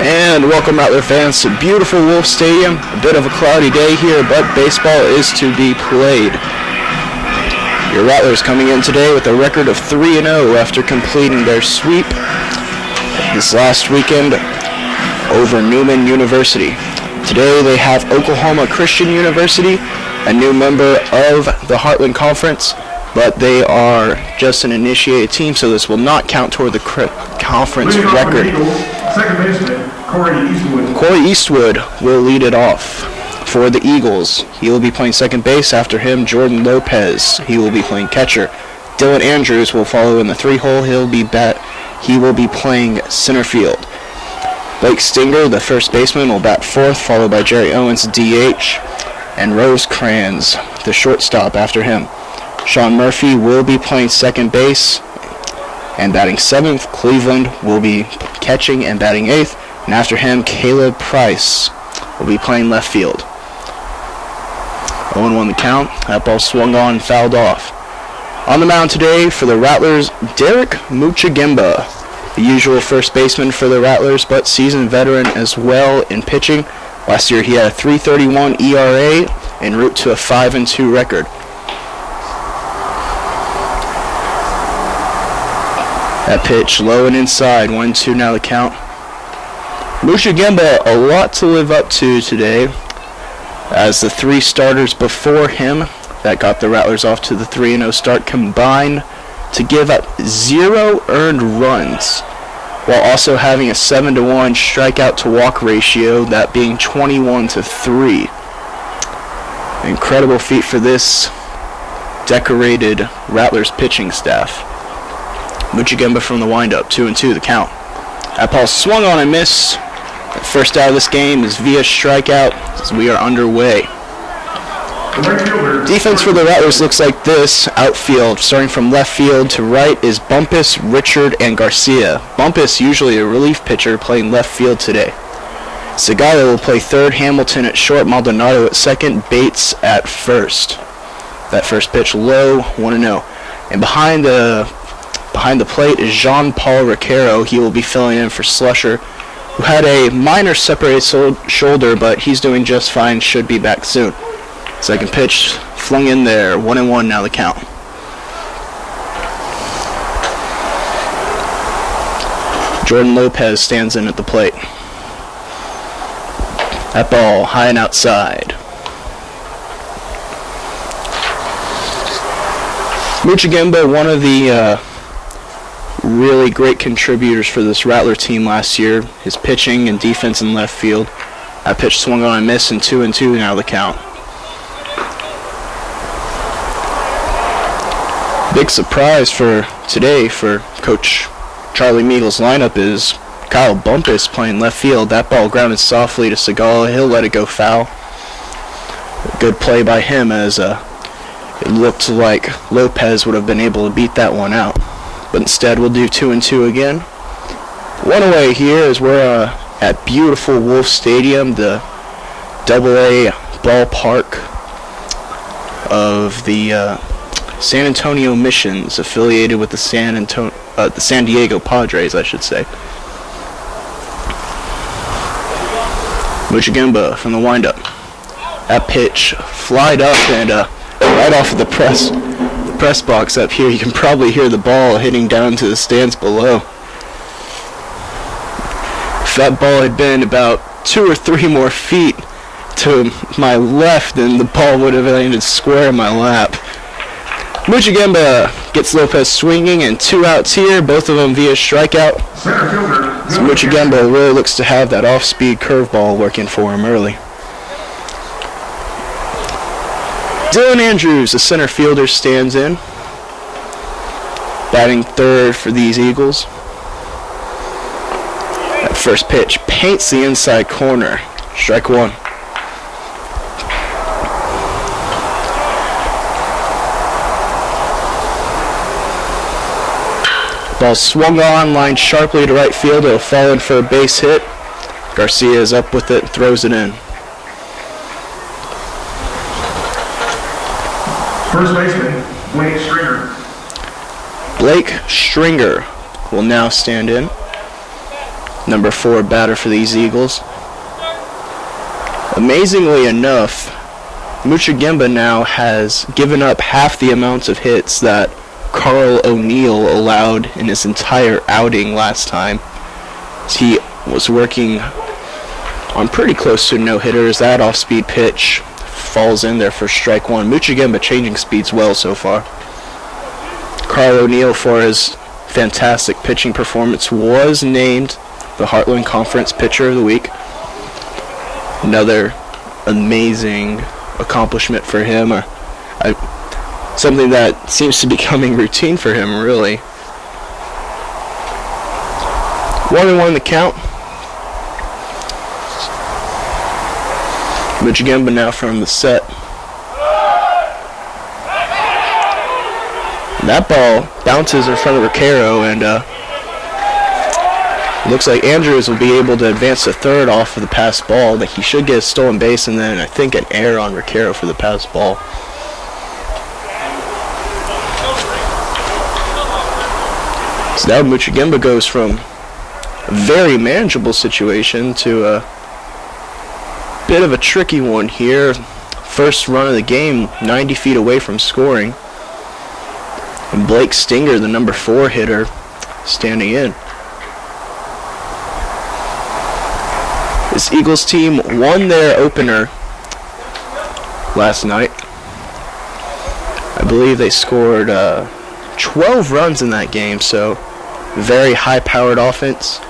And welcome Rattler fans to beautiful Wolf Stadium. A bit of a cloudy day here, but baseball is to be played. Your Rattlers coming in today with a record of 3-0 after completing their sweep this last weekend over Newman University. Today they have Oklahoma Christian University, a new member of the Heartland Conference, but they are just an initiated team, so this will not count toward the conference record. Second baseman, Corey Eastwood will lead it off for the Eagles. He will be playing second base. After him, Jordan Lopez. He will be playing catcher. Dylan Andrews will follow in the 3-hole. He will be playing center field. Blake Stinger, the first baseman, will bat fourth, followed by Jerry Owens, DH, and Rosecrans, the shortstop, after him. Sean Murphy will be playing second base and batting seventh. Cleveland will be catching and batting eighth. And after him, Caleb Price will be playing left field. 0-1 the count. That ball swung on and fouled off. On the mound today for the Rattlers, Derek Muchagemba, the usual first baseman for the Rattlers, but seasoned veteran as well in pitching. Last year he had a .331 ERA en route to a 5-2 record. That pitch low and inside, 1-2 now the count. Muchagemba, a lot to live up to today, as the three starters before him that got the Rattlers off to the 3-0 start combined to give up 0 earned runs, while also having a 7-1 strikeout to walk ratio, that being 21-3. Incredible feat for this decorated Rattlers pitching staff. Muchagemba from the windup, 2-2 the count. That ball swung on and missed. The first out of this game is via strikeout as we are underway. Defense for the Rattlers looks like this. Outfield, starting from left field to right, is Bumpus, Richard, and Garcia. Bumpus, usually a relief pitcher, playing left field today. Segala will play third, Hamilton at short, Maldonado at second, Bates at first. That first pitch low, 1-0. And behind the plate is Jean-Paul Ricaro. He will be filling in for Slusher, who had a minor separated shoulder, but he's doing just fine, should be back soon. Second pitch flung in there, 1-1 now the count. Jordan Lopez stands in at the plate. That ball high and outside. Muchagemba, one of the really great contributors for this Rattler team last year. His pitching and defense in left field. That pitch swung on and missed, and 2-2 now the count. Big surprise for today for Coach Charlie Meagle's lineup is Kyle Bumpus playing left field. That ball grounded softly to Segala. He'll let it go foul. Good play by him, as it looked like Lopez would have been able to beat that one out. But instead we'll do 2-2 again. One away here as we're at beautiful Wolf Stadium, the AA ballpark of the San Antonio Missions, affiliated with the San Diego Padres, I should say. Muchagemba from the windup. That pitch flied up and right off of the press box up here. You can probably hear the ball hitting down to the stands below. If that ball had been about 2 or 3 more feet to my left, then the ball would have landed square in my lap. Muchagemba gets Lopez swinging, and 2 outs here, both of them via strikeout. So Muchagemba really looks to have that off-speed curveball working for him early. Dylan Andrews, the center fielder, stands in, batting third for these Eagles. That first pitch paints the inside corner. Strike one. Ball swung on, lined sharply to right field. It'll fall in for a base hit. Garcia is up with it, throws it in. First baseman, Blake Stringer. Blake Stringer will now stand in. number 4 batter for these Eagles. Amazingly enough, Muchagimba now has given up half the amounts of hits that Carl O'Neill allowed in his entire outing last time. He was working on pretty close to a no-hitter as that off-speed pitch falls in there for strike 1. Muchagimba changing speeds well so far. Carl O'Neill, for his fantastic pitching performance, was named the Heartland Conference Pitcher of the Week. Another amazing accomplishment for him. Something that seems to be becoming routine for him, really. 1-1 the count. Muchagimba now from the set. That ball bounces in front of Ricaro, and looks like Andrews will be able to advance to third off of the pass ball. That he should get a stolen base, and then I think an error on Ricaro for the pass ball. So now Muchagimba goes from a very manageable situation to a bit of a tricky one here. First run of the game, 90 feet away from scoring. And Blake Stinger, the number 4 hitter, standing in. This Eagles team won their opener last night. I believe they scored 12 runs in that game, so very high-powered offense.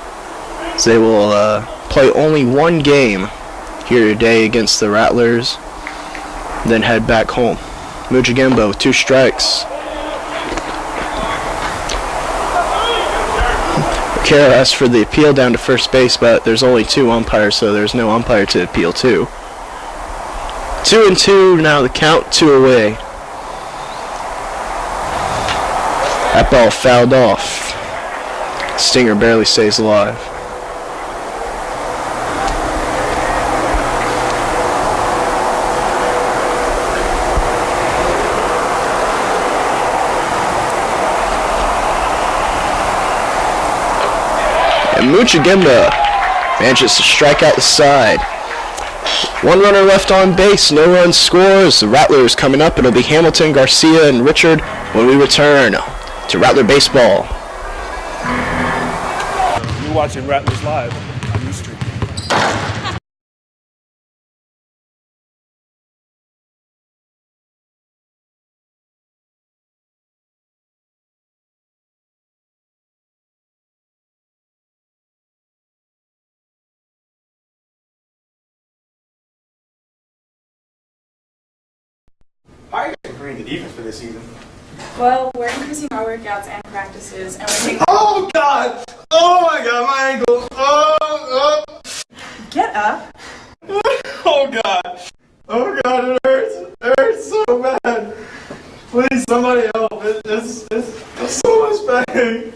So they will play only one game here today against the Rattlers, then head back home. Muchagimba with 2 strikes. Ricaro asked for the appeal down to first base, but there's only 2 umpires, so there's no umpire to appeal to. 2-2 now the count, 2 away. That ball fouled off. Stinger barely stays alive. And Muchagimba manages to strike out the side. 1 runner left on base, no run scores. The Rattlers coming up. It'll be Hamilton, Garcia, and Richard when we return to Rattler Baseball. You're watching Rattlers Live on Ustream. How are you guys improving the defense for this season? Well, we're increasing our workouts and practices, and we're taking... Oh God! Oh my God, my ankle! Oh! Get up! Oh God! Oh God, it hurts! It hurts so bad! Please, somebody help! It's so much pain!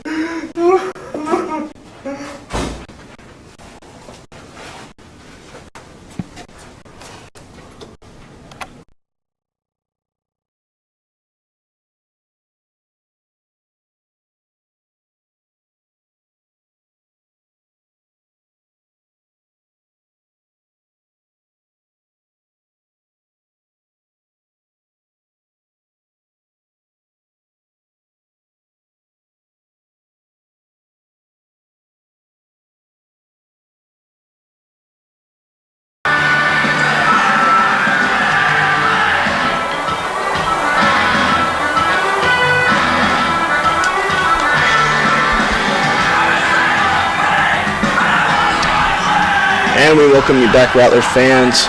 And we welcome you back, Rattler fans.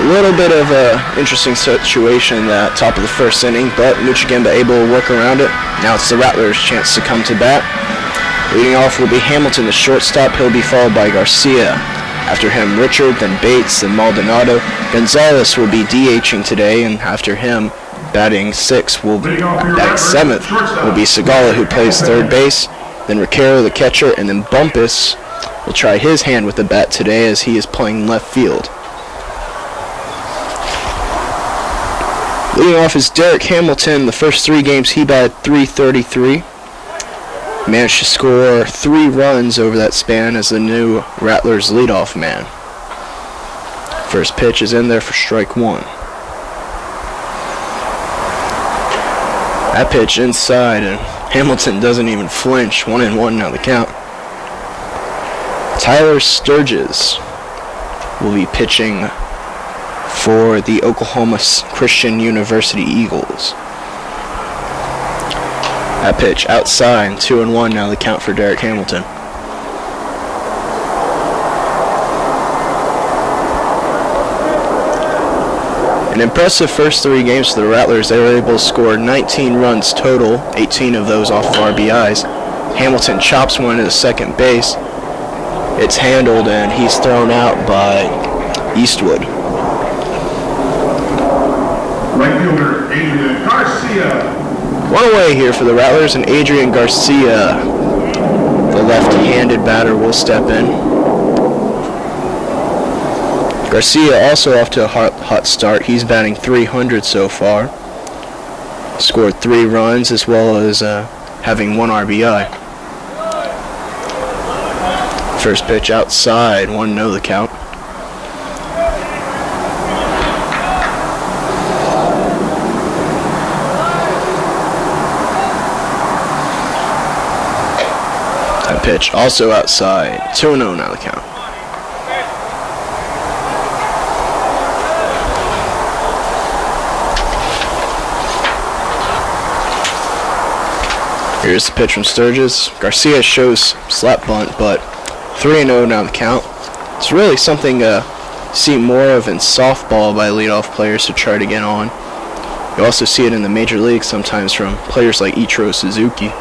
A little bit of an interesting situation at top of the first inning, but Muchagimba able to work around it. Now it's the Rattlers' chance to come to bat. Leading off will be Hamilton, the shortstop. He'll be followed by Garcia. After him, Richard, then Bates, then Maldonado. Gonzalez will be DHing today, and after him, batting seventh will be Segala, who plays third base. Then Ricaro, the catcher, and then Bumpus will try his hand with the bat today as he is playing left field. Leading off is Derek Hamilton. The first 3 games he batted .333. managed to score 3 runs over that span as the new Rattlers leadoff man. First pitch is in there for strike 1. That pitch inside, and Hamilton doesn't even flinch. 1-1 now the count. Tyler Sturgis will be pitching for the Oklahoma Christian University Eagles. That pitch outside, 2-1 now the count for Derek Hamilton. An impressive first 3 games for the Rattlers. They were able to score 19 runs total, 18 of those off of RBIs. Hamilton chops one to the second base. It's handled, and he's thrown out by Eastwood. Right fielder, Adrian Garcia. One away here for the Rattlers, and Adrian Garcia, the left-handed batter, will step in. Garcia also off to a hot start. He's batting .300 so far. Scored 3 runs as well as having 1 RBI. First pitch outside, 1-0 the count. That pitch also outside, 2-0 now the count. Here's the pitch from Sturgis. Garcia shows slap bunt, but 3-0 now the count. It's really something to see more of in softball by leadoff players to try to get on. You also see it in the major leagues sometimes from players like Ichiro Suzuki.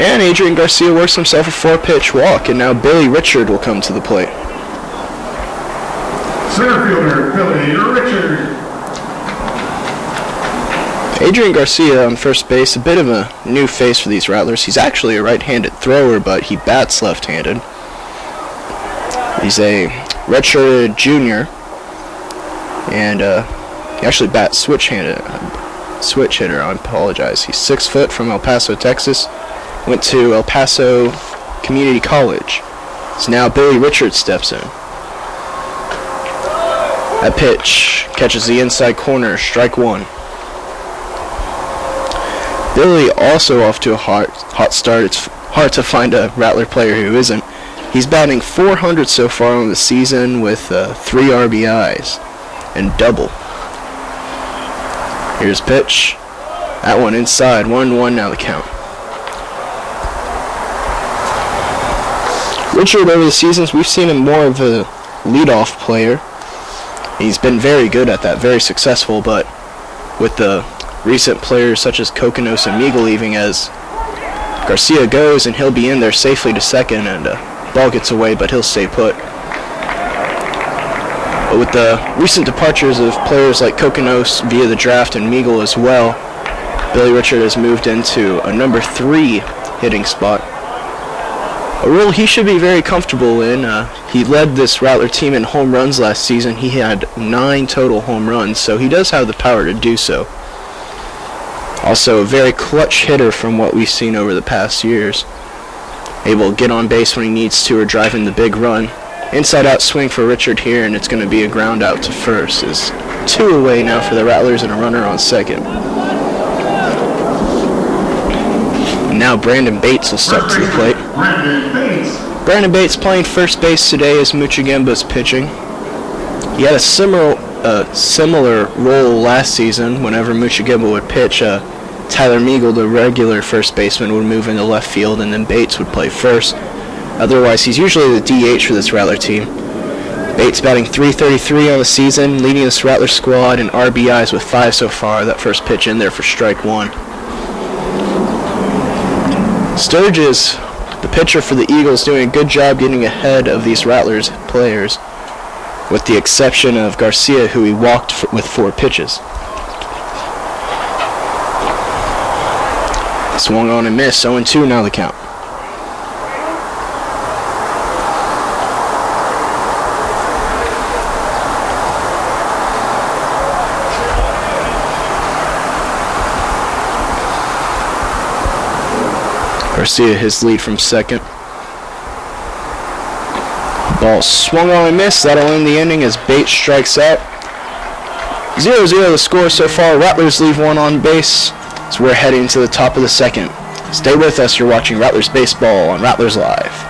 And Adrian Garcia works himself a 4-pitch walk, and now Billy Richard will come to the plate. Center fielder, Billy Richard. Adrian Garcia on first base, a bit of a new face for these Rattlers. He's actually a right-handed thrower, but he bats left-handed. He's a redshirted junior, and he actually bats switch hitter. I apologize. He's 6 foot from El Paso, Texas. Went to El Paso Community College. So now Billy Richards steps in. That pitch catches the inside corner, strike 1. Billy also off to a hot start. It's hard to find a Rattler player who isn't. He's batting .400 so far on the season with 3 RBIs and double. Here's pitch. That one inside, 1-1 now the count. Richard, over the seasons, we've seen him more of a leadoff player. He's been very good at that, very successful, but with the recent players such as Kokonos and Meagle leaving, as Garcia goes and he'll be in there safely to second, and ball gets away, but he'll stay put. But with the recent departures of players like Kokonos via the draft and Meagle as well, Billy Richard has moved into a number 3 hitting spot. A role he should be very comfortable in. He led this Rattler team in home runs last season. He had 9 total home runs, so he does have the power to do so. Also a very clutch hitter from what we've seen over the past years. Able to get on base when he needs to or drive in the big run. Inside out swing for Richard here, and it's going to be a ground out to first. It's 2 away now for the Rattlers and a runner on second. And now Brandon Bates will step to the plate. Brandon Bates playing first base today as Muchigemba's pitching. He had a similar role last season. Whenever Muchigimba would pitch, Tyler Meagle, the regular first baseman, would move into left field, and then Bates would play first. Otherwise, he's usually the DH for this Rattler team. Bates batting .333 on the season, leading this Rattler squad in RBIs with 5 so far. That first pitch in there for strike 1. Sturgis, the pitcher for the Eagles, doing a good job getting ahead of these Rattlers players, with the exception of Garcia, who he walked with 4 pitches. Swung on and missed, 0-2 now the count. Garcia his lead from second. Ball swung on and missed. That'll end the inning as Bates strikes out. 0-0 the score so far. Rattlers leave one on base as we're heading to the top of the second. Stay with us. You're watching Rattlers Baseball on Rattlers Live.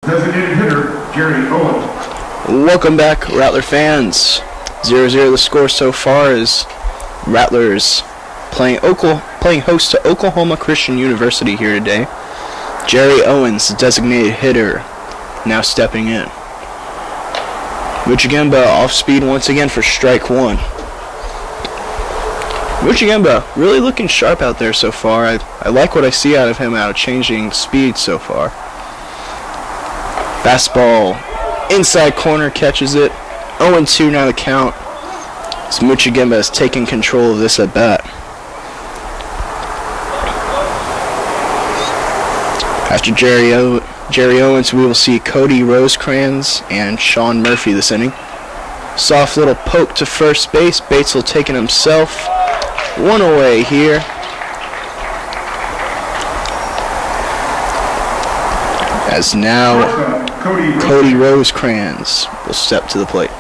Designated hitter, Jerry Owens. Welcome back, Rattler fans. 0-0 the score so far is Rattlers playing host to Oklahoma Christian University here today. Jerry Owens, the designated hitter, now stepping in. Muchigamba off speed once again for strike one. Muchigamba really looking sharp out there so far. I like what I see out of him out of changing speed so far. Fastball inside corner, catches it. 0-2 now the count as Muchigamba has taken control of this at bat. After Jerry Owens, we will see Cody Rosecrans and Sean Murphy this inning. Soft little poke to first base. Bates will take it himself. One away here. As now Cody Rosecrans will step to the plate.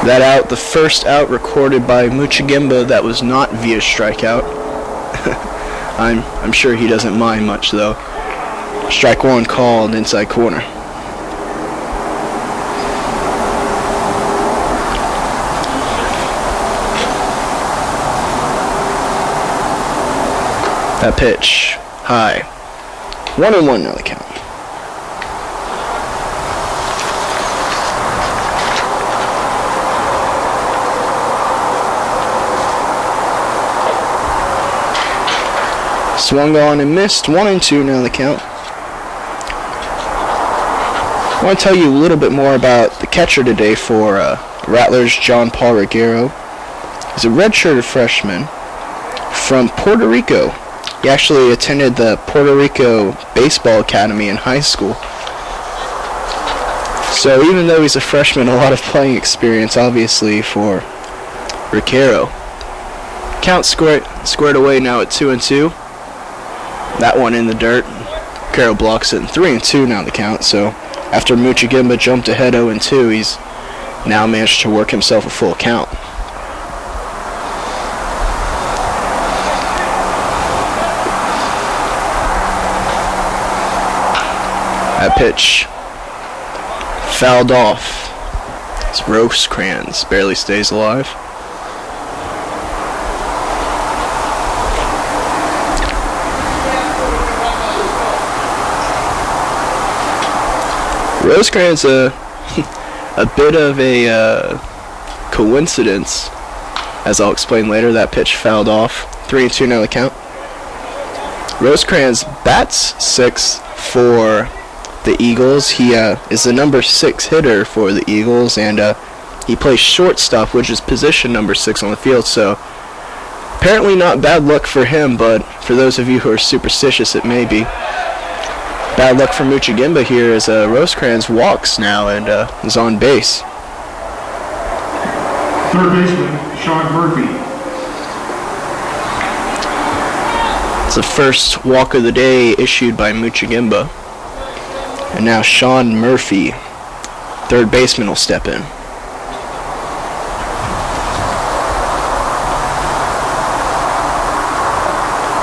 That out, the first out recorded by Muchigamba, that was not via strikeout. I'm sure he doesn't mind much though. Strike one called inside corner. That pitch, high. 1-1 now the count. Swung on and missed. 1-2 now the count. I want to tell you a little bit more about the catcher today for Rattlers, John Paul Reguero. He's a redshirted freshman from Puerto Rico. He actually attended the Puerto Rico Baseball Academy in high school. So even though he's a freshman, a lot of playing experience, obviously, for Reguero. Count squared away now at 2-2. That one in the dirt. Reguero blocks it, and 3-2 now the count. So after Muchigamba jumped ahead 0-2, he's now managed to work himself a full count. That pitch fouled off. It's Rosecrans barely stays alive. Rosecrans a bit of a coincidence, as I'll explain later. That pitch fouled off. 3-2 now the count. Rosecrans bats sixth for the Eagles. He is the number 6 hitter for the Eagles, and he plays shortstop, which is position number 6 on the field. So apparently not bad luck for him, but for those of you who are superstitious, it may be. Bad luck for Muchigamba here as Rosecrans walks now and is on base. third baseman, Sean Murphy. It's the first walk of the day issued by Muchigimba. And now Sean Murphy, third baseman, will step in.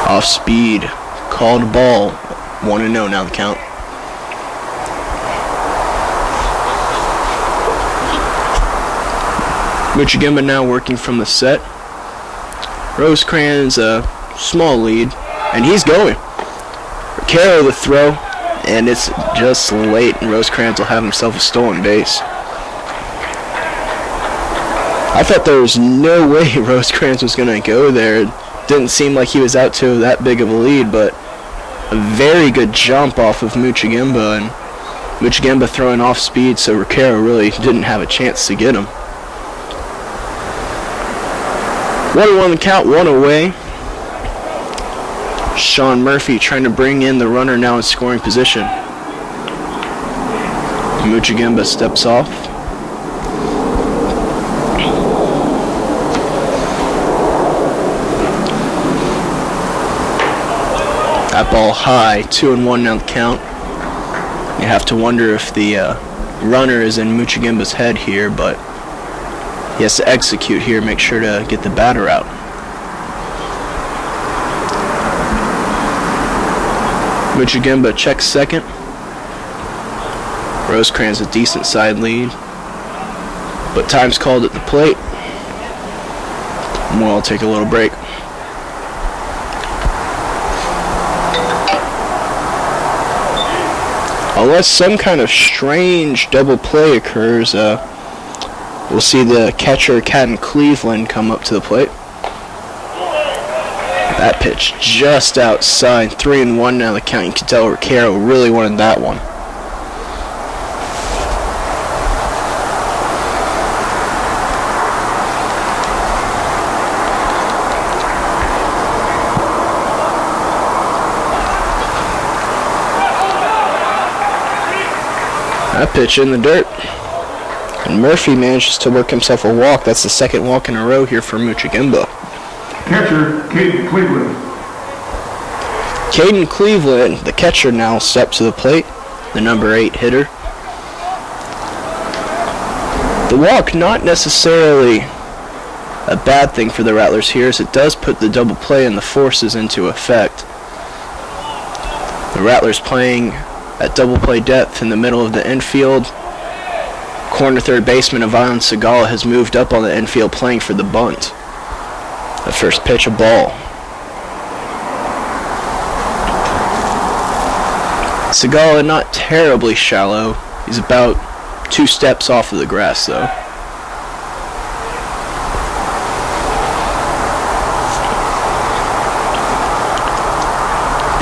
Off speed, called ball, 1-0 now the count. Muchigimba now working from the set. Rosecrans a small lead, and he's going. Carroll the throw, and it's just late, and Rosecrans will have himself a stolen base. I thought there was no way Rosecrans was going to go there. It didn't seem like he was out to that big of a lead, but a very good jump off of Muchigimba, and Muchigimba throwing off speed, so Ricaro really didn't have a chance to get him. 1-1 the count, one away. Sean Murphy trying to bring in the runner now in scoring position. Muchigimba steps off. That ball high, 2-1 now the count. You have to wonder if the runner is in Muchigimba's head here, but he has to execute here, make sure to get the batter out. Muchigimba checks second. Rosecrans a decent side lead, but time's called at the plate. We'll take a little break. Unless some kind of strange double play occurs, we'll see the catcher, Caden Cleveland, come up to the plate. That pitch just outside, 3-1 now the count. You can tell Ricaro really wanted that one. That pitch in the dirt. And Murphy manages to work himself a walk. That's the second walk in a row here for Muchigimba. Catcher, Caden Cleveland. Caden Cleveland, the catcher, now steps to the plate, the number 8 hitter. The walk not necessarily a bad thing for the Rattlers here, as it does put the double play and the forces into effect. The Rattlers playing at double play depth in the middle of the infield. Corner third baseman Ivan Segala has moved up on the infield playing for the bunt. The first pitch, a ball. Segala not terribly shallow. He's about 2 steps off of the grass though.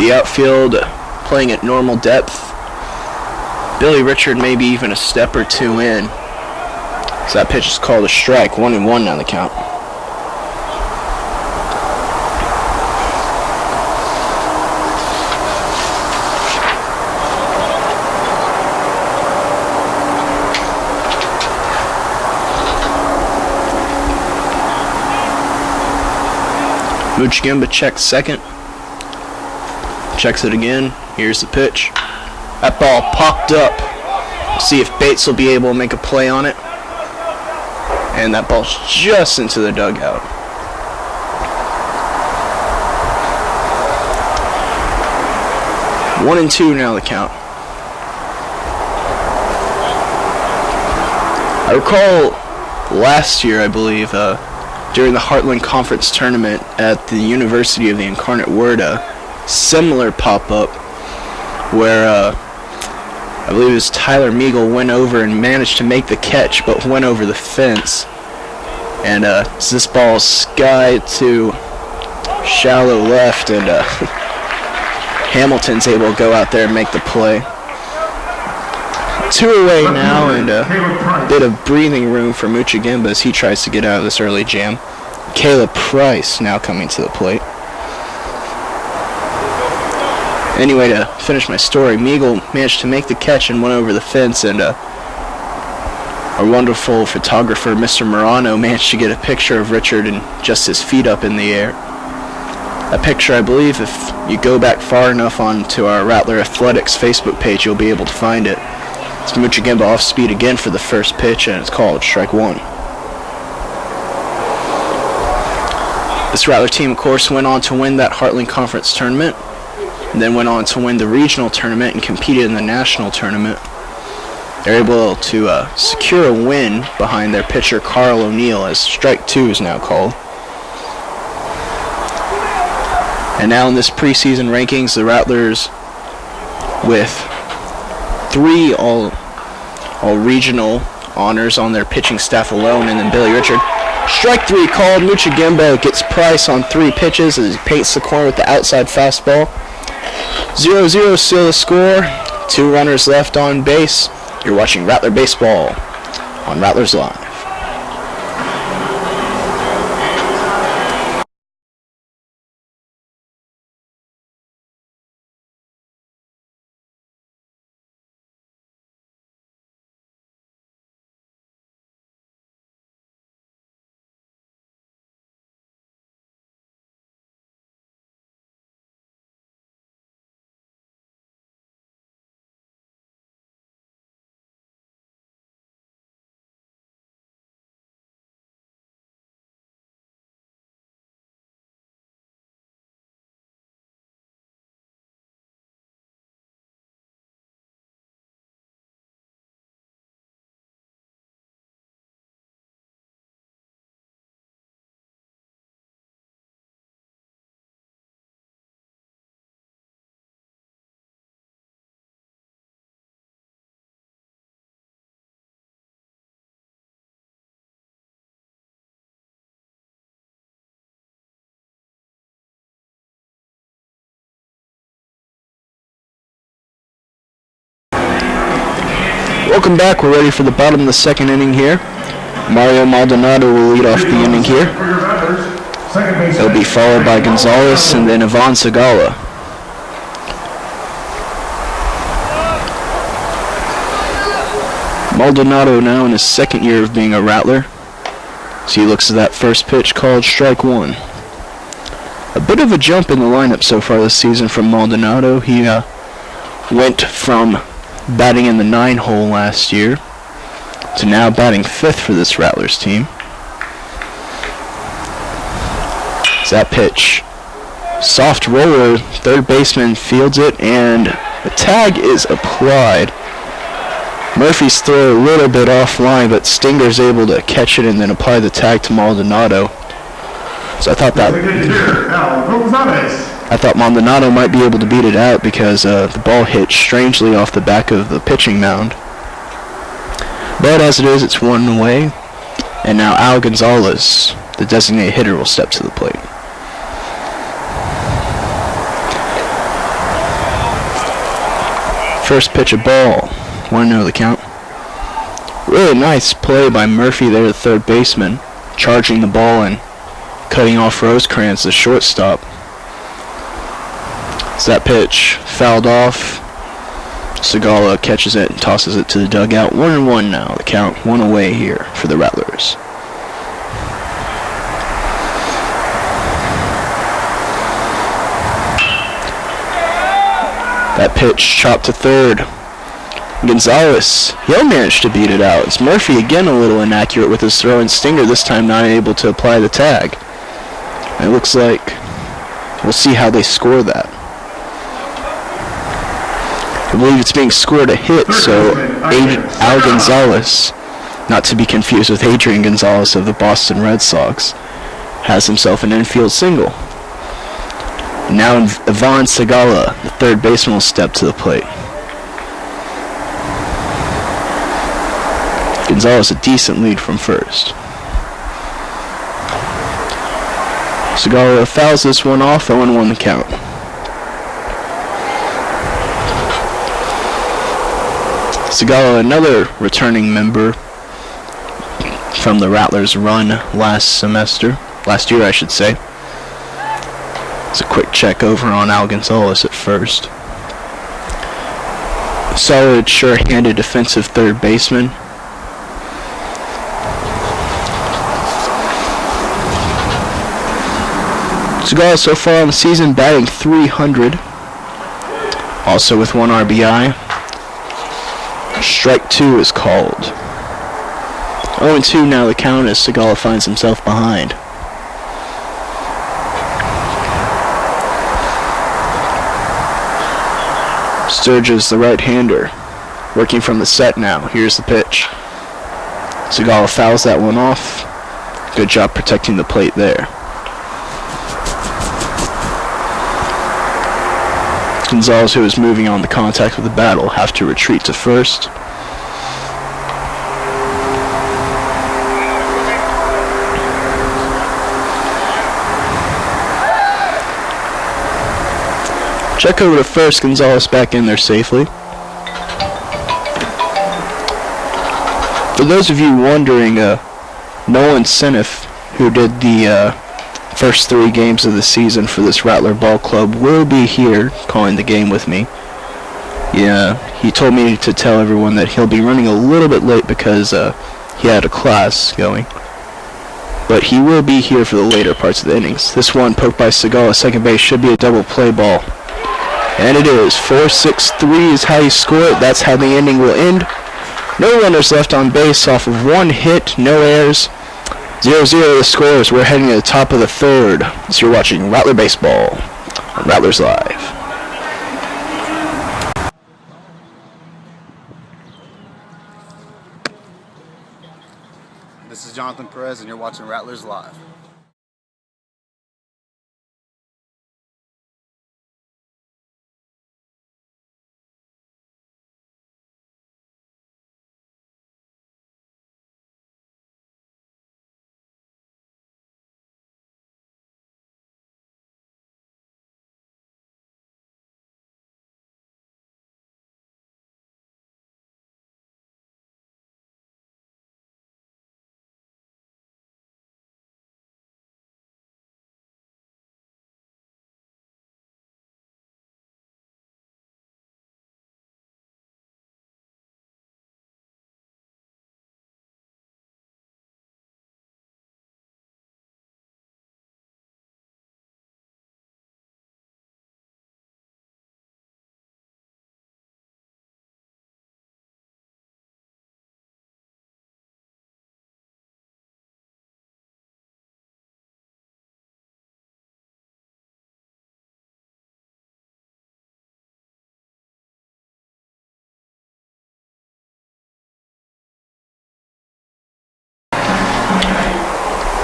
The outfield playing at normal depth. Billy Richard maybe even a step or 2 in. So that pitch is called a strike. 1-1 now the count. Muchigimba checks second. Checks it again. Here's the pitch. That ball popped up. See if Bates will be able to make a play on it. And that ball's just into the dugout. One and two now the count. I recall last year, I believe, during the Heartland Conference Tournament at the University of the Incarnate Word, a similar pop-up where I believe it was Tyler Meagle went over and managed to make the catch, but went over the fence. And this ball skied to shallow left, and Hamilton's able to go out there and make the play. 2 away now, and a bit of breathing room for Muchigimba as he tries to get out of this early jam. Caleb Price now coming to the plate. Anyway, to finish my story, Meagle managed to make the catch and went over the fence, and Our wonderful photographer, Mr. Morano, managed to get a picture of Richard and just his feet up in the air. A picture, I believe, if you go back far enough onto our Rattler Athletics Facebook page, you'll be able to find it. It's Muchagimba off speed again for the first pitch, and it's called strike one. This Rattler team, of course, went on to win that Heartland Conference tournament, and then went on to win the regional tournament and competed in the national tournament. They're able to secure a win behind their pitcher, Carl O'Neill, as strike two is now called. And now in this preseason rankings, the Rattlers with 3 all-regional honors on their pitching staff alone, and then Billy Richard. Strike 3 called. Muchagimba gets Price on 3 pitches as he paints the corner with the outside fastball. 0-0 still the score. 2 runners left on base. You're watching Rattler Baseball on Rattlers Live. Welcome back. We're ready for the bottom of the second inning here. Mario Maldonado will lead off the inning here. It'll be followed by Gonzalez and then Ivan Segala. Maldonado now in his second year of being a Rattler. So he looks at that first pitch called strike one. A bit of a jump in the lineup so far this season from Maldonado. He went from batting in the 9-hole last year to now batting 5th for this Rattlers team. It's that pitch. Soft roller, third baseman fields it, and the tag is applied. Murphy's throw a little bit offline, but Stinger's able to catch it and then apply the tag to Maldonado. So I thought Maldonado might be able to beat it out because the ball hit strangely off the back of the pitching mound. But as it is, it's one away. And now Al Gonzalez, the designated hitter, will step to the plate. First pitch, a ball. 1-0 the count. Really nice play by Murphy there, the third baseman, charging the ball and cutting off Rosecrans, the shortstop. As that pitch fouled off, Segala catches it and tosses it to the dugout. 1-1 now, the count. One away here for the Rattlers. That pitch chopped to third. Gonzalez, he'll manage to beat it out. It's Murphy again a little inaccurate with his throw, and Stinger this time not able to apply the tag. And it looks like we'll see how they score that. I believe it's being scored a hit, so Al Gonzalez, not to be confused with Adrian Gonzalez of the Boston Red Sox, has himself an infield single. Now Ivan Segala, the third baseman, will step to the plate. Gonzalez a decent lead from first. Segala fouls this one off, 0-1 the count. Segala, another returning member from the Rattlers run last year I should say. It's a quick check over on Al Gonzalez at first. Solid, sure-handed defensive third baseman. Segala so far on the season batting .300. Also with 1 RBI. Strike 2 is called. 0-2 now the count as Segala finds himself behind. Sturgis, the right-hander, working from the set now. Here's the pitch. Segala fouls that one off. Good job protecting the plate there. Gonzalez, who is moving on the contact with the bat, will have to retreat to first. Check over to first. Gonzalez back in there safely. For those of you wondering, Nolan Senef, who did the first 3 games of the season for this Rattler Ball Club, will be here calling the game with me. Yeah, he told me to tell everyone that he'll be running a little bit late because he had a class going. But he will be here for the later parts of the innings. This one poked by Segala, second base, should be a double play ball. And it is. 4-6-3 is how you score it. That's how the inning will end. No runners left on base off of 1 hit, no errors. 0-0 the scores. We're heading to the top of the third. So you're watching Rattler Baseball on Rattlers Live. This is Jonathan Perez, and you're watching Rattlers Live.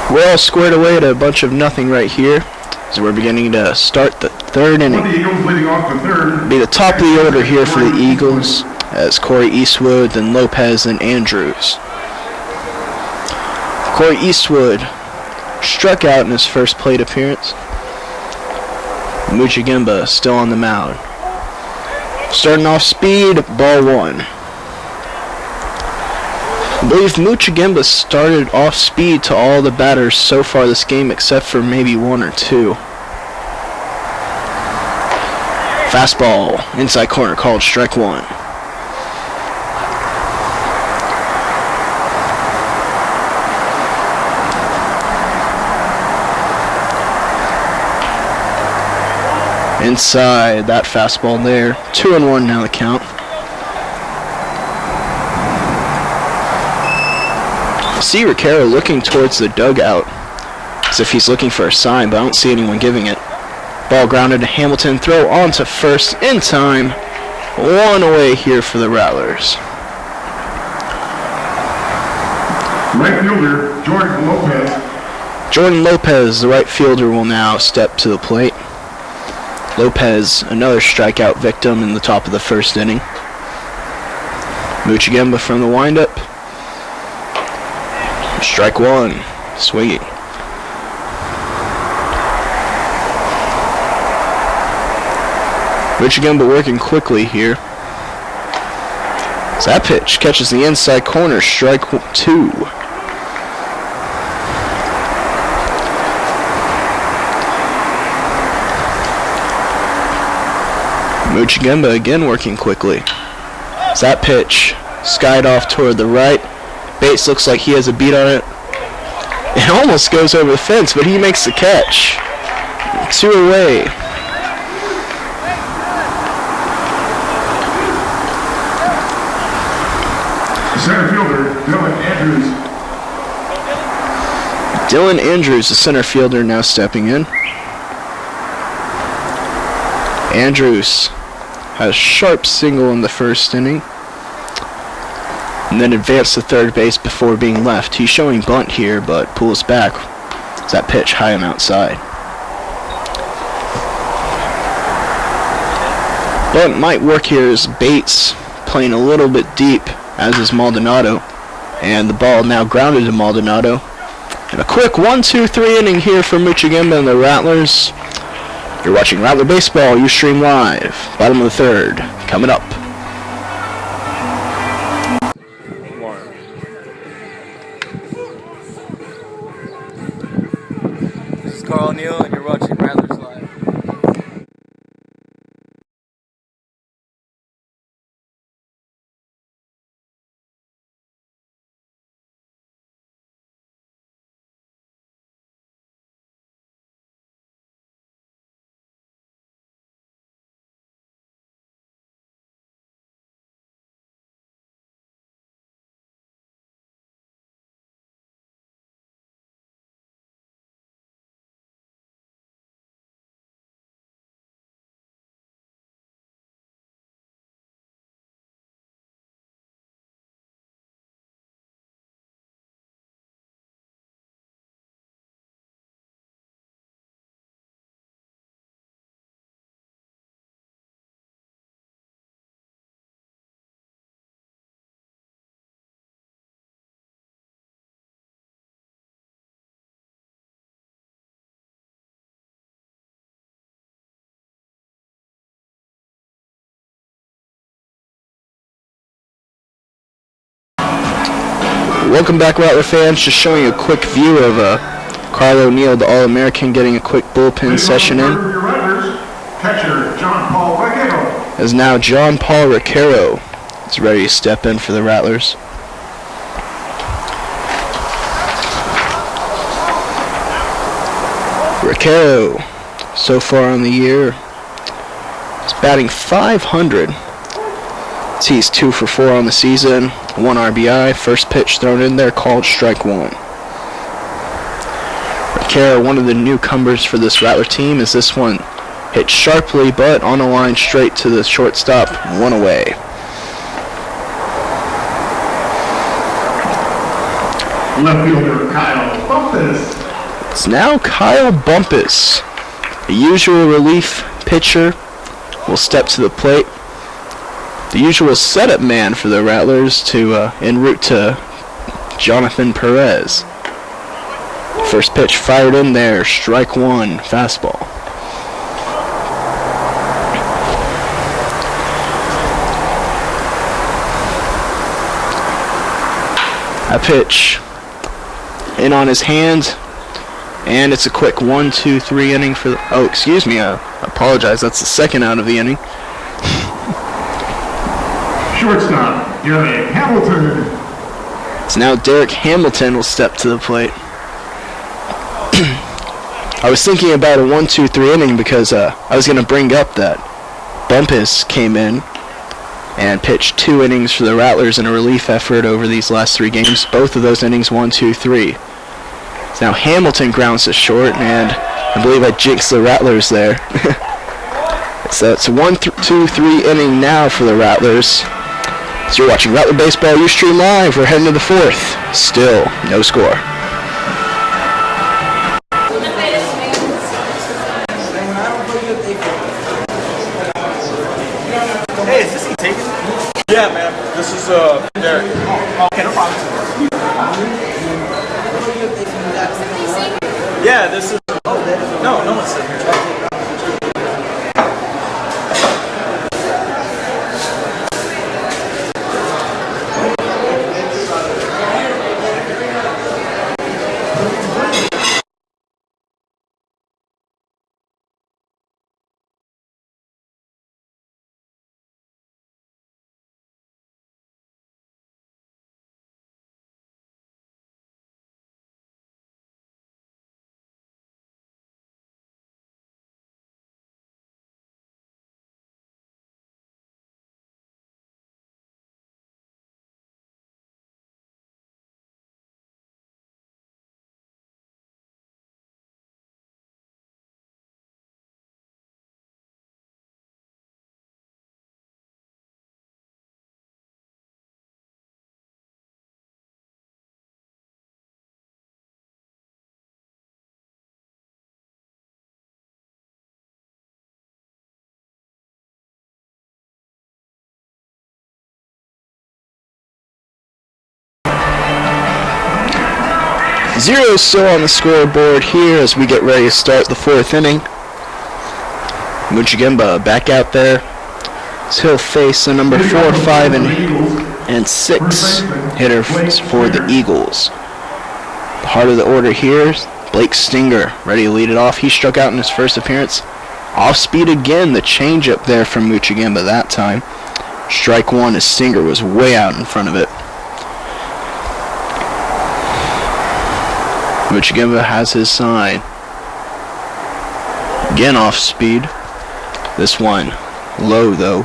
We're all squared away at a bunch of nothing right here. So we're beginning to start the third inning. The Eagles leading off the third. Be the top of the order here for the Eagles as Corey Eastwood, then Lopez, and Andrews. Corey Eastwood struck out in his first plate appearance. Muchigimba still on the mound. Starting off speed, ball 1. I believe Muchigimba started off speed to all the batters so far this game except for maybe 1 or 2. Fastball, inside corner called strike 1. Inside, that fastball there. 2-1 now the count. See Ricaro looking towards the dugout as if he's looking for a sign, but I don't see anyone giving it. Ball grounded to Hamilton, throw on to first in time. 1 away here for the Rattlers. Right fielder, Jordan Lopez. Jordan Lopez, the right fielder, will now step to the plate. Lopez, another strikeout victim in the top of the first inning. Muchigimba from the windup. Strike 1, swinging. Muchigimba working quickly here. So that pitch catches the inside corner, strike 2. Muchigimba again working quickly. So that pitch skied off toward the right. Bates looks like he has a beat on it. It almost goes over the fence, but he makes the catch. 2 away. Center fielder, Dylan Andrews. Dylan Andrews, the center fielder, now stepping in. Andrews had a sharp single in the first inning, and then advanced to third base before being left. He's showing bunt here, but pulls back. It's that pitch high and outside. Bunt might work here as Bates playing a little bit deep, as is Maldonado. And the ball now grounded to Maldonado. And a quick 1-2-3 inning here for Muchigimba and the Rattlers. You're watching Rattler Baseball, Ustream Live. Bottom of the third, coming up. This is Carl Neal, and you're watching Rattlers Live. Welcome back, Rattler fans. Just showing a quick view of Carl O'Neill, the All-American, getting a quick bullpen session in. Your Rattlers, catcher John Paul Vaquero. As now John Paul Ricaro is ready to step in for the Rattlers. Ricaro, so far on the year, is batting .500. He's 2 for 4 on the season, 1 RBI. First pitch thrown in there, called strike 1. Ricaro, one of the newcomers for this Rattler team, as this one hit sharply, but on a line straight to the shortstop, 1 away. Left fielder Kyle Bumpus. It's now Kyle Bumpus, the usual relief pitcher, will step to the plate. The usual setup man for the Rattlers to en route to Jonathan Perez. First pitch fired in there, strike 1, fastball. A pitch in on his hand, and it's a quick 1-2-3 inning for the, oh, excuse me, I apologize, that's the second out of the inning. Shortstop, Derek Hamilton. So now Derek Hamilton will step to the plate. I was thinking about a 1-2-3 inning because I was going to bring up that Bumpus came in and pitched 2 innings for the Rattlers in a relief effort over these last 3 games. Both of those innings 1-2-3. So now Hamilton grounds to short, and I believe I jinxed the Rattlers there. So it's a 1-2-3 inning now for the Rattlers. So you're watching Rattler Baseball Ustream Live. We're heading to the 4th. Still no score. Hey, is this he taking? Yeah, man. This is Derek. Okay, no problem. Yeah, this is. No, no one's sitting here. 0 still on the scoreboard here as we get ready to start the 4th inning. Muchigimba back out there. So he'll face the number 4, 5, and 6 hitter for the Eagles. The heart of the order here, Blake Stinger, ready to lead it off. He struck out in his first appearance. Off speed again, the changeup there from Muchigimba that time. Strike 1 as Stinger was way out in front of it. Muchigimba has his sign. Again off speed. This one low though.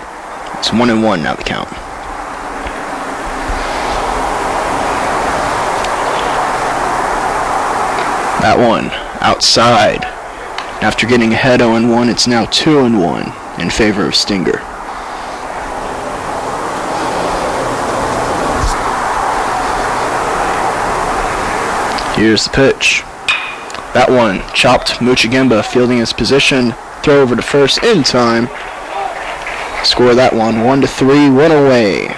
It's 1-1 now the count. That one outside. After getting ahead 0-1, it's now 2-1 in favor of Stinger. Here's the pitch. That one chopped. Muchigimba fielding his position. Throw over to first in time. Score that one 1-3, 1 away.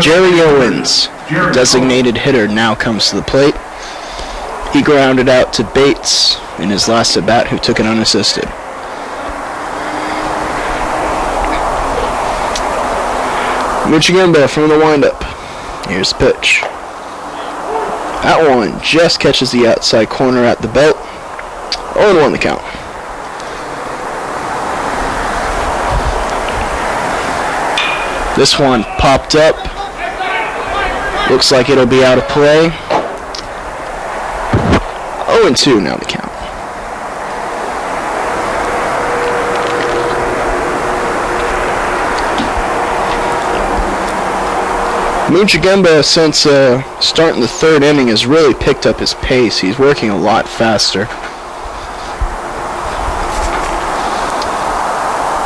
Jerry Owens, designated hitter, now comes to the plate. He grounded out to Bates in his last at bat, who took it unassisted. Muchigimba from the windup. Here's the pitch. That one just catches the outside corner at the belt. 0-1 the count. This one popped up. Looks like it'll be out of play. 0-2 now the count. Muchigimba, since starting the 3rd inning, has really picked up his pace. He's working a lot faster.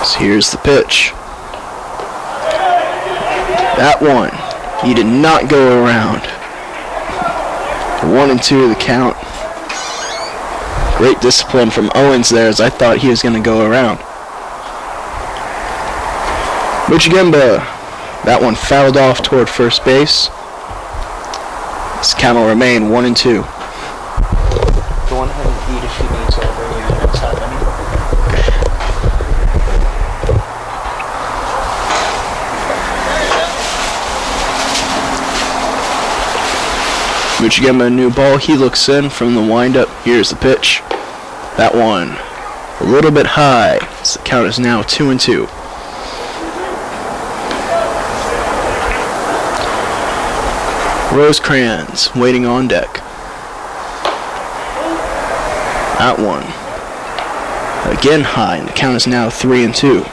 So here's the pitch. That one, he did not go around. 1-2 the count. Great discipline from Owens there, as I thought he was going to go around. Muchigimba, that one fouled off toward first base. This count will remain 1-2. Go on ahead and eat if you need to over here. That's happening. Muchigimba, a new ball. He looks in from the windup. Here's the pitch. That one a little bit high. So the count is now 2-2. Rosecrans waiting on deck. That one again high, and the count is now 3-2.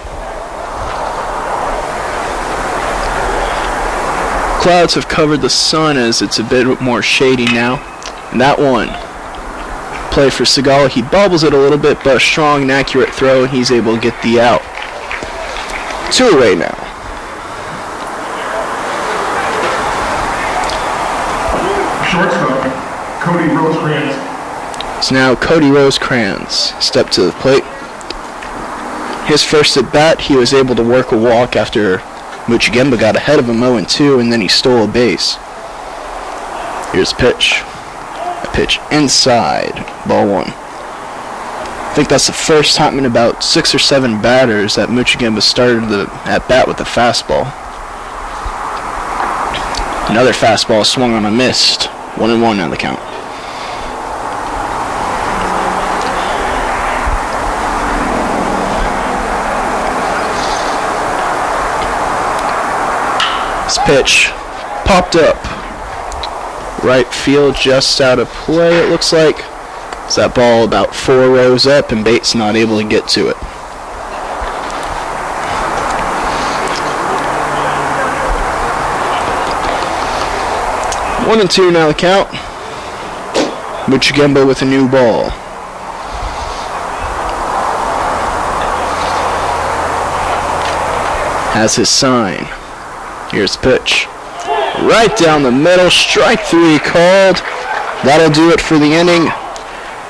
Clouds have covered the sun as it's a bit more shady now. And that one, play for Segala. He bobbles it a little bit, but a strong and accurate throw, and he's able to get the out. 2 away now. Shortstop, Cody Rosecrans. So now Cody Rosecrans step to the plate. His first at bat, he was able to work a walk after Muchigimba got ahead of him 0-2, and then he stole a base. Here's the pitch. A pitch inside, ball 1. I think that's the first time in about 6 or 7 batters that Muchigimba started the at bat with a fastball. Another fastball swung on a missed. 1-1 on the count. This pitch popped up. Right field, just out of play, it looks like. It's that ball about 4 rows up, and Bates not able to get to it. One and 2 now the count. Muchigimba with a new ball. Has his sign. Here's the pitch. Right down the middle. Strike 3 called. That'll do it for the inning.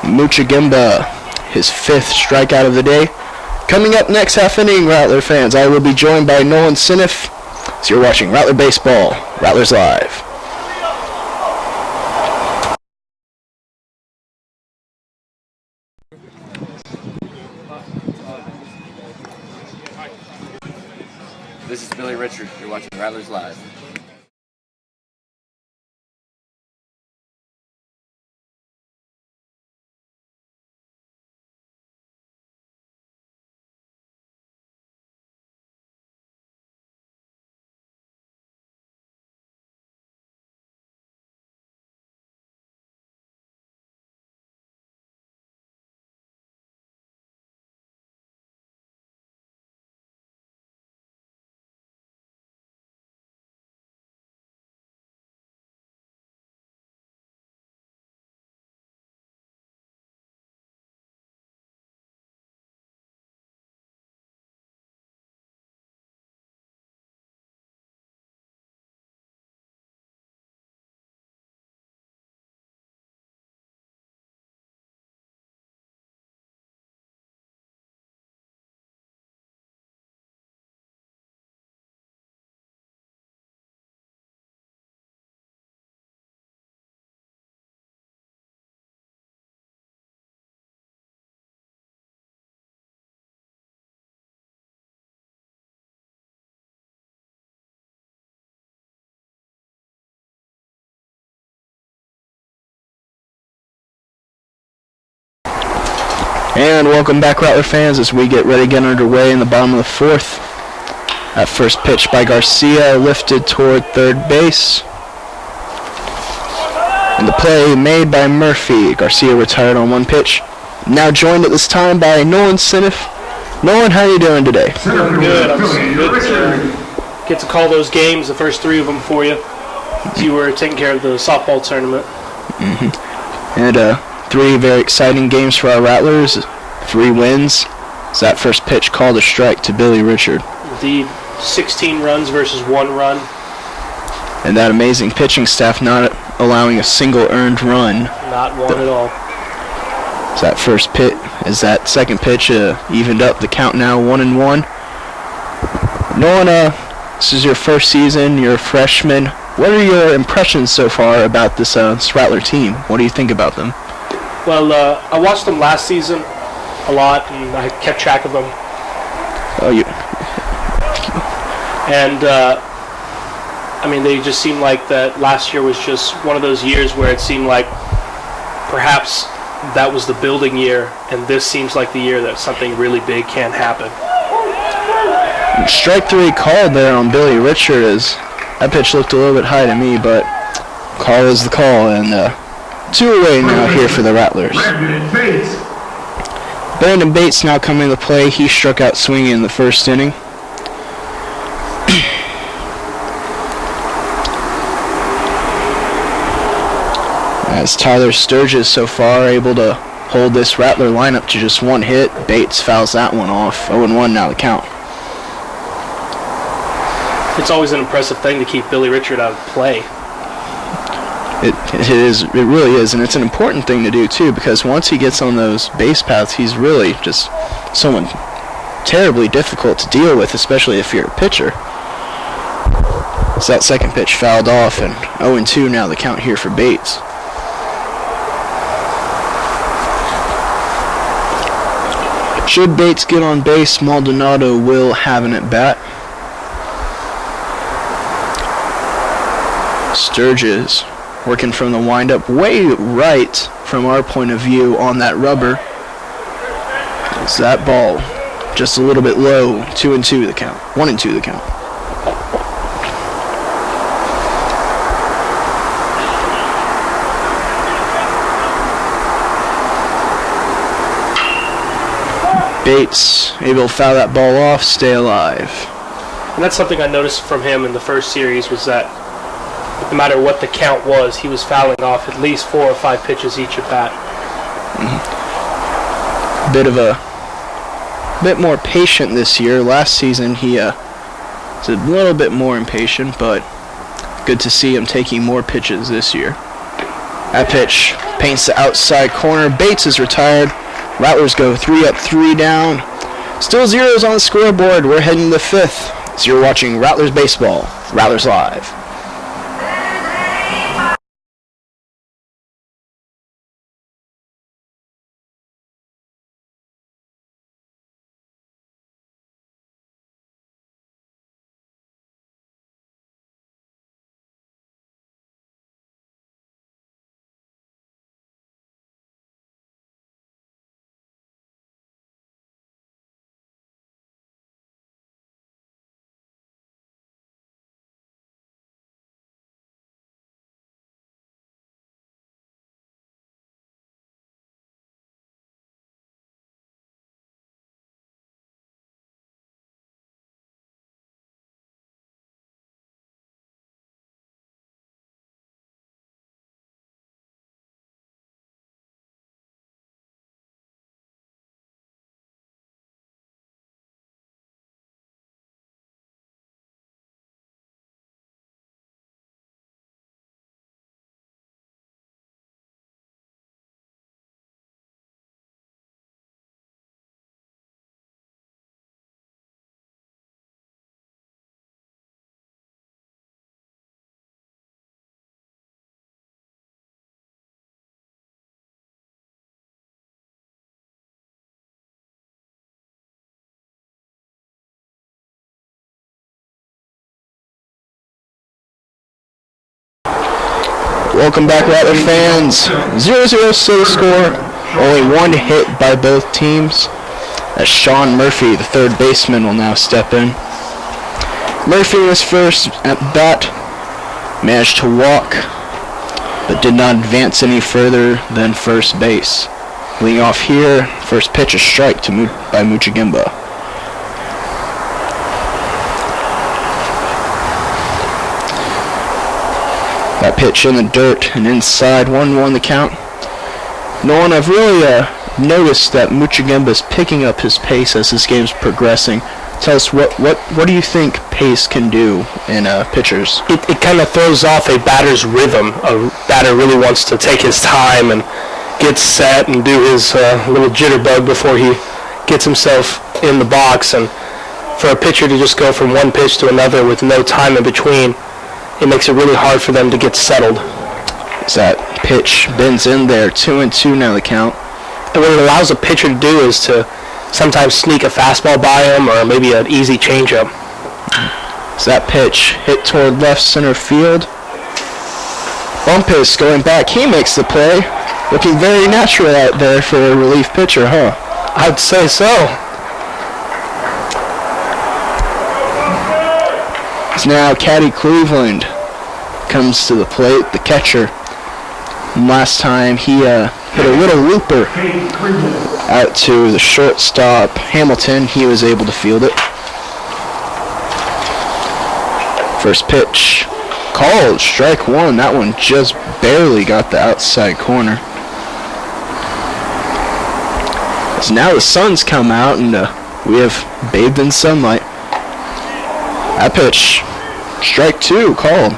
Muchigimba, his 5th strikeout of the day. Coming up next half inning, Rattler fans, I will be joined by Nolan Sinif as you're watching Rattler Baseball, Rattlers Live. This is Billy Richard. You're watching Rattlers Live. And welcome back, Rattler fans, as we get ready to get underway in the bottom of the fourth. That first pitch by Garcia lifted toward third base. And the play made by Murphy. Garcia retired on one pitch. Now joined at this time by Nolan Siniff. Nolan, how are you doing today? Doing good. I'm good to get to call those games, the first three of them for you. As you were taking care of the softball tournament. And three very exciting games for our Rattlers. 3 wins. Is that first pitch called a strike to Billy Richard? Indeed. 16 runs versus 1 run. And that amazing pitching staff not allowing a single earned run. Not one at all. Is that second pitch evened up the count now 1-1? Nolan, this is your first season. You're a freshman. What are your impressions so far about this Rattler team? What do you think about them? Well, I watched them last season a lot, and I kept track of them. Oh, you. And, I mean, they just seemed like that last year was just one of those years where it seemed like perhaps that was the building year, and this seems like the year that something really big can happen. Strike 3 called there on Billy Richard. That pitch looked a little bit high to me, but call is the call, and 2 away now here for the Rattlers. Brandon Bates now coming to play. He struck out swinging in the first inning. As Tyler Sturgis so far able to hold this Rattler lineup to just 1 hit. Bates fouls that one off. 0-1 now the count. It's always an impressive thing to keep Billy Richard out of play. It is. It really is, and it's an important thing to do too, because once he gets on those base paths, he's really just someone terribly difficult to deal with, especially if you're a pitcher. So that second pitch fouled off, and 0-2 now the count here for Bates. Should Bates get on base, Maldonado will have an at-bat. Sturgis working from the windup way right from our point of view on that rubber. It's that ball just a little bit low. 2-2 the count. 1-2 the count. Bates able to foul that ball off, stay alive. And that's something I noticed from him in the first series, was that no matter what the count was, he was fouling off at least 4 or 5 pitches each at bat. Bit more patient this year. Last season he was a little bit more impatient, but good to see him taking more pitches this year. That pitch paints the outside corner. Bates is retired. Rattlers go 3 up, 3 down. Still zeros on the scoreboard. We're heading to the 5th. So you're watching Rattlers Baseball, Rattlers Live. Welcome back, Rattler fans. 0-0 still the score. Only one hit by both teams. As Sean Murphy, the third baseman, will now step in. Murphy was first at bat, managed to walk, but did not advance any further than first base. Leading off here, first pitch a strike by Muchigimba. That pitch in the dirt and inside, 1-1 the count. Nolan, I've really noticed that Muchigimba's picking up his pace as this game's progressing. Tell us, what do you think pace can do in pitchers? It kind of throws off a batter's rhythm. A batter really wants to take his time and get set and do his little jitterbug before he gets himself in the box. And for a pitcher to just go from one pitch to another with no time in between, it makes it really hard for them to get settled. As that pitch bends in there, 2-2 now the count. And what it allows a pitcher to do is to sometimes sneak a fastball by him or maybe an easy changeup. As that pitch hit toward left center field. Bumpus going back, he makes the play. Looking very natural out there for a relief pitcher, huh? I'd say so. It's now Caddy Cleveland comes to the plate, the catcher. And last time he hit a little looper out to the shortstop Hamilton. He was able to field it. First pitch called, strike one. That one just barely got the outside corner. So now the sun's come out and we have bathed in sunlight. That pitch, strike two, called.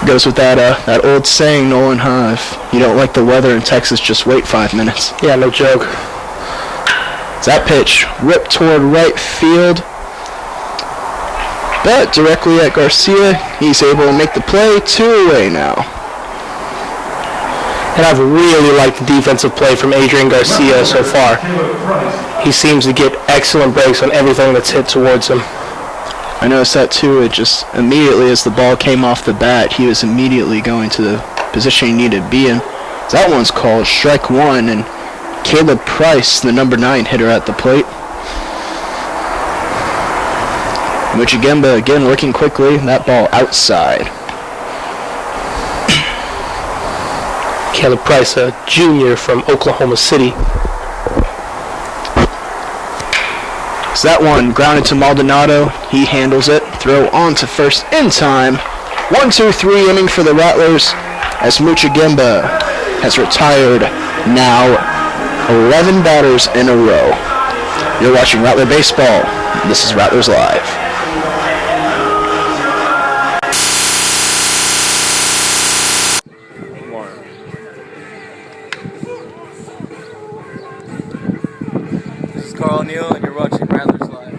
Goes with that old saying, Nolan, huh? If you don't like the weather in Texas, just wait 5 minutes. Yeah, no joke. That pitch ripped toward right field. But directly at Garcia, he's able to make the play, 2-away now. And I've really liked the defensive play from Adrian Garcia so far. He seems to get excellent breaks on everything that's hit towards him. I noticed that too. It just immediately as the ball came off the bat, he was immediately going to the position he needed to be in. That one's called strike one, and Caleb Price, the number 9 hitter at the plate. Muchigimba again looking quickly, that ball outside. Caleb Price, a junior from Oklahoma City. So that one grounded to Maldonado. He handles it. Throw on to first in time. 1-2-3 inning for the Rattlers as Muchigimba has retired now 11 batters in a row. You're watching Rattler Baseball. This is Rattlers Live. This is Carl Neal, and you're watching Rattlers Live.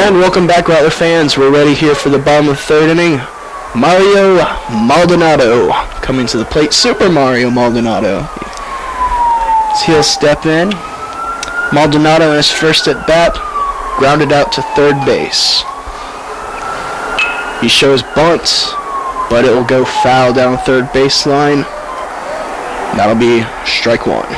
And welcome back, Rattler fans. We're ready here for the bottom of the third inning. Mario Maldonado coming to the plate. Super Mario Maldonado. So he'll step in. Maldonado in his first at bat, grounded out to third base. He shows bunt, but it will go foul down third baseline. That'll be strike one.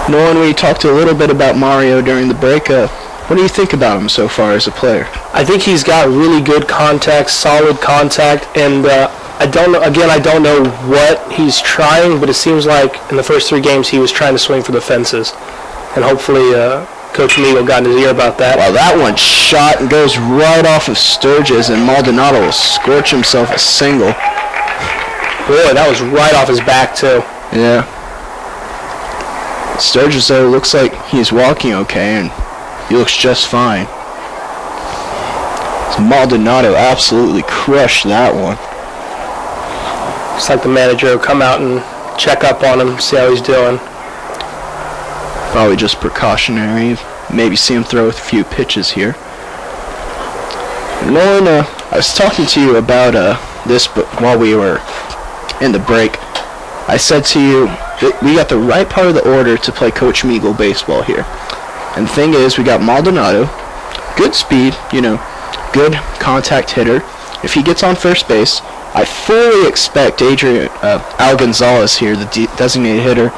Nolan, we talked a little bit about Mario during the break. What do you think about him so far as a player? I think he's got really good contact, solid contact, and I don't know what he's trying, but it seems like in the first 3 games he was trying to swing for the fences, and hopefully Coach Meagle got in his ear about that. Well, that one shot and goes right off of Sturgis, and Maldonado will scorch himself a single. Boy, that was right off his back, too. Yeah. Sturgis, though, looks like he's walking okay, and he looks just fine. Maldonado absolutely crushed that one. It's like the manager will come out and check up on him, see how he's doing. Probably just precautionary. Maybe see him throw a few pitches here. Nolan, I was talking to you about this while we were in the break. I said to you that we got the right part of the order to play Coach Meagle baseball here. And the thing is, we got Maldonado, good speed, good contact hitter. If he gets on first base, I fully expect Al Gonzalez here, the designated hitter,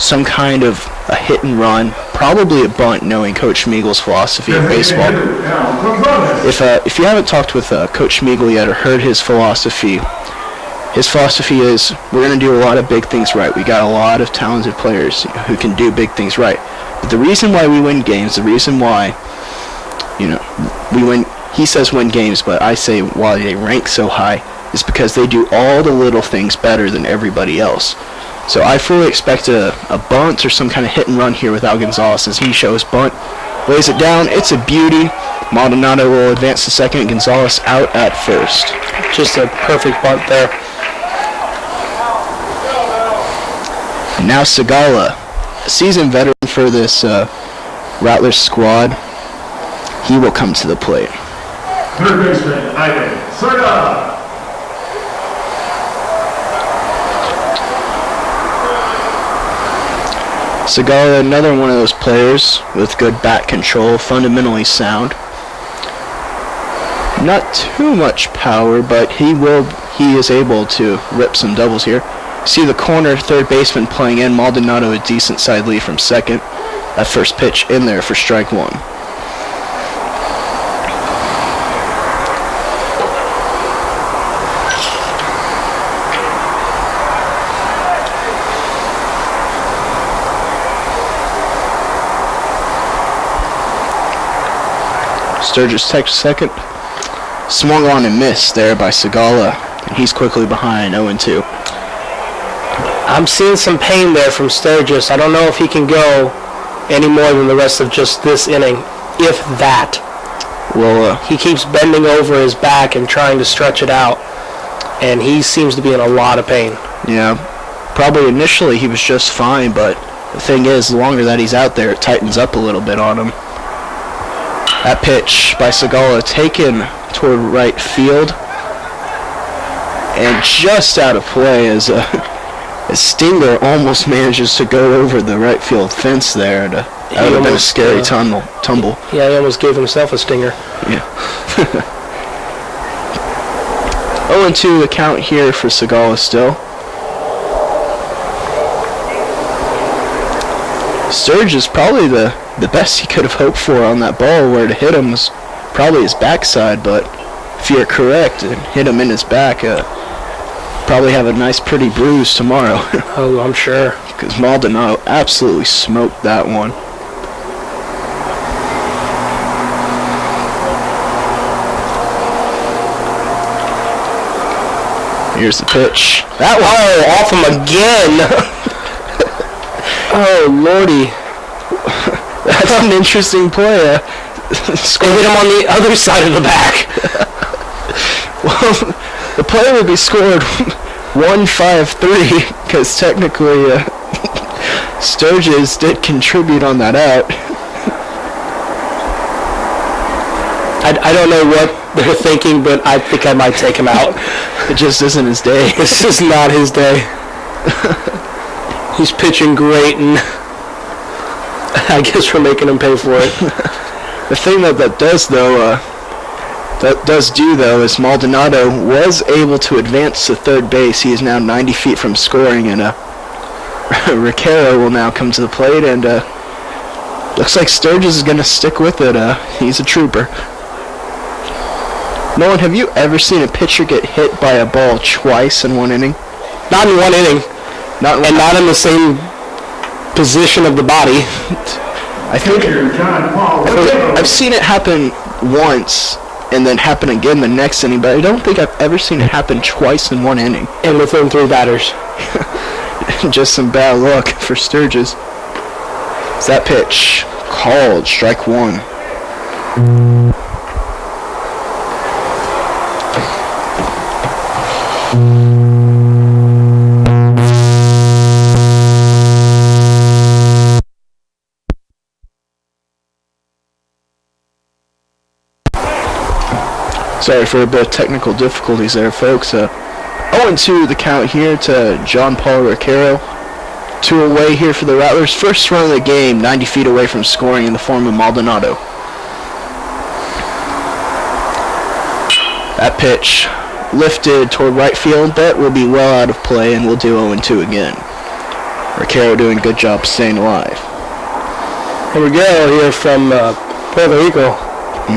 some kind of a hit and run, probably a bunt, knowing Coach Meagle's philosophy of baseball. If you haven't talked with Coach Meagle yet or heard his philosophy is we're going to do a lot of big things right. We got a lot of talented players who can do big things right. But the reason why we win games, the reason why, we win, he says win games, but I say why they rank so high, is because they do all the little things better than everybody else. So I fully expect a bunt or some kind of hit and run here with Al Gonzalez as he shows bunt, lays it down, it's a beauty. Maldonado will advance to second, Gonzalez out at first. Just a perfect bunt there. And now Segala, a seasoned veteran for this Rattlers squad, he will come to the plate. Third baseman, Ivan Serga. Segala, another one of those players with good bat control, fundamentally sound. Not too much power, but he is able to rip some doubles here. See the corner third baseman playing in. Maldonado a decent side lead from second. That first pitch in there for strike one. Sturgis takes second. Swung on and missed there by Segala. And he's quickly behind 0-2. I'm seeing some pain there from Sturgis. I don't know if he can go any more than the rest of just this inning, if that. Well, he keeps bending over his back and trying to stretch it out, and he seems to be in a lot of pain. Yeah, probably initially he was just fine, but the thing is, the longer that he's out there, it tightens up a little bit on him. That pitch by Segala taken toward right field, and just out of play as Stinger almost manages to go over the right field fence there. That would have been a scary tumble. Yeah, he almost gave himself a stinger. Yeah. 0-2 the count here for Segala still. Sturge is probably the best he could have hoped for on that ball. Where to hit him was probably his backside, but if you're correct and hit him in his back, probably have a nice pretty bruise tomorrow. Oh, I'm sure. Because Maldonado absolutely smoked that one. Here's the pitch. That one, off him again. Oh, Lordy. That's an interesting play. They hit him on the other side of the back. Well, the play would be scored 1-5-3 because technically Sturgis did contribute on that out. I don't know what they're thinking, but I think I might take him out. It just isn't his day. This is not his day. He's pitching great, and I guess we're making him pay for it. The thing that does do is Maldonado was able to advance to third base. He is now 90 feet from scoring, and Ricaro will now come to the plate, and looks like Sturgis is going to stick with it. He's a trooper. Nolan, have you ever seen a pitcher get hit by a ball twice in one inning? Not in one inning. Not in the same position of the body. I think John Paul I've seen it happen once and then happen again the next inning, but I don't think I've ever seen it happen twice in one inning. And within 3 batters. Just some bad luck for Sturgis. Is that pitch called? Strike 1. Sorry for a bit of technical difficulties there, folks. 0-2 the count here to John Paul Ricaro. 2 away here for the Rattlers. First run of the game, 90 feet away from scoring in the form of Maldonado. That pitch lifted toward right field, but will be well out of play, and we'll do 0-2 again. Ricaro doing a good job staying alive. Here we go, here from Puerto Rico,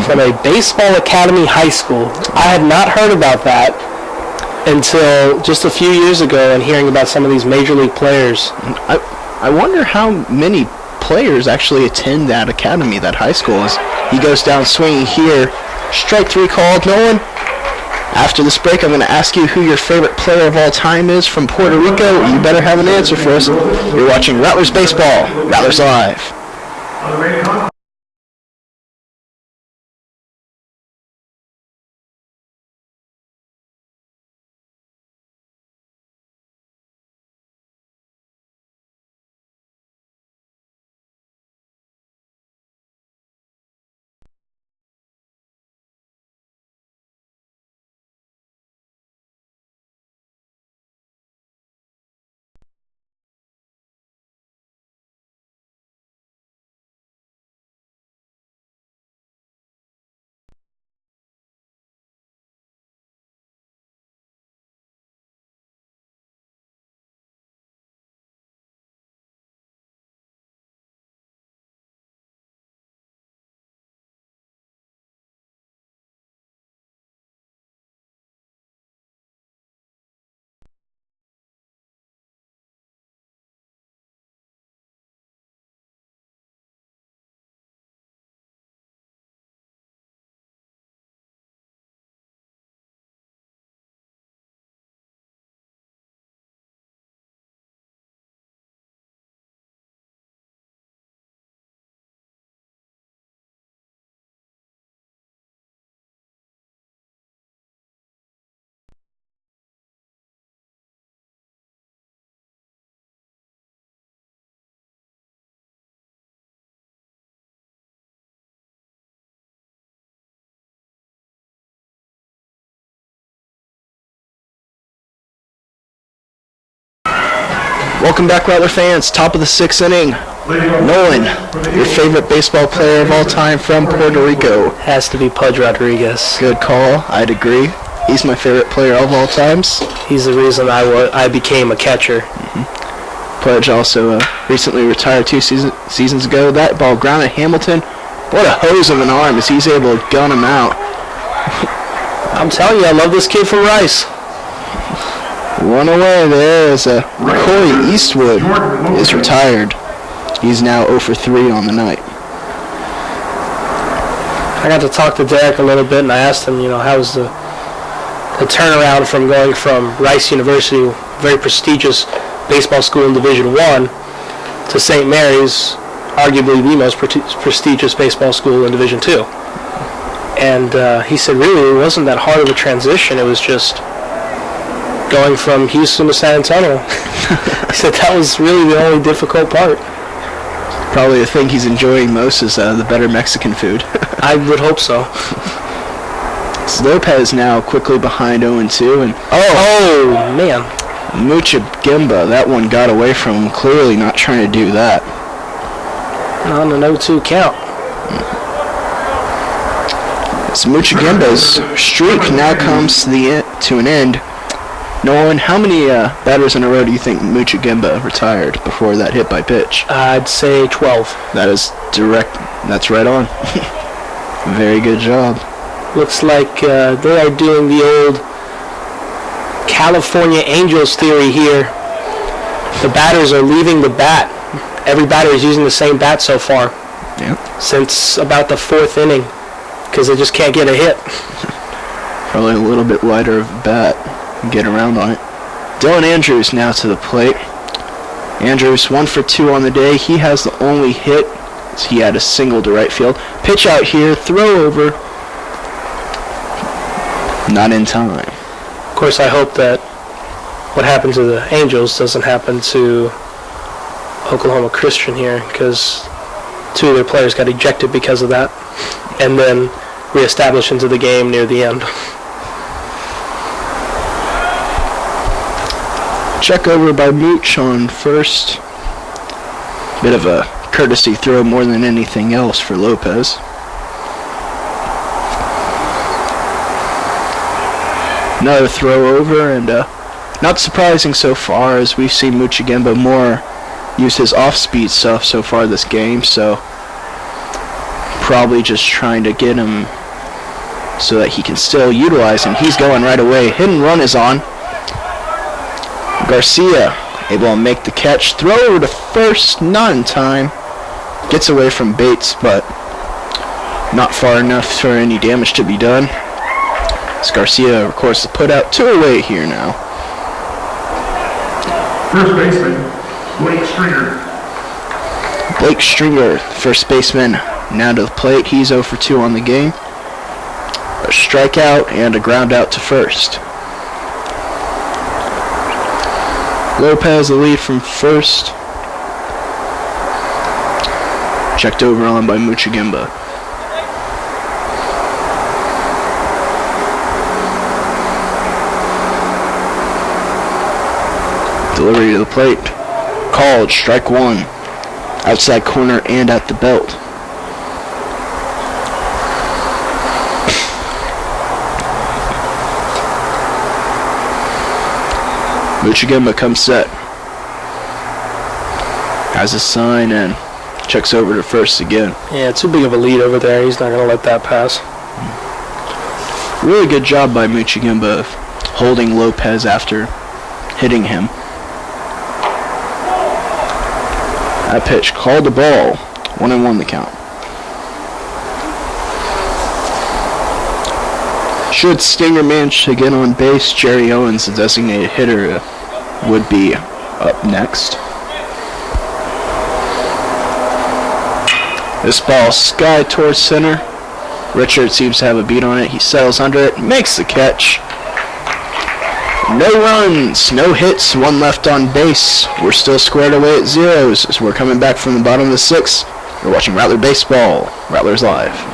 from a baseball academy high school. I had not heard about that until just a few years ago, and hearing about some of these major league players. I wonder how many players actually attend that academy, that high school. As he goes down swinging here. Strike 3 called. Nolan, after this break, I'm going to ask you who your favorite player of all time is from Puerto Rico. You better have an answer for us. You're watching Rattlers Baseball, Rattlers Live. Welcome back, Rattler fans. Top of the 6th inning. Nolan, your favorite baseball player of all time from Puerto Rico. Has to be Pudge Rodriguez. Good call. I'd agree. He's my favorite player of all times. He's the reason I became a catcher. Pudge also recently retired 2 seasons ago. That ball grounded Hamilton. What a hose of an arm as he's able to gun him out. I'm telling you, I love this kid from Rice. One away there is Corey Eastwood is retired. He's now 0 for 3 on the night. I got to talk to Derek a little bit, and I asked him, how was the turnaround from going from Rice University, very prestigious baseball school in Division I, to St. Mary's, arguably the most prestigious baseball school in Division II. And he said, really, it wasn't that hard of a transition. It was just going from Houston to San Antonio. He said that was really the only difficult part. Probably the thing he's enjoying most is the better Mexican food. I would hope so. So Lopez now quickly behind 0-2. And oh man. Muchagimba, that one got away from him, clearly not trying to do that. On an 0-2 count. As Muchagimba's streak now comes to an end. Nolan, how many batters in a row do you think Muchagimba retired before that hit by pitch? I'd say 12. That is direct. That's right on. Very good job. Looks like they are doing the old California Angels theory here. The batters are leaving the bat. Every batter is using the same bat so far. Yeah. Since about the 4th inning, because they just can't get a hit. Probably a little bit lighter of a bat. Get around on it. Dylan Andrews now to the plate. Andrews 1 for 2 on the day. He has the only hit. He had a single to right field. Pitch out here, throw over. Not in time. Of course, I hope that what happened to the Angels doesn't happen to Oklahoma Christian here, because 2 of their players got ejected because of that, and then reestablished into the game near the end. Check over by Mooch on first. Bit of a courtesy throw more than anything else for Lopez. Another throw over, and not surprising so far, as we've seen Muchagimba more use his off-speed stuff so far this game, so probably just trying to get him so that he can still utilize him. He's going right away. Hit and run is on. Garcia able to make the catch. Throw over to first, not in time. Gets away from Bates, but not far enough for any damage to be done. As Garcia, of course, put out 2 away here now. First baseman, Blake Stringer. Blake Stringer, first baseman, now to the plate. He's 0 for 2 on the game. A strikeout and a ground out to first. Lopez, the lead from first. Checked over on by Muchagimba. Delivery to the plate. Called, strike 1. Outside corner and at the belt. Muchagimba comes set. Has a sign and checks over to first again. Yeah, too big of a lead over there. He's not going to let that pass. Really good job by Muchagimba of holding Lopez after hitting him. That pitch called the ball. 1-1 the count. Should Stinger manage to get on base, Jerry Owens, the designated hitter, would be up next. This ball sky towards center. Richard seems to have a beat on it. He settles under it, makes the catch. No runs, no hits, 1 left on base. We're still squared away at 0s as we're coming back from the bottom of the 6th. You're watching Rattler Baseball. Rattlers Live.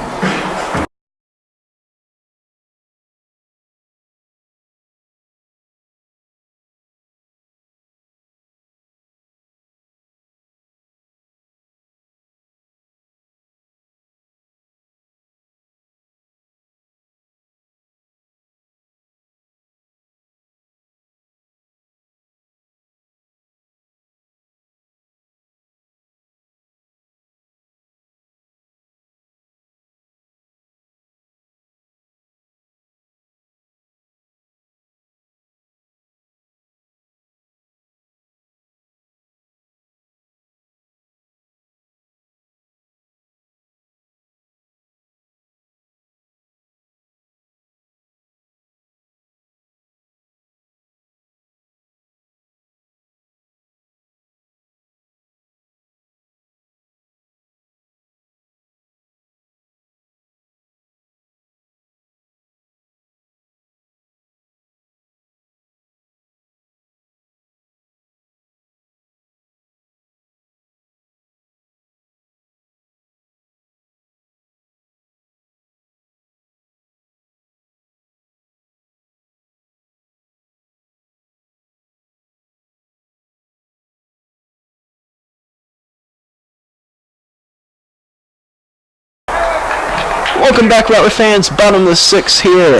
Welcome back, Rattler fans. Bottom of the sixth here.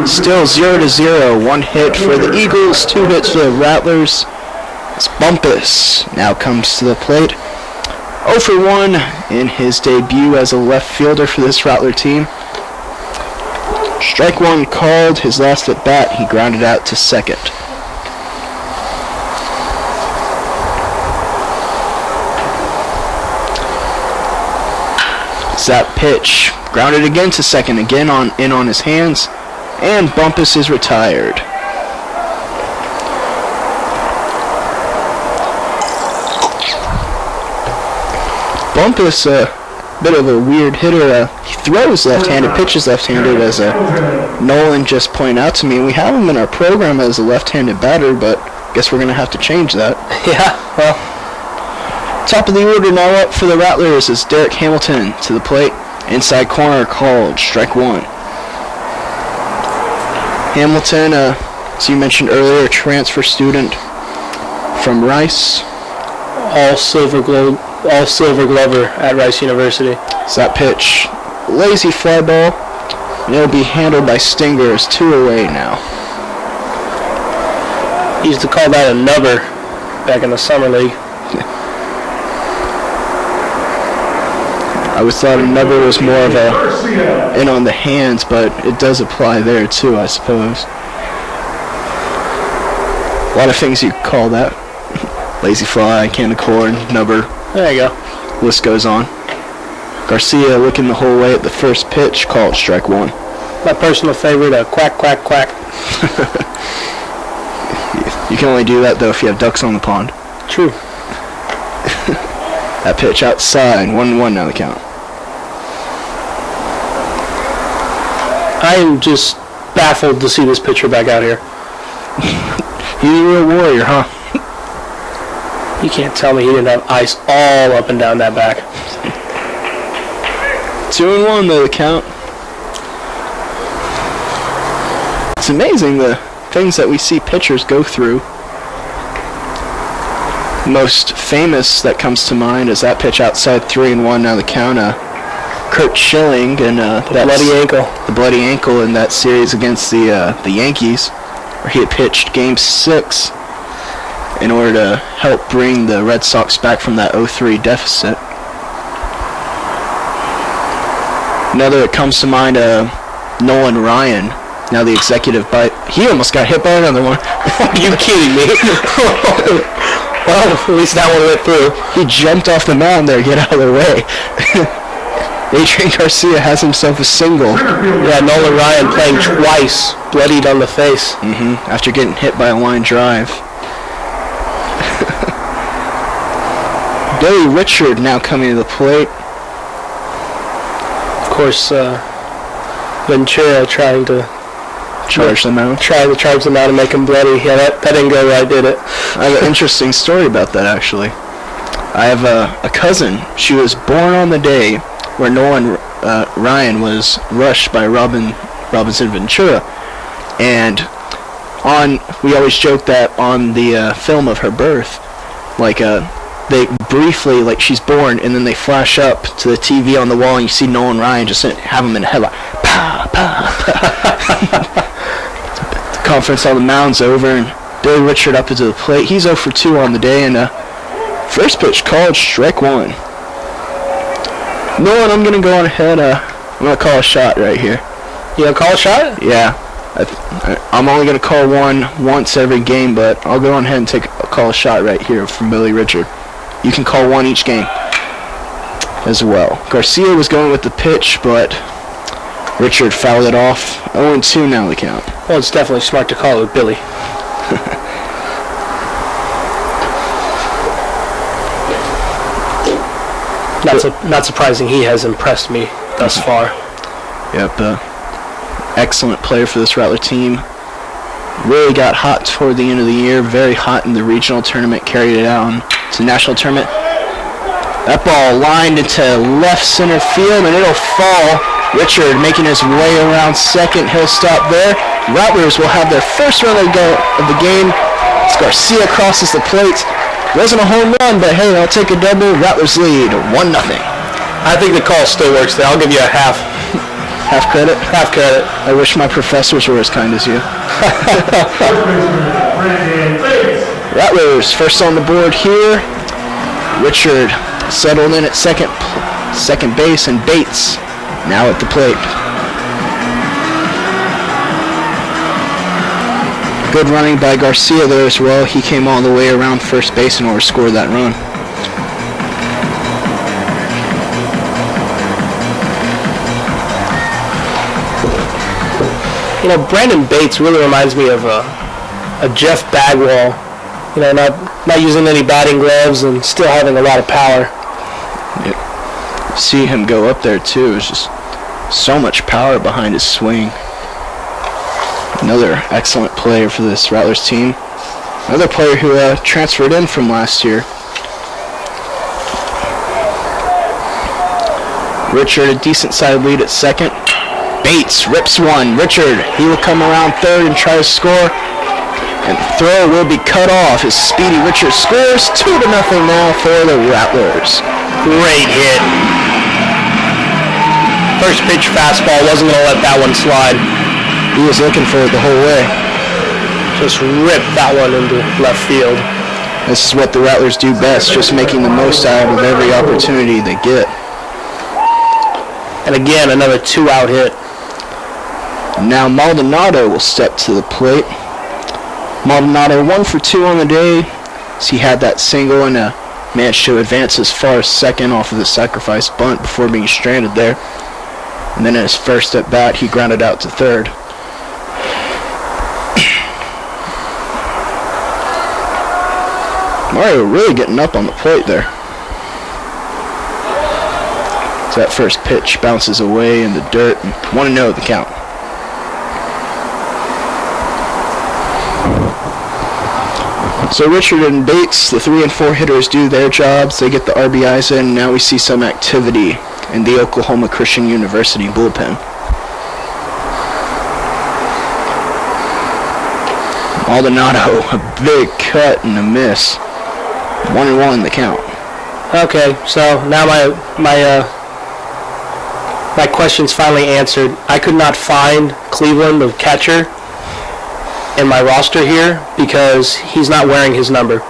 Still 0-0. One hit for the Eagles, 2 hits for the Rattlers. As Bumpus now comes to the plate. 0 for 1 in his debut as a left fielder for this Rattler team. Strike one called. His last at bat, he grounded out to second. That pitch grounded again to second, again in on his hands, and Bumpus is retired. Bumpus, a bit of a weird hitter. He throws left-handed, pitches left-handed, as Nolan just pointed out to me. We have him in our program as a left-handed batter, but I guess we're going to have to change that. Yeah, well. Top of the order now up for the Rattlers is Derek Hamilton to the plate. Inside corner called, strike one. Hamilton, as you mentioned earlier, a transfer student from Rice. All silver glover at Rice University. So that pitch, lazy fly ball, and it'll be handled by Stingers, 2 away now. He used to call that a nubber back in the summer league. I always thought a nubber was more of a in on the hands, but it does apply there too, I suppose. A lot of things you call that. Lazy fly, can of corn, nubber. There you go. List goes on. Garcia looking the whole way at the first pitch, called strike one. My personal favorite, quack, quack, quack. You can only do that though if you have ducks on the pond. True. That pitch outside, 1-1 now the count. I am just baffled to see this pitcher back out here. He's a real warrior, huh? You can't tell me he didn't have ice all up and down that back. 2-1 though the count. It's amazing the things that we see pitchers go through. Most famous that comes to mind is that pitch outside, 3-1 now the count. Kurt Schilling and the bloody ankle in that series against the Yankees, where he had pitched Game 6 in order to help bring the Red Sox back from that 0-3 deficit. Another that comes to mind, Nolan Ryan, now the executive, but he almost got hit by another one. Are you kidding me? Well, at least that one went through. He jumped off the mound there, get out of the way. Adrian Garcia has himself a single. Yeah, Nolan Ryan playing twice, bloodied on the face. After getting hit by a line drive. Billy Richard now coming to the plate. Of course, Ventura trying to charge them out. Trying to charge them out and make them bloody. Yeah, that didn't go right, did it? I have an interesting story about that, actually. I have a cousin. She was born on the day where Nolan Ryan was rushed by Robinson Ventura. And we always joke that on the film of her birth, they briefly, she's born, and then they flash up to the TV on the wall, and you see Nolan Ryan just have him in a headlock. Pa, pa, pa. The conference on the mound's over, and Billy Richard up into the plate. He's 0 for 2 on the day, and first pitch called, strike one. Nolan, I'm going to go on ahead. I'm going to call a shot right here. You going to call a shot? Yeah. I'm only going to call one once every game, but I'll go on ahead and call a shot right here from Billy Richard. You can call one each game as well. Garcia was going with the pitch, but Richard fouled it off. 0-2 now the count. Well, it's definitely smart to call it with Billy. Not surprising he has impressed me thus far. Yep, excellent player for this Rattler team. Really got hot toward the end of the year, very hot in the regional tournament, carried it out to national tournament. That ball lined into left center field, and it'll fall. Richard making his way around second. He'll stop there. Rattlers will have their first run of the game. As Garcia crosses the plate. Wasn't a home run, but hey, I'll take a double. Rattlers lead 1-0. I think the call still works there. I'll give you a half. Half credit? Half credit. I wish my professors were as kind as you. Rattlers first on the board here. Richard settled in at second base, and Bates now at the plate. Good running by Garcia there as well. He came all the way around first base in order to score that run. You know, Brandon Bates really reminds me of a Jeff Bagwell. You know, not using any batting gloves and still having a lot of power. Yep. See him go up there too. It's just so much power behind his swing. Another excellent player for this Rattlers team. Another player who transferred in from last year. Richard, a decent side lead at second. Bates rips one. Richard, he will come around third and try to score. And the throw will be cut off as Speedy Richard scores 2-0 now for the Rattlers. Great hit. First pitch fastball, wasn't going to let that one slide. He was looking for it the whole way. Just ripped that one into left field. This is what the Rattlers do best, just making the most out of every opportunity they get. And again, another 2-out hit. Now Maldonado will step to the plate. Maldonado 1 for 2 on the day, as he had that single and managed to advance as far as second off of the sacrifice bunt before being stranded there. And then in his first at bat, he grounded out to third. Mario really getting up on the plate there. So that first pitch bounces away in the dirt. 1-0 the count. So Richard and Bates, the 3 and 4 hitters, do their jobs. They get the RBIs in. Now we see some activity in the Oklahoma Christian University bullpen. Maldonado, a big cut and a miss. 1-1 the count. Okay, so now my question's finally answered. I could not find Cleveland, the catcher, in my roster here because he's not wearing his number.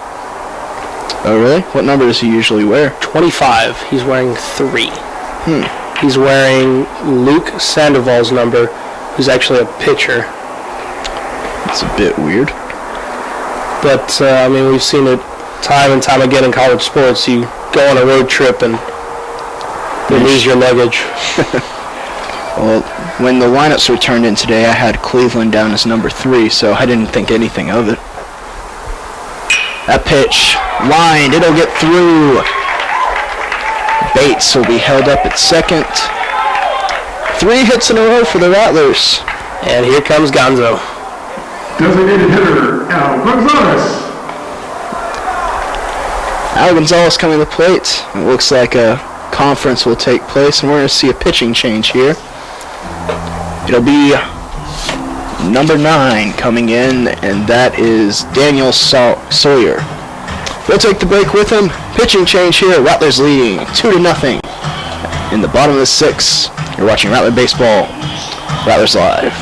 Oh, really? What number does he usually wear? 25. He's wearing 3. He's wearing Luke Sandoval's number, who's actually a pitcher. It's a bit weird. But, I mean, we've seen it time and time again in college sports. You go on a road trip and you lose your luggage. Well, when the lineups were turned in today, I had Cleveland down as number 3, so I didn't think anything of it. That pitch, lined, it'll get through. Bates will be held up at second. 3 hits in a row for the Rattlers. And here comes Gonzo. Designated hitter, Al Gonzalez. Al Gonzalez coming to the plate. It looks like a conference will take place, and we're going to see a pitching change here. It'll be number 9 coming in, and that is Daniel Sawyer. We'll take the break with him. Pitching change here. Rattlers leading 2-0 in the bottom of the 6th. You're watching Rattler Baseball. Rattlers Live.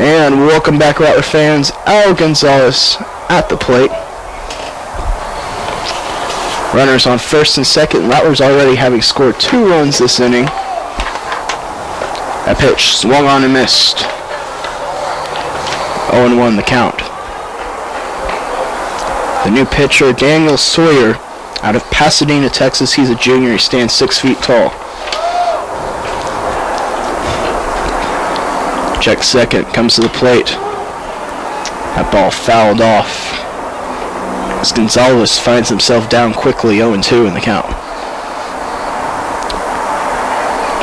And welcome back, Rattler fans. Al Gonzalez at the plate. Runners on first and second. Rattlers already having scored 2 runs this inning. That pitch swung on and missed. 0-1 the count. The new pitcher, Daniel Sawyer, out of Pasadena, Texas. He's a junior. He stands 6 feet tall. Check second, comes to the plate. That ball fouled off. As Gonzalez finds himself down quickly, 0-2 in the count.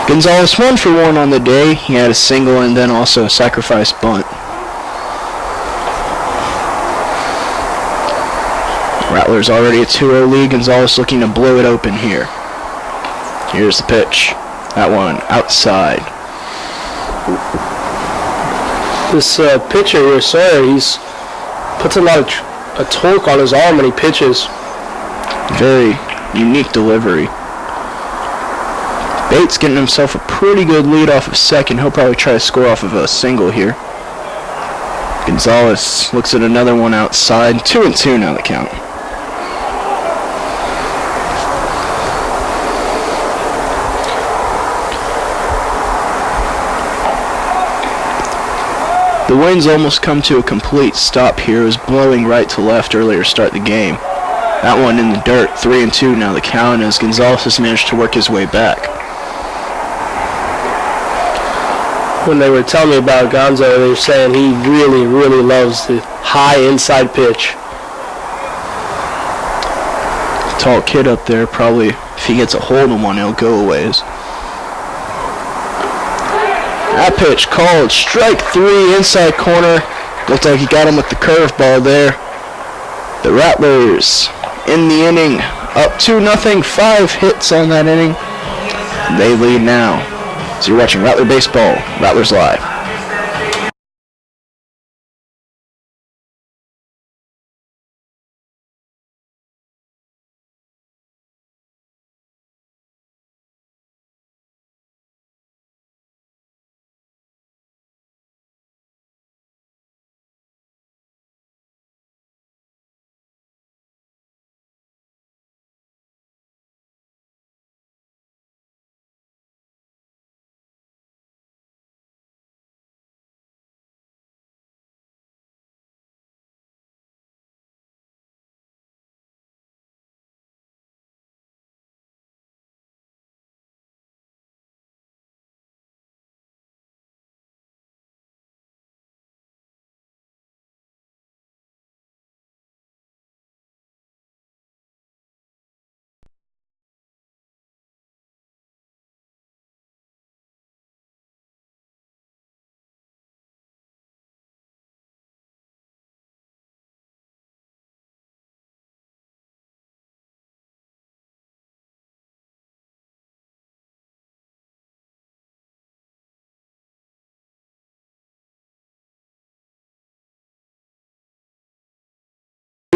Gonzalez 1 for 1 on the day. He had a single and then also a sacrifice bunt. Rattlers already a 2-0 lead. Gonzalez looking to blow it open here. Here's the pitch. That one outside. This pitcher here, Sawyer, he's puts a lot of torque on his arm when he pitches. Very unique delivery. Bates getting himself a pretty good lead off of second. He'll probably try to score off of a single here. Gonzalez looks at another one outside. 2-2 now the count. The wind's almost come to a complete stop here. It was blowing right to left earlier to start the game. That one in the dirt. 3-2 now the count as Gonzalez has managed to work his way back. When they were telling me about Gonzo, they were saying he really, really loves the high inside pitch. Tall kid up there. Probably if he gets a hold of one, he'll go a ways. That pitch called strike 3, inside corner. Looked like he got him with the curveball there. The Rattlers in the inning, up 2-0, 5 hits on that inning. They lead now. So you're watching Rattler Baseball, Rattlers Live.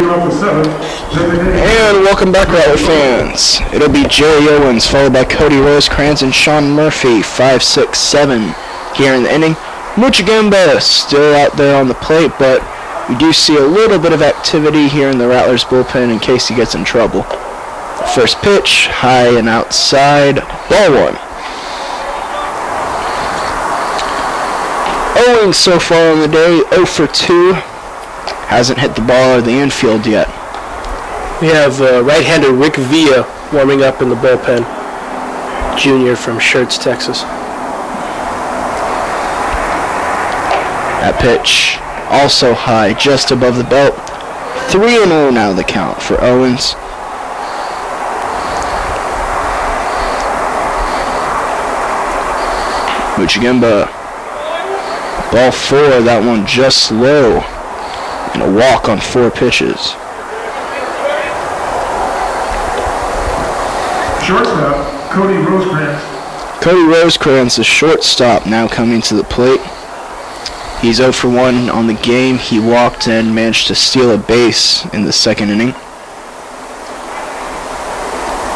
And welcome back, Rattler fans. It'll be Jerry Owens, followed by Cody Rosecrans and Sean Murphy, 5, 6, 7 here in the inning. Muchigamba still out there on the plate, but we do see a little bit of activity here in the Rattlers bullpen in case he gets in trouble. First pitch, high and outside, ball 1. Owens so far on the day, 0 for 2. Hasn't hit the ball or the infield yet. We have right-hander Rick Villa warming up in the bullpen, junior from Schertz, Texas. That pitch also high, just above the belt. 3-0 now the count for Owens. Muchigamba, ball 4, that one just low, and a walk on 4 pitches. Shortstop, Cody Rosecrans. Cody Rosecrans, the shortstop, now coming to the plate. He's 0 for 1 on the game. He walked and managed to steal a base in the second inning.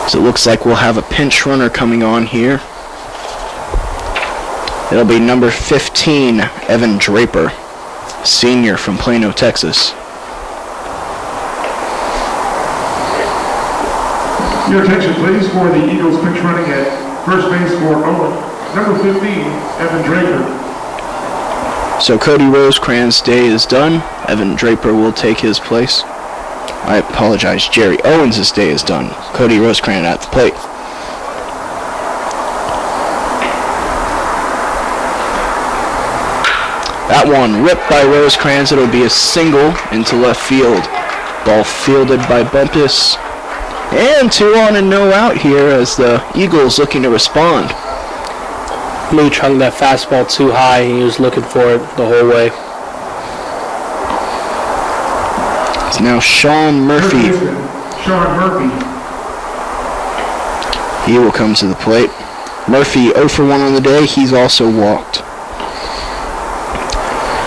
So it looks like we'll have a pinch runner coming on here. It'll be number 15, Evan Draper, senior from Plano, Texas. Your attention, please, for the Eagles pitch running at first base for Owen. Number 15, Evan Draper. So Cody Rosecrans' day is done. Evan Draper will take his place. I apologize. Jerry Owens' day is done. Cody Rosecrans at the plate. That one ripped by Rosecrans. It'll be a single into left field. Ball fielded by Bumpus. And 2 on and no out here as the Eagles looking to respond. Mooch hung that fastball too high. He was looking for it the whole way. It's now Sean Murphy. Sean Murphy. He will come to the plate. Murphy 0 for 1 on the day. He's also walked.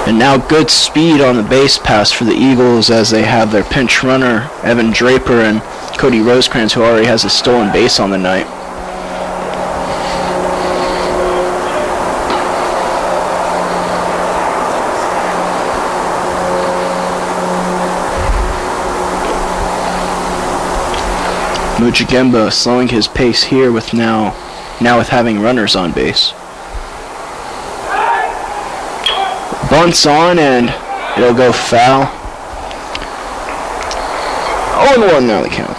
And now good speed on the base pass for the Eagles as they have their pinch runner, Evan Draper, and Cody Rosecrans, who already has a stolen base on the night. Mujigemba slowing his pace here with now with having runners on base. Bunts on and it'll go foul. 0-1 now the count.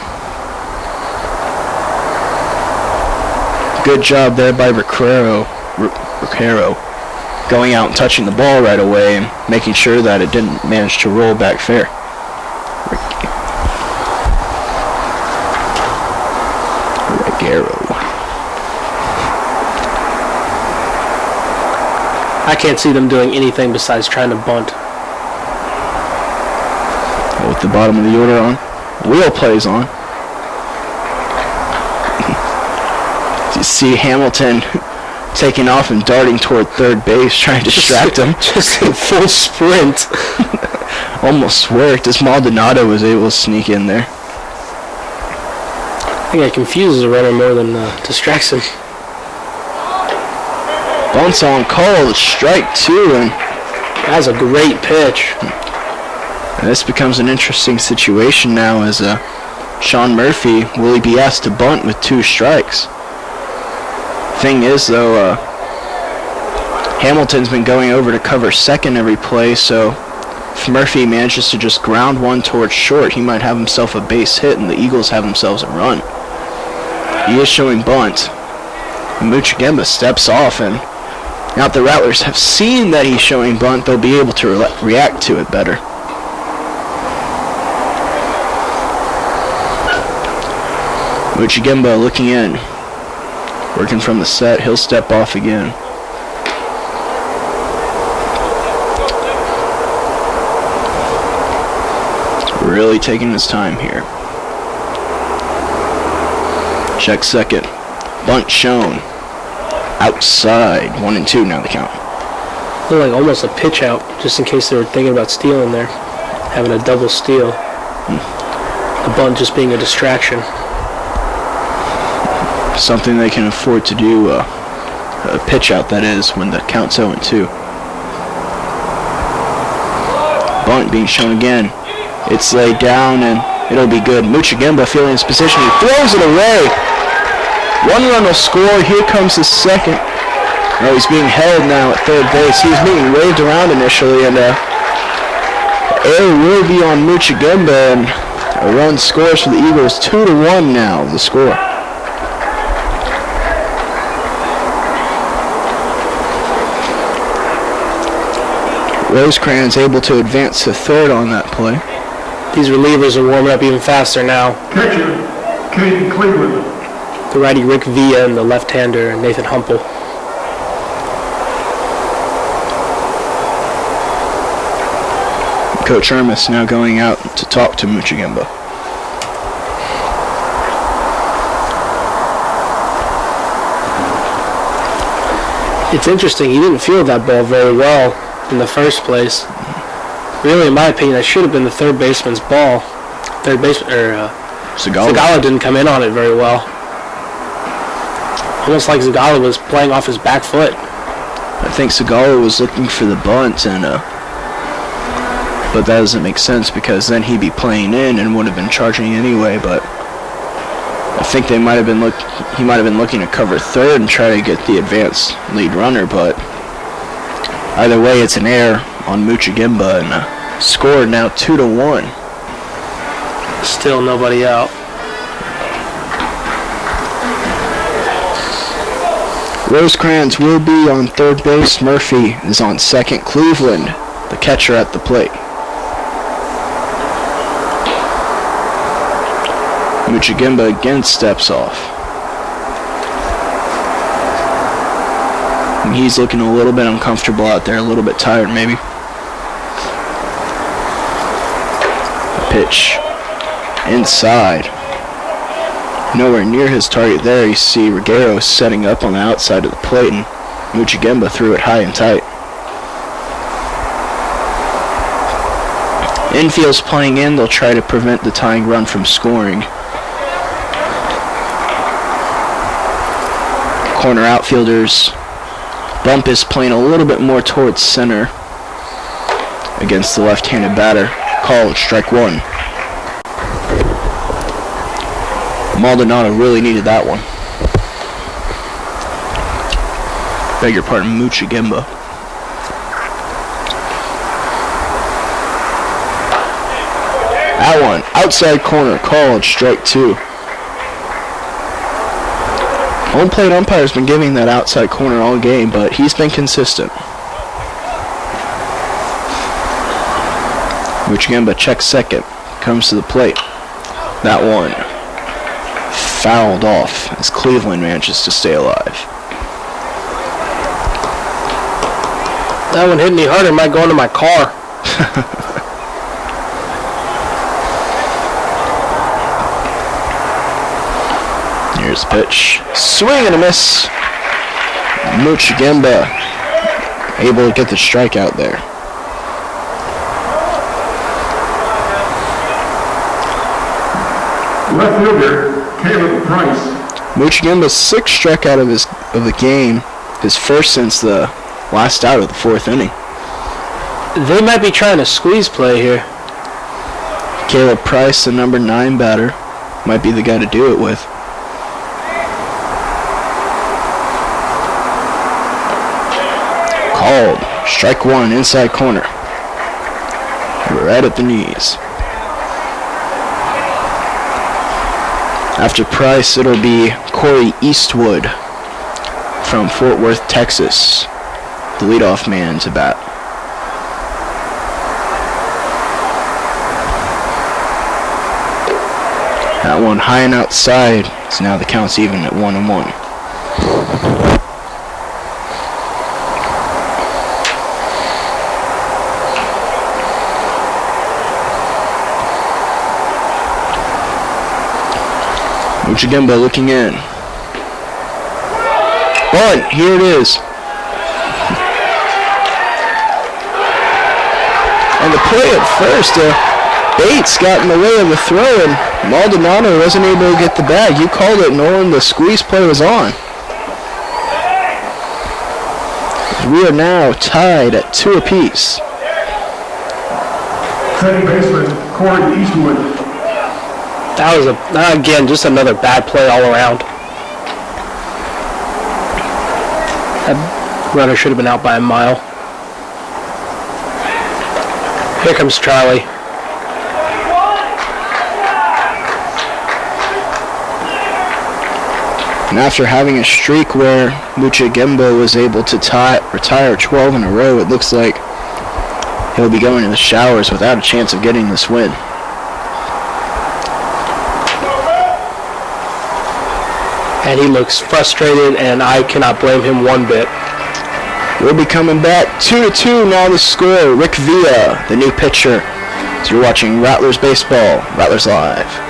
Good job there by Ricciero going out and touching the ball right away and making sure that it didn't manage to roll back fair. I can't see them doing anything besides trying to bunt. With the bottom of the order on. Wheel plays on. You see Hamilton taking off and darting toward third base, trying to distract him. Just in full sprint. Almost worked as Maldonado was able to sneak in there. I think it confuses a runner more than distracts him. Bunts on call, strike 2, and that's a great pitch. This becomes an interesting situation now as Sean Murphy, will he be asked to bunt with 2 strikes? Thing is, though, Hamilton's been going over to cover second every play, so if Murphy manages to just ground one towards short, he might have himself a base hit, and the Eagles have themselves a run. He is showing bunt. Mujigemba steps off, and now that the Rattlers have seen that he's showing bunt, they'll be able to react to it better. Mujigemba looking in. Working from the set, he'll step off again. Really taking his time here. Check second. Bunt shown. Outside. 1-2 now the count. Looked like almost a pitch out, just in case they were thinking about stealing there. Having a double steal. The bunt just being a distraction. Something they can afford to do, a pitch out that is, when the count's 0-2. Bunt being shown again. It's laid down and it'll be good. Mujigemba feeling his position. He throws it away. 1 run will score. Here comes the second. Oh, he's being held now at third base. He was being waved around initially, and error will be on Mujigemba, and a run scores for the Eagles. 2-1 now, the score. Rosecrans able to advance to third on that play. These relievers are warming up even faster now. Catcher, Caden Cleveland. The righty Rick Villa and the left-hander Nathan Humple. Coach Ermis now going out to talk to Mujigemba. It's interesting, he didn't field that ball very well in the first place. Really, in my opinion, that should have been the third baseman's ball. Third baseman, Zagala didn't come in on it very well. Almost like Zagala was playing off his back foot. I think Segala was looking for the bunt, but that doesn't make sense because then he'd be playing in and would have been charging anyway. But I think he might have been looking to cover third and try to get the advanced lead runner. But either way, it's an error on Muchigimba, and score now 2-1. Still nobody out. Rosecrans will be on third base. Murphy is on second. Cleveland, the catcher, at the plate. Muchigimba again steps off. And he's looking a little bit uncomfortable out there, a little bit tired maybe. Pitch inside. Nowhere near his target there. You see Reguero setting up on the outside of the plate, and Muchigimba threw it high and tight. Infield's playing in. They'll try to prevent the tying run from scoring. Corner outfielders. Bump is playing a little bit more towards center against the left-handed batter. Called strike one. Maldonado really needed that one. Beg your pardon, Muchigimba. That one, outside corner, called strike two. Home plate umpire's been giving that outside corner all game, but he's been consistent. Muchigimba checks second, comes to the plate. That one fouled off as Cleveland manages to stay alive. That one hit me harder, might go into my car. Here's the pitch. Swing and a miss. Muchigimba able to get the strikeout there. Left fielder, Caleb Price. Muchigimba's sixth strikeout of the game, his first since the last out of the fourth inning. They might be trying to squeeze play here. Caleb Price, the number 9 batter, might be the guy to do it with. Called. Strike one, inside corner. Right at the knees. After Price, it'll be Corey Eastwood from Fort Worth, Texas, the leadoff man to bat. That one high and outside, so now the count's even at 1-1. Muchigimba looking in. Bunt, here it is. And the play at first, Bates got in the way of the throw, and Maldonado wasn't able to get the bag. You called it, Nolan. The squeeze play was on. We are now tied at 2 apiece. Second baseman, Corey Eastwood. That was, again, just another bad play all around. That runner should have been out by a mile. Here comes Charlie. And after having a streak where Muchigimba was able to retire 12 in a row, it looks like he'll be going to the showers without a chance of getting this win. And he looks frustrated, and I cannot blame him one bit. We'll be coming back 2-2 now the score. Rick Villa, the new pitcher. So you're watching Rattlers Baseball, Rattlers Live.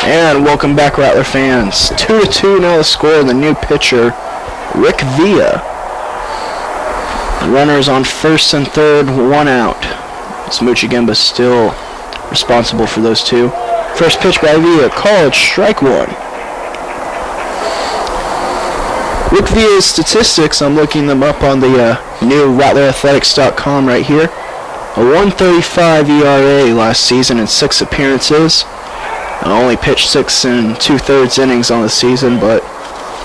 And welcome back, Rattler fans. 2-2 now the score. The new pitcher, Rick Villa. Runners on first and third, 1 out. Smoochie Gemba still responsible for those two. First pitch by Villa, called strike 1. Rick Villa's statistics, I'm looking them up on the new RattlerAthletics.com right here. A 1.35 ERA last season in 6 appearances. Only pitched 6 and 2/3 innings on the season, but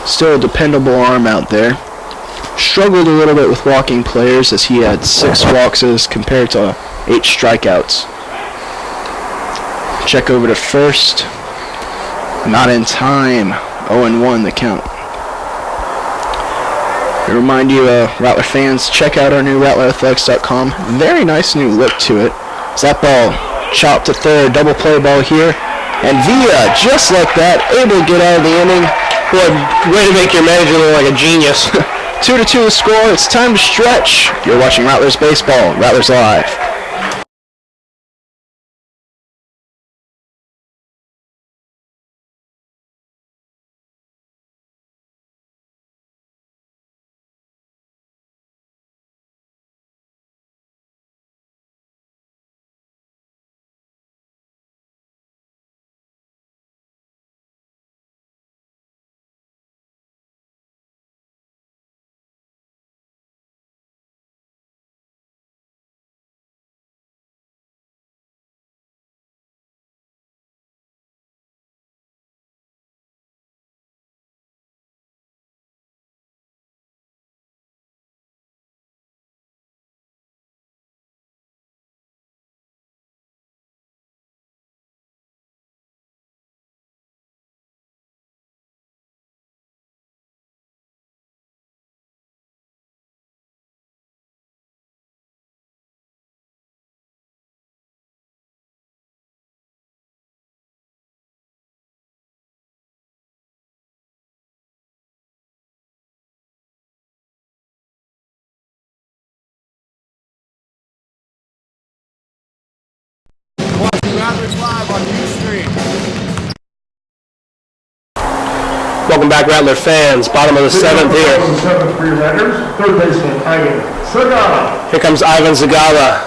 still a dependable arm out there. Struggled a little bit with walking players as he had 6 walks as compared to 8 strikeouts. Check over to first. Not in time. 0-1 the count. I remind you, Rattler fans, check out our new RattlerAthletics.com. Very nice new look to it. That ball chopped to third, double play ball here. And Villa, just like that, able to get out of the inning. Boy, way to make your manager look like a genius. 2-2 the score. It's time to stretch. You're watching Rattlers Baseball. Rattlers Live. Rattlers Live on Ustream. Welcome back, Rattler fans. Bottom of the 7th here. Seventh for your Rattlers. Third baseman, Ivan Segala. Here comes Ivan Zagala.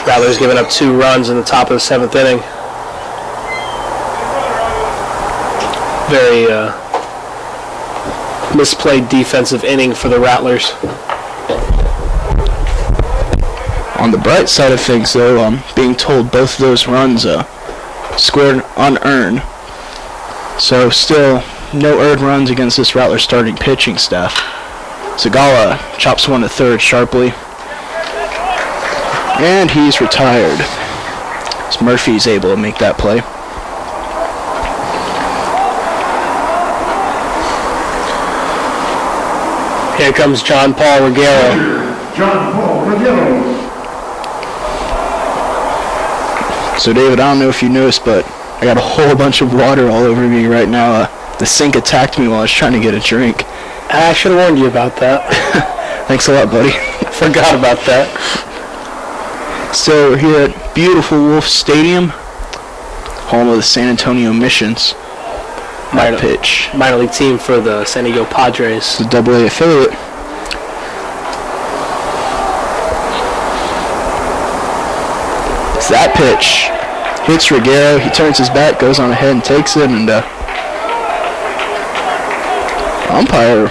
Rattlers giving up 2 runs in the top of the 7th inning. Very misplayed defensive inning for the Rattlers. On the bright side of things, though, I'm being told both of those runs scored unearned. So still no earned runs against this Rattler starting pitching staff. Zagala chops one to third sharply. And he's retired. As Murphy's able to make that play. Here comes John Paul Reguero. John Paul Reguero. So David, I don't know if you noticed, but I got a whole bunch of water all over me right now. The sink attacked me while I was trying to get a drink. I should have warned you about that. Thanks a lot, buddy. Forgot about that. So we're here at beautiful Wolf Stadium, home of the San Antonio Missions. Minor pitch. Minor league team for the San Diego Padres. It's a AA affiliate. It's that pitch. Hits Reguero. He turns his back, goes on ahead and takes it, and umpire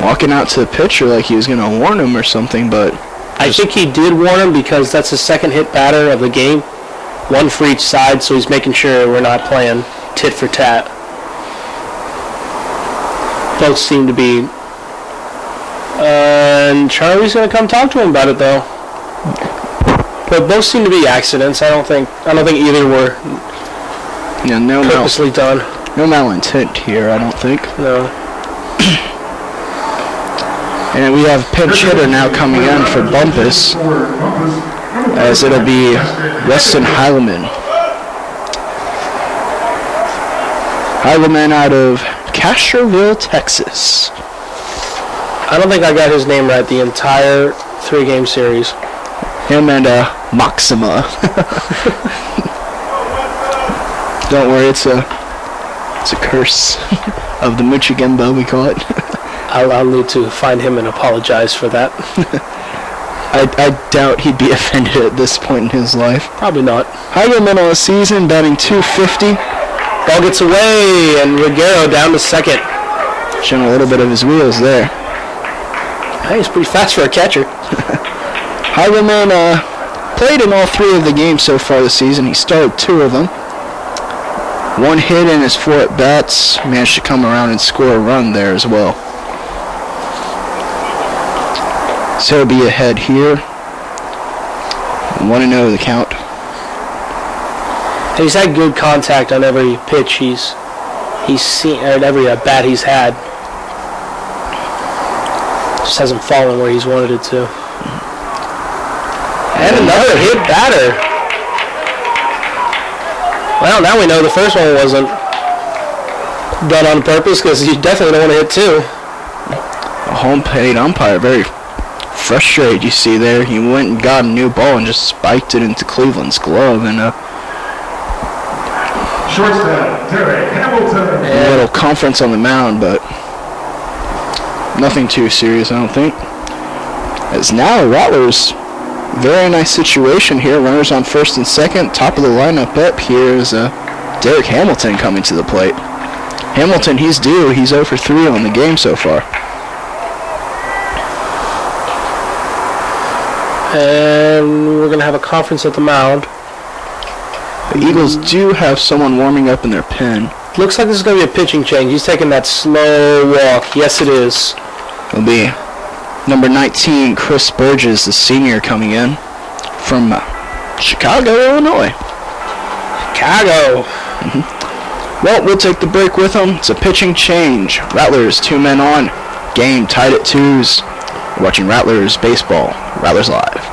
walking out to the pitcher like he was going to warn him or something, but I think he did warn him because that's his second hit batter of the game. 1 for each side, so he's making sure we're not playing tit for tat. Folks seem to be... and Charlie's going to come talk to him about it, though. But both seem to be accidents. I don't think either were purposely done. No malintent here, I don't think. No. And we have pinch hitter now coming in for Bumpus, as it'll be Weston Heileman. Heileman out of Castroville, Texas. I don't think I got his name right the entire 3-game series. Him and Maxima. Don't worry, it's a curse of the Muchigimbo, we call it. I'll need to find him and apologize for that. I doubt he'd be offended at this point in his life. Probably not. Heigelman on the season, batting .250. Ball gets away, and Ruggiero down to second. Showing a little bit of his wheels there. Hey, he's pretty fast for a catcher. Heigelman played in all 3 of the games so far this season. He started 2 of them. 1 hit in his 4 at-bats. Managed to come around and score a run there as well. So he'll be ahead here. 1-0 the count. He's had good contact on every pitch he's seen, or every at-bat he's had. Just hasn't fallen where he's wanted it to. And another hit batter. Well, now we know the first one wasn't done on purpose, because you definitely don't want to hit 2. A home plate umpire, very frustrated, you see there. He went and got a new ball and just spiked it into Cleveland's glove. And Shortstop, Derek Hamilton. a little conference on the mound, but nothing too serious, I don't think. As now, Rattlers, very nice situation here. Runners on first and second. Top of the lineup up here is Derek Hamilton coming to the plate. Hamilton, he's due. He's 0 for 3 on the game so far. And we're going to have a conference at the mound. The Eagles do have someone warming up in their pen. Looks like this is going to be a pitching change. He's taking that slow walk. Yes, it is. It'll be number 19, Chris Burgess, the senior, coming in from Chicago, Illinois. Chicago. Well, we'll take the break with them. It's a pitching change. Rattlers, 2 men on. Game tied at 2s. You're watching Rattlers Baseball. Rattlers Live.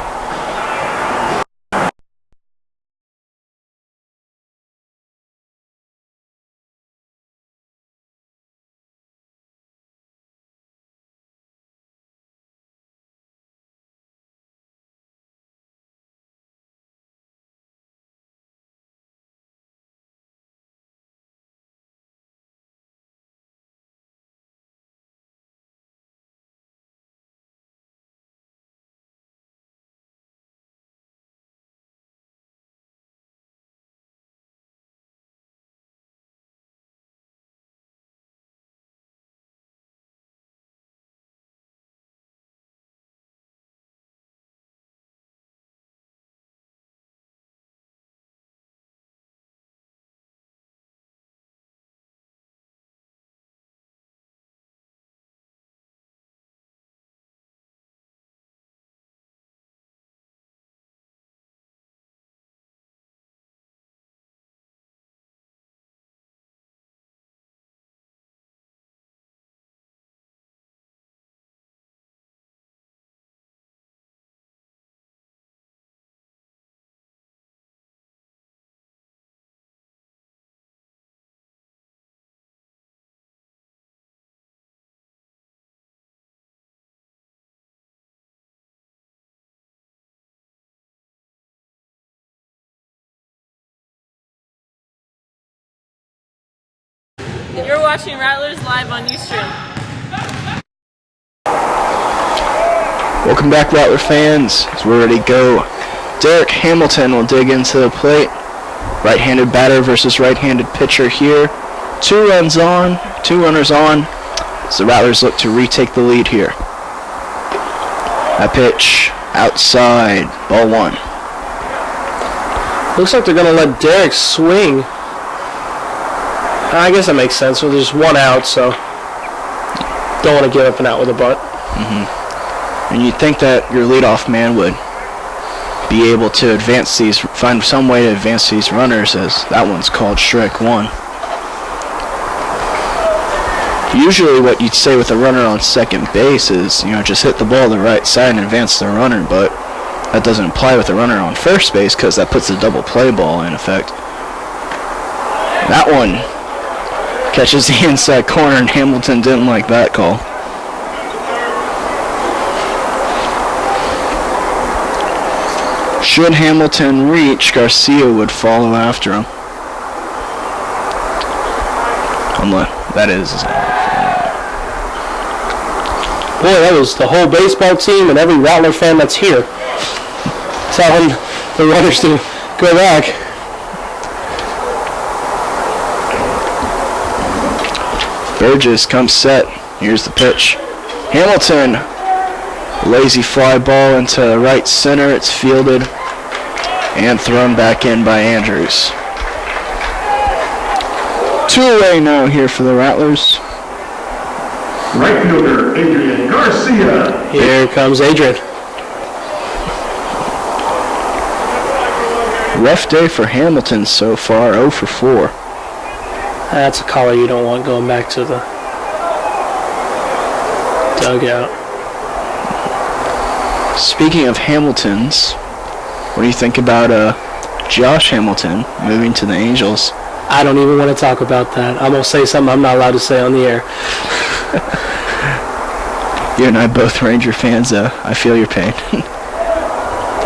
You're watching Rattlers Live on Ustream. Welcome back, Rattler fans. As we're ready to go, Derek Hamilton will dig into the plate. Right-handed batter versus right-handed pitcher here. 2 runners on. As the Rattlers look to retake the lead here. That pitch outside, ball 1. Looks like they're going to let Derek swing. I guess that makes sense. Well, there's 1 out, so don't want to give up an out with a butt. And you'd think that your leadoff man would be able to advance these, find some way to advance these runners, as that one's called strike 1. Usually what you'd say with a runner on second base is, just hit the ball the right side and advance the runner, but that doesn't apply with a runner on first base because that puts a double play ball in effect. That one catches the inside corner, and Hamilton didn't like that call. Should Hamilton reach, Garcia would follow after him. That is. Boy, that was the whole baseball team and every Rattler fan that's here telling the runners to go back. Burgess comes set. Here's the pitch. Hamilton. Lazy fly ball into right center. It's fielded and thrown back in by Andrews. 2 away now here for the Rattlers. Right fielder, Adrian Garcia. Here comes Adrian. Rough day for Hamilton so far, 0 for 4. That's a caller you don't want going back to the dugout. Speaking of Hamiltons, what do you think about Josh Hamilton moving to the Angels? I don't even want to talk about that. I'm going to say something I'm not allowed to say on the air. You and I both Ranger fans, I feel your pain.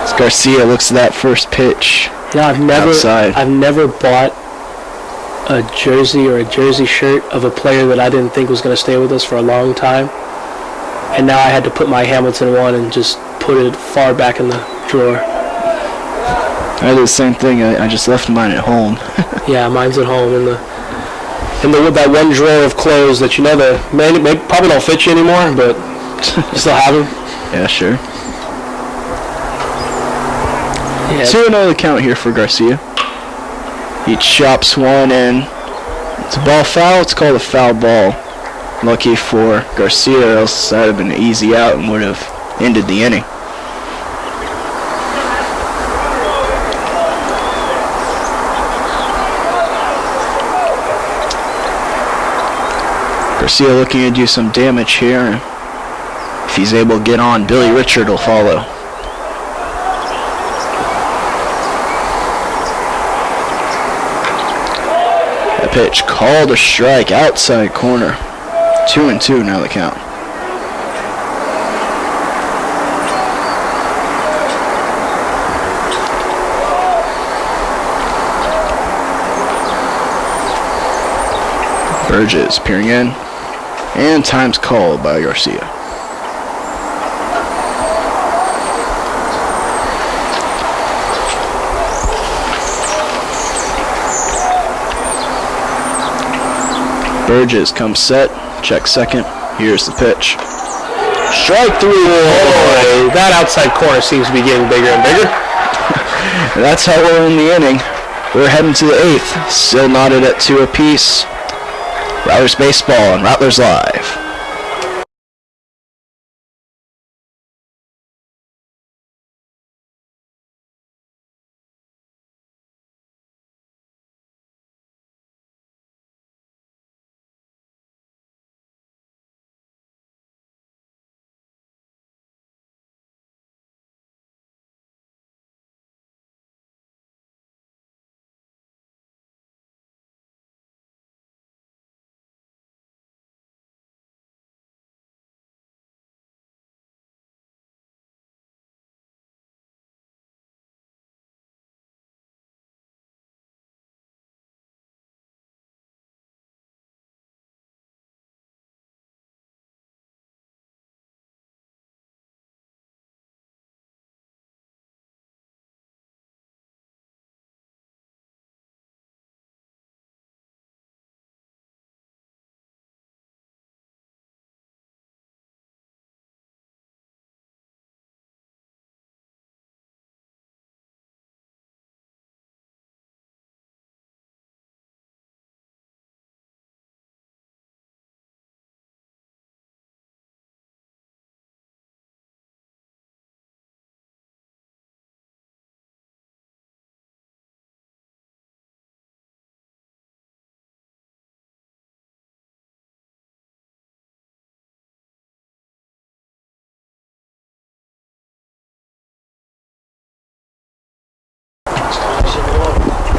As Garcia looks at that first pitch. Yeah, I've never bought a jersey or a jersey shirt of a player that I didn't think was going to stay with us for a long time. And now I had to put my Hamilton one and just put it far back in the drawer. I did the same thing. I just left mine at home. Yeah, mine's at home in the with that one drawer of clothes that you know may probably don't fit you anymore, but you still have them. Yeah, sure. Yeah. 2-0 the count here for Garcia. He chops one in. It's a ball foul. It's called a foul ball. Lucky for Garcia, else that would have been an easy out and would have ended the inning. Garcia looking to do some damage here. If he's able to get on, Billy Richard will follow. The pitch called a strike, outside corner. 2-2 now the count. Burgess peering in, and time's called by Garcia. Burgess comes set, check second, here's the pitch. Strike 3. Boy, that outside corner seems to be getting bigger and bigger. That's how we're in the inning. We're heading to the 8th, still knotted at 2 apiece. Rattlers Baseball and Rattlers Live.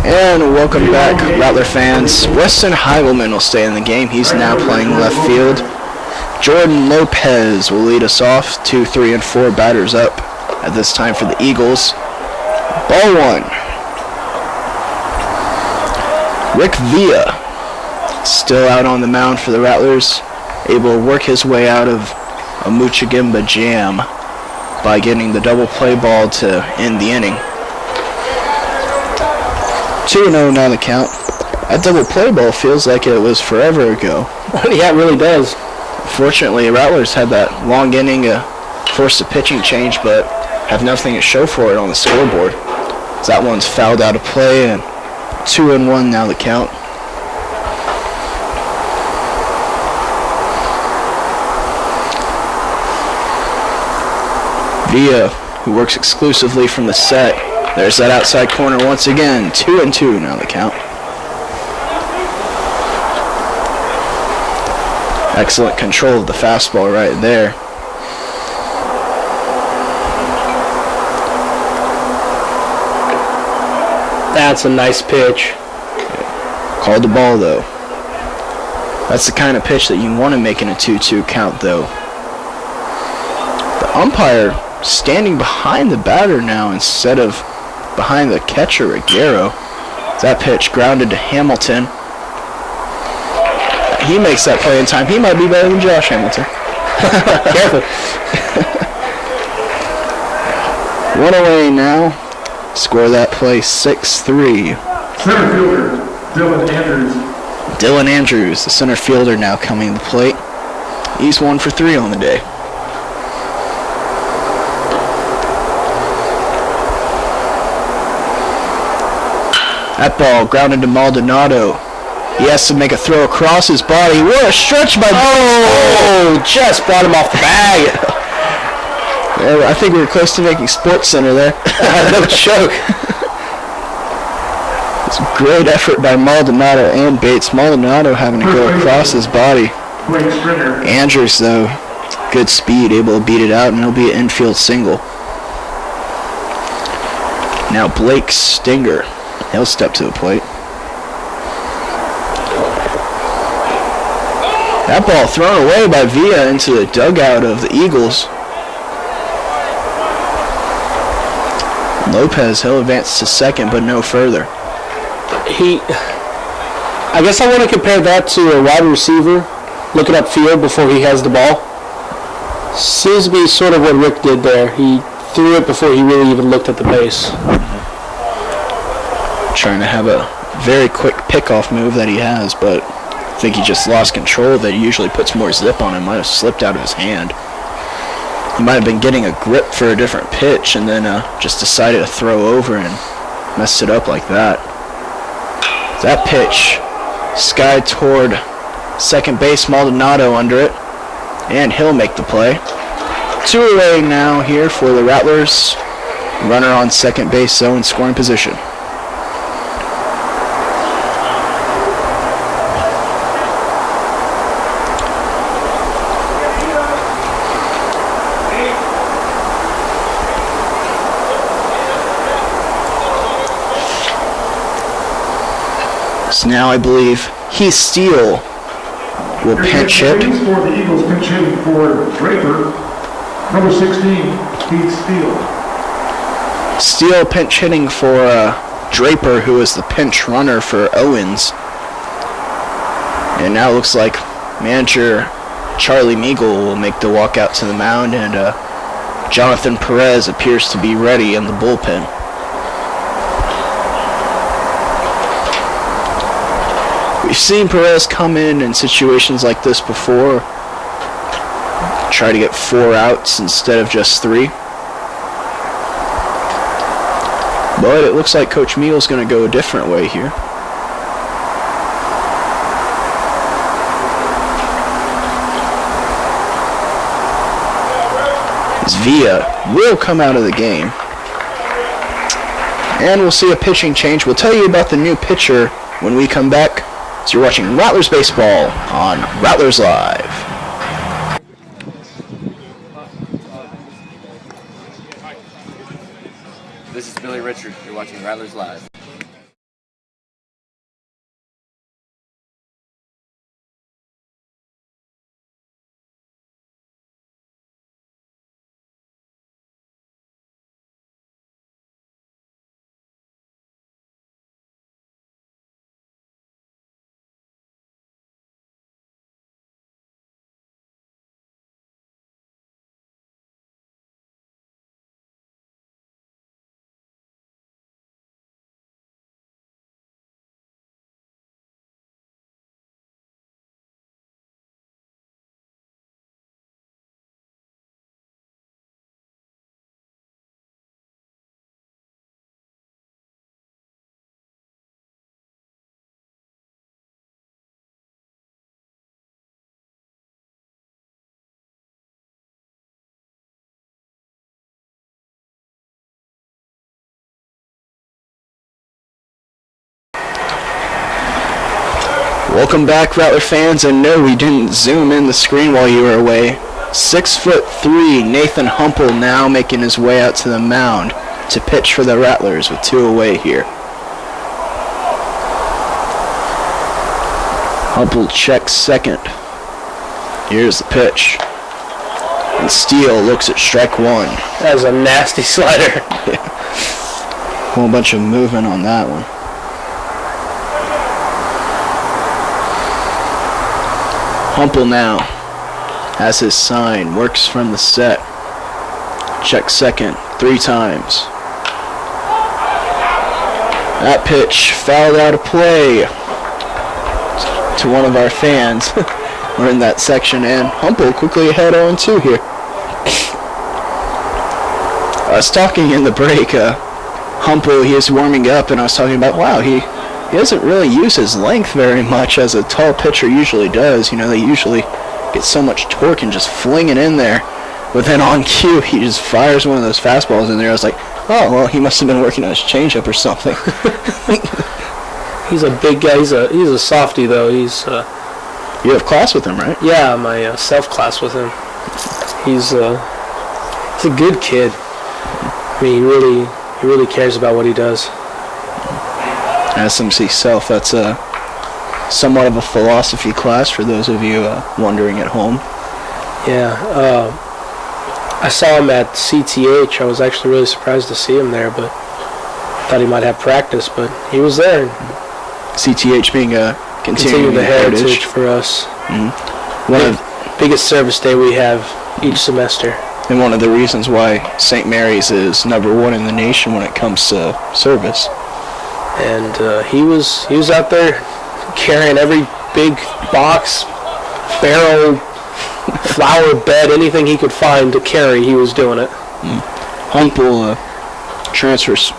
And welcome back, Rattler fans. Weston Heidelman will stay in the game. He's now playing left field. Jordan Lopez will lead us off. 2, 3, and 4 batters up at this time for the Eagles. Ball 1. Rick Villa still out on the mound for the Rattlers, able to work his way out of a Muchagimba jam by getting the double play ball to end the inning. 2-0 now the count. That double play ball feels like it was forever ago. Yeah, it really does. Fortunately, Rattlers had that long inning to force a pitching change, but have nothing to show for it on the scoreboard. That one's fouled out of play, and 2-1 now the count. Villa, who works exclusively from the set. There's that outside corner once again. 2-2 now the count. Excellent control of the fastball right there. That's a nice pitch. Called the ball, though. That's the kind of pitch that you want to make in a 2-2 count, though. The umpire standing behind the batter now instead of behind the catcher, Aguero. That pitch grounded to Hamilton. He makes that play in time. He might be better than Josh Hamilton. Careful. One away now. Score that play 6-3. Center fielder, Dylan Andrews. Dylan Andrews, the center fielder, now coming to the plate. He's 1 for 3 on the day. That ball grounded to Maldonado. He has to make a throw across his body. What a stretch by... Oh, just brought him off the bag. Yeah, I think we were close to making Sports Center there. No joke. It's a great effort by Maldonado and Bates. Maldonado having to go across his body. Blake Stringer. Andrews, though, good speed, able to beat it out, and it'll be an infield single. Now Blake Stinger. He'll step to the plate. That ball thrown away by Villa into the dugout of the Eagles. Lopez, he'll advance to second, but no further. I guess I want to compare that to a wide receiver looking upfield before he has the ball. Seems to be sort of what Rick did there. He threw it before he really even looked at the base. Trying to have a very quick pickoff move that he has, but I think he just lost control that he usually puts more zip on him. Might have slipped out of his hand. He might have been getting a grip for a different pitch and then just decided to throw over and messed it up like that. That pitch skied toward second base, Maldonado under it, and he'll make the play. 2 away now here for the Rattlers. Runner on second base, so in scoring position. So now I believe Heath Steele will pinch hit. For the Eagles, pinch hitting for Draper. Number 16, Heath Steele. Steele pinch hitting for Draper, who is the pinch runner for Owens. And now it looks like manager Charlie Meagle will make the walk out to the mound, and Jonathan Perez appears to be ready in the bullpen. We've seen Perez come in situations like this before, try to get 4 outs instead of just 3. But it looks like Coach Meagle's going to go a different way here. As Villa will come out of the game. And we'll see a pitching change. We'll tell you about the new pitcher when we come back. So you're watching Rattlers Baseball on Rattlers Live. This is Billy Richard. You're watching Rattlers Live. Welcome back, Rattler fans, and no, we didn't zoom in the screen while you were away. 6'3", Nathan Humple now making his way out to the mound to pitch for the Rattlers with 2 away here. Humple checks second. Here's the pitch. And Steele looks at strike 1. That was a nasty slider. Whole bunch of movement on that one. Humple now has his sign, works from the set. Checks second 3 times. That pitch fouled out of play to one of our fans. We're in that section, and Humple quickly ahead 0-2 here. I was talking in the break, Humple, he is warming up, and I was talking about, wow, he doesn't really use his length very much as a tall pitcher usually does. You know, they usually get so much torque and just fling it in there. But then on cue, he just fires one of those fastballs in there. I was like, oh, well, he must have been working on his changeup or something. He's a big guy. He's a softie, though. You have class with him, right? Yeah, my self class with him. He's a good kid. I mean, he really cares about what he does. SMC Self, that's somewhat of a philosophy class for those of you wondering at home. Yeah, I saw him at CTH. I was actually really surprised to see him there, but thought he might have practice, but he was there. CTH being a Continue the heritage for us. Mm-hmm. One of the biggest service day we have each semester. And one of the reasons why St. Mary's is #1 in the nation when it comes to service. And he was out there carrying every big box, barrel, flower bed, anything he could find to carry. He was doing it. Humple transfers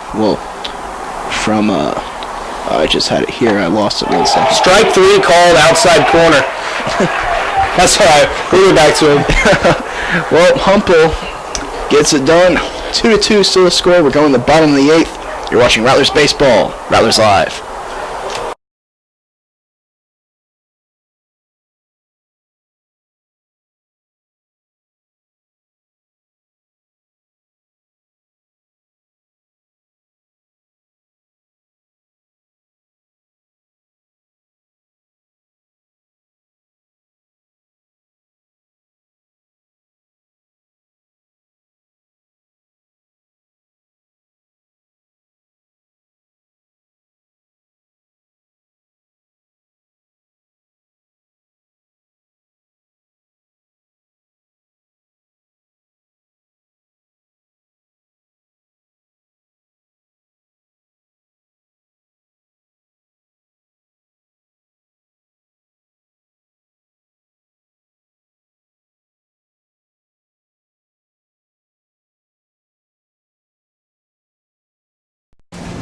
from I just had it here. I lost it 1 second. Strike 3 called outside corner. That's all right. We'll get back to him. Well, Humple gets it done. 2-2 still the score. We're going to the bottom of the 8th. You're watching Rattlers Baseball, Rattlers Live.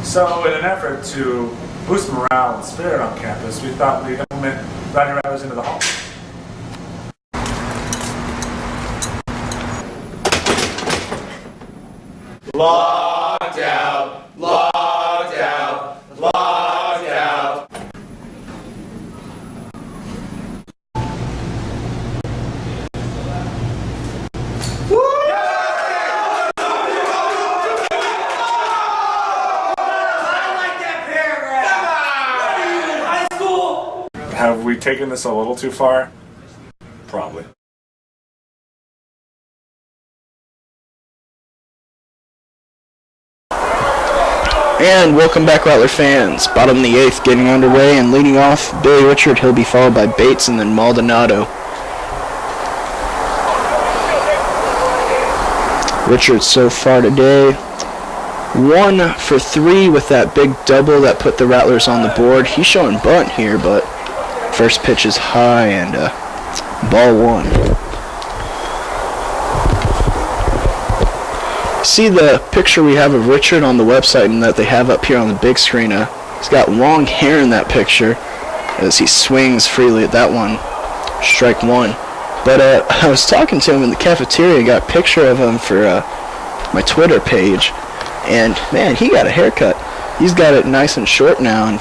So, in an effort to boost morale and spirit on campus, we thought we'd implement riding Rattlers into the hall. Locked out, locked out, locked out. Have we taken this a little too far? Probably. And welcome back, Rattler fans. Bottom of the 8th getting underway, and leading off, Billy Richard. He'll be followed by Bates and then Maldonado. Richard so far today, 1 for 3 with that big double that put the Rattlers on the board. He's showing bunt here, but first pitch is high and ball 1. See the picture we have of Richard on the website and that they have up here on the big screen. He's got long hair in that picture as he swings freely at that one. Strike 1. But I was talking to him in the cafeteria, got a picture of him for my Twitter page, and man, he got a haircut. He's got it nice and short now, and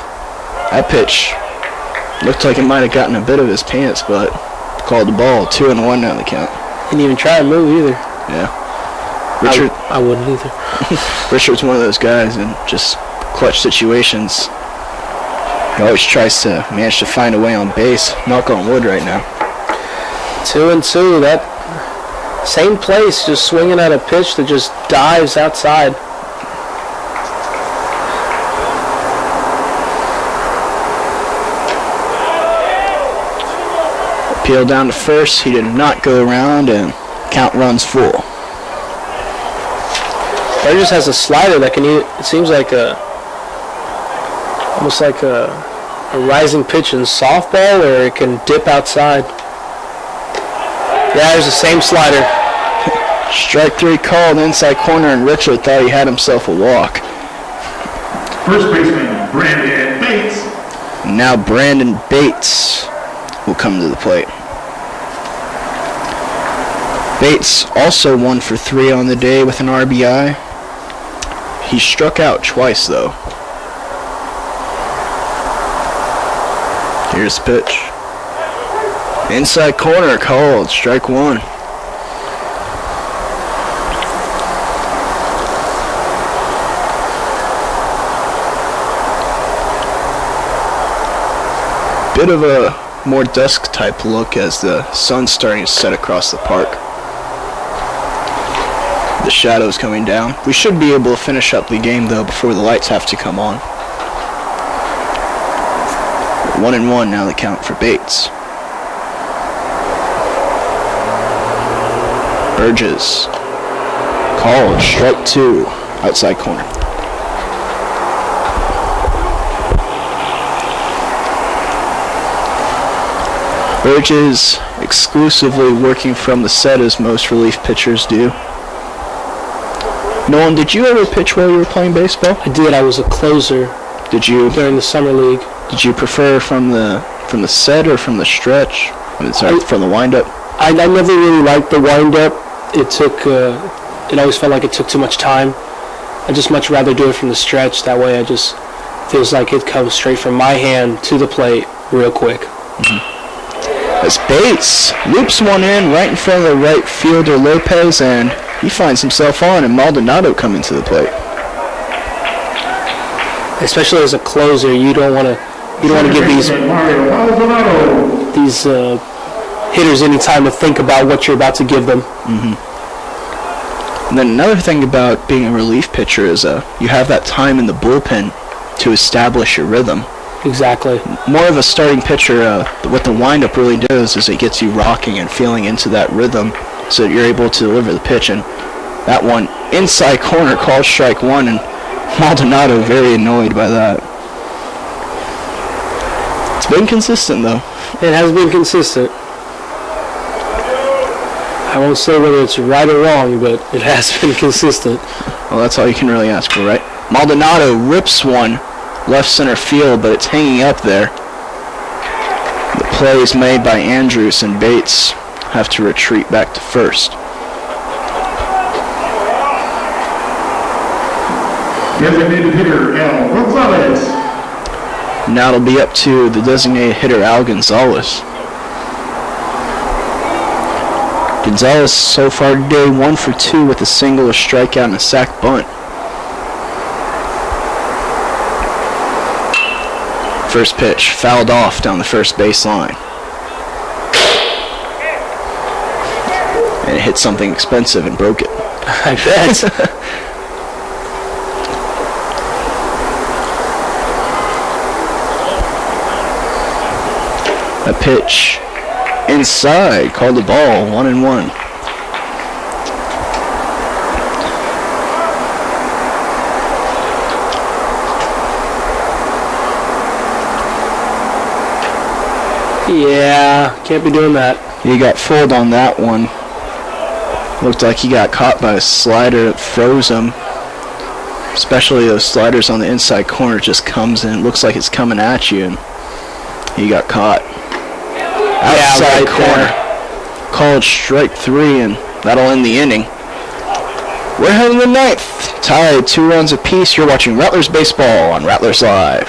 that pitch Looked like it might have gotten a bit of his pants, but called the ball. 2-1 now the count. Didn't even try to move either. Yeah. Richard, I wouldn't either. Richard's one of those guys in just clutch situations. He always tries to manage to find a way on base. Knock on wood right now. 2-2. That same place, just swinging at a pitch that just dives outside. Appeal down to first. He did not go around, and count runs full. Burgess has a slider that can. It seems like almost like a rising pitch in softball, or it can dip outside. Yeah, there's the same slider. Strike 3 called inside corner, and Richard thought he had himself a walk. First baseman, Brandon Bates. Now Brandon Bates will come to the plate. Bates also 1 for 3 on the day with an RBI. He struck out twice, though. Here's the pitch. Inside corner called, strike 1. Bit of a more dusk type look as the sun's starting to set across the park. The shadows coming down. We should be able to finish up the game though before the lights have to come on. 1-1 now the count for Bates. Burgess called, strike 2, outside corner. Burgess exclusively working from the set as most relief pitchers do. Nolan, did you ever pitch while you were playing baseball? I did. I was a closer. Did you? During the summer league. Did you prefer from the set or from the stretch? Sorry, from the windup. I never really liked the windup. It always felt like it took too much time. I just much rather do it from the stretch. That way, I just feels like it comes straight from my hand to the plate real quick. Mm-hmm. As Bates loops one in right in front of the right fielder Lopez, and he finds himself on, and Maldonado coming to the plate. Especially as a closer, you don't want to give these hitters any time to think about what you're about to give them. Mm-hmm. And then another thing about being a relief pitcher is you have that time in the bullpen to establish your rhythm. Exactly. More of a starting pitcher, what the windup really does is it gets you rocking and feeling into that rhythm so that you're able to deliver the pitch. And that one, inside corner, called strike 1, and Maldonado very annoyed by that. It's been consistent, though. It has been consistent. I won't say whether it's right or wrong, but it has been consistent. Well, that's all you can really ask for, right? Maldonado rips one left center field, but it's hanging up there. The play is made by Andrews, and Bates have to retreat back to first. Designated hitter, Al Gonzalez. Now it'll be up to the designated hitter, Al Gonzalez. Gonzalez so far today 1 for 2 with a single, a strikeout, and a sac bunt. First pitch fouled off down the first base line. And it hit something expensive and broke it. I bet. A pitch inside, called the ball, 1-1. Yeah, can't be doing that. He got fooled on that one. Looked like he got caught by a slider that froze him. Especially those sliders on the inside corner just comes in. Looks like it's coming at you, and he got caught. Outside corner. Called strike 3, and that'll end the inning. We're heading to the 9th. Tied 2 runs apiece. You're watching Rattlers Baseball on Rattlers Live.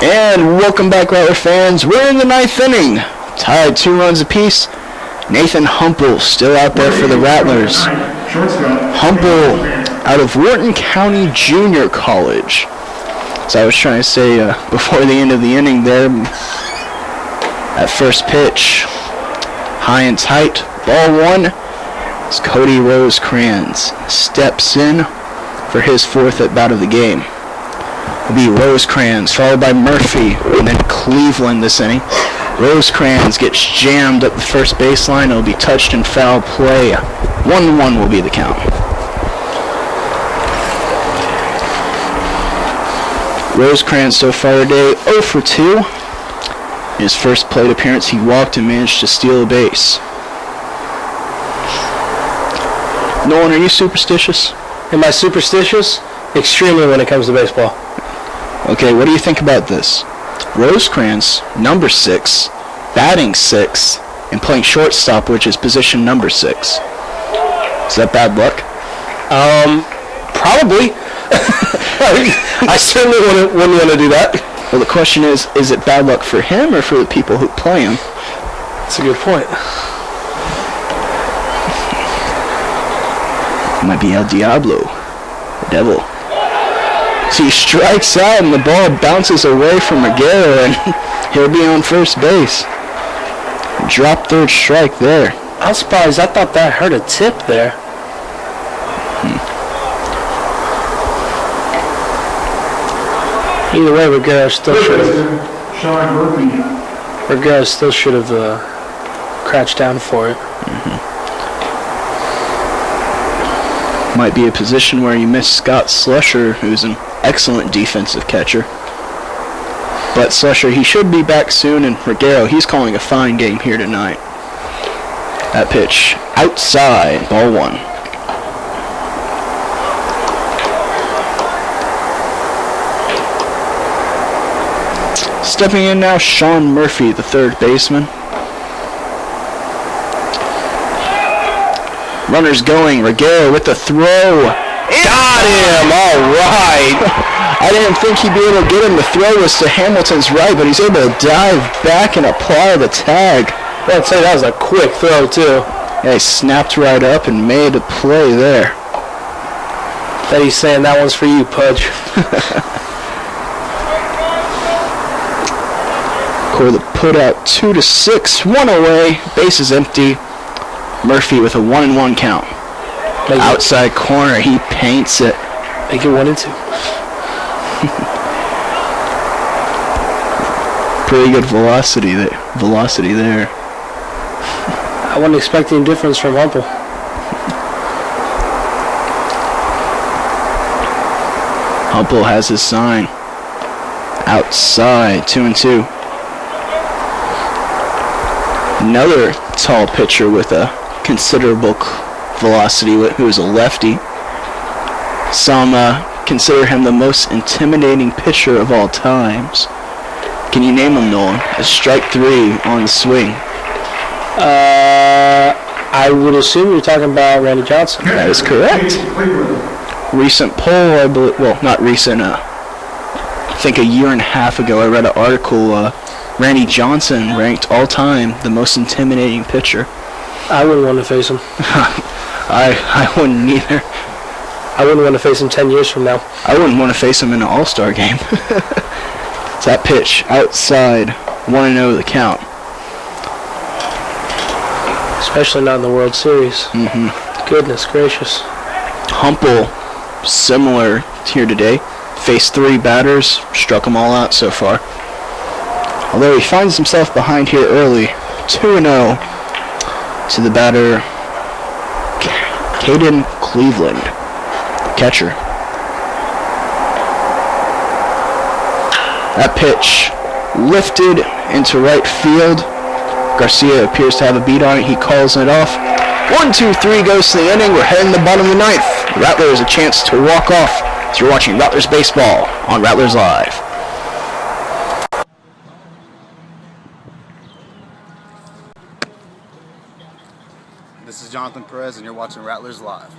And welcome back, Rattler fans. We're in the 9th inning, tied 2 runs apiece. Nathan Humple still out there for the Rattlers. Humple out of Wharton County Junior College. So I was trying to say before the end of the inning there, at first pitch, high and tight, ball 1, as Cody Rosecrans steps in for his 4th at bat of the game. It'll be Rosecrans, followed by Murphy, and then Cleveland this inning. Rosecrans gets jammed up the first baseline. It'll be touched and foul play. 1-1 will be the count. Rosecrans so far today 0 for 2. In his first plate appearance, he walked and managed to steal a base. Nolan, are you superstitious? Am I superstitious? Extremely when it comes to baseball. Okay, what do you think about this? Rosecrans, number 6, batting 6, and playing shortstop, which is position number 6. Is that bad luck? Probably. I certainly wouldn't want to do that. Well, the question is it bad luck for him or for the people who play him? That's a good point. It might be El Diablo, the devil. So he strikes out and the ball bounces away from Reguero and he'll be on first base. Drop third strike there. I'm surprised. I thought that hurt a tip there. Either way, Reguero still should have crouched down for it. Might be a position where you miss Scott Slusher, who's an excellent defensive catcher. But Slusher, he should be back soon, and Reguero, he's calling a fine game here tonight. That pitch outside, ball 1. Stepping in now, Sean Murphy, the third baseman. Runners going. Reguero with the throw. Got him! All right. I didn't think he'd be able to get him. The throw was to Hamilton's right, but he's able to dive back and apply the tag. I'd say that was a quick throw, too. Yeah, he snapped right up and made a play there. Bet he's saying that one's for you, Pudge. Core the put out 2-6, 1 away, bases empty. Murphy with a 1-1 count. Outside corner, he paints it. Make it 1-2. Pretty good velocity there. I wasn't expecting difference from Humple. Humple has his sign. Outside, 2-2. Another tall pitcher with a considerable velocity, who's a lefty. Some consider him the most intimidating pitcher of all times. Can you name him, Nolan? A strike 3 on the swing. I would assume you're talking about Randy Johnson. That is correct. Recent poll, I believe, well, not recent, I think a year and a half ago I read an article, Randy Johnson ranked all-time the most intimidating pitcher. I wouldn't want to face him. I wouldn't either. I wouldn't want to face him 10 years from now. I wouldn't want to face him in an all-star game. It's that pitch, outside, 1-0 the count. Especially not in the World Series. Goodness gracious. Humple, similar here today. Faced 3 batters, struck them all out so far. Although he finds himself behind here early, 2-0 to the batter, Caden Cleveland, catcher. That pitch lifted into right field. Garcia appears to have a beat on it. He calls it off. 1-2-3 goes to the inning. We're heading to the bottom of the 9th. Rattlers a chance to walk off as you're watching Rattlers Baseball on Rattlers Live. This is Jonathan Perez, and you're watching Rattlers Live.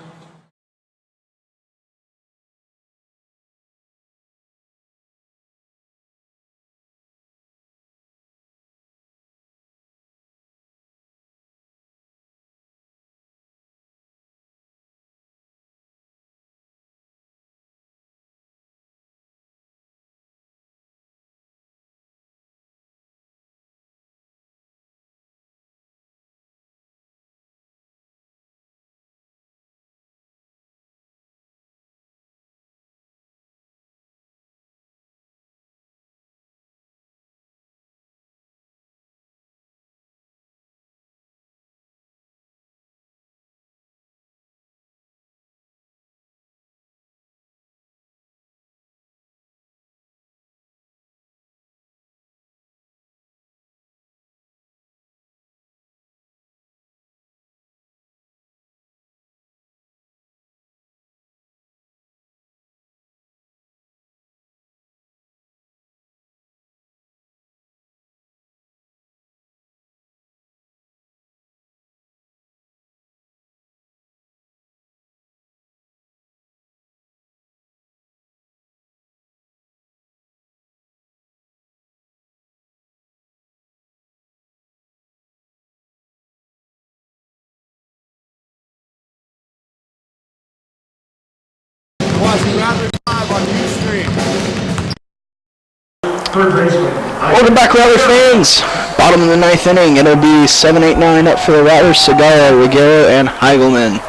watching Rattlers Live on Ustream. Third baseman. Welcome back, Rattler fans. Bottom of the ninth inning. It'll be 7-8-9 up for the Rattlers. Segura, Reguero, and Heigelman.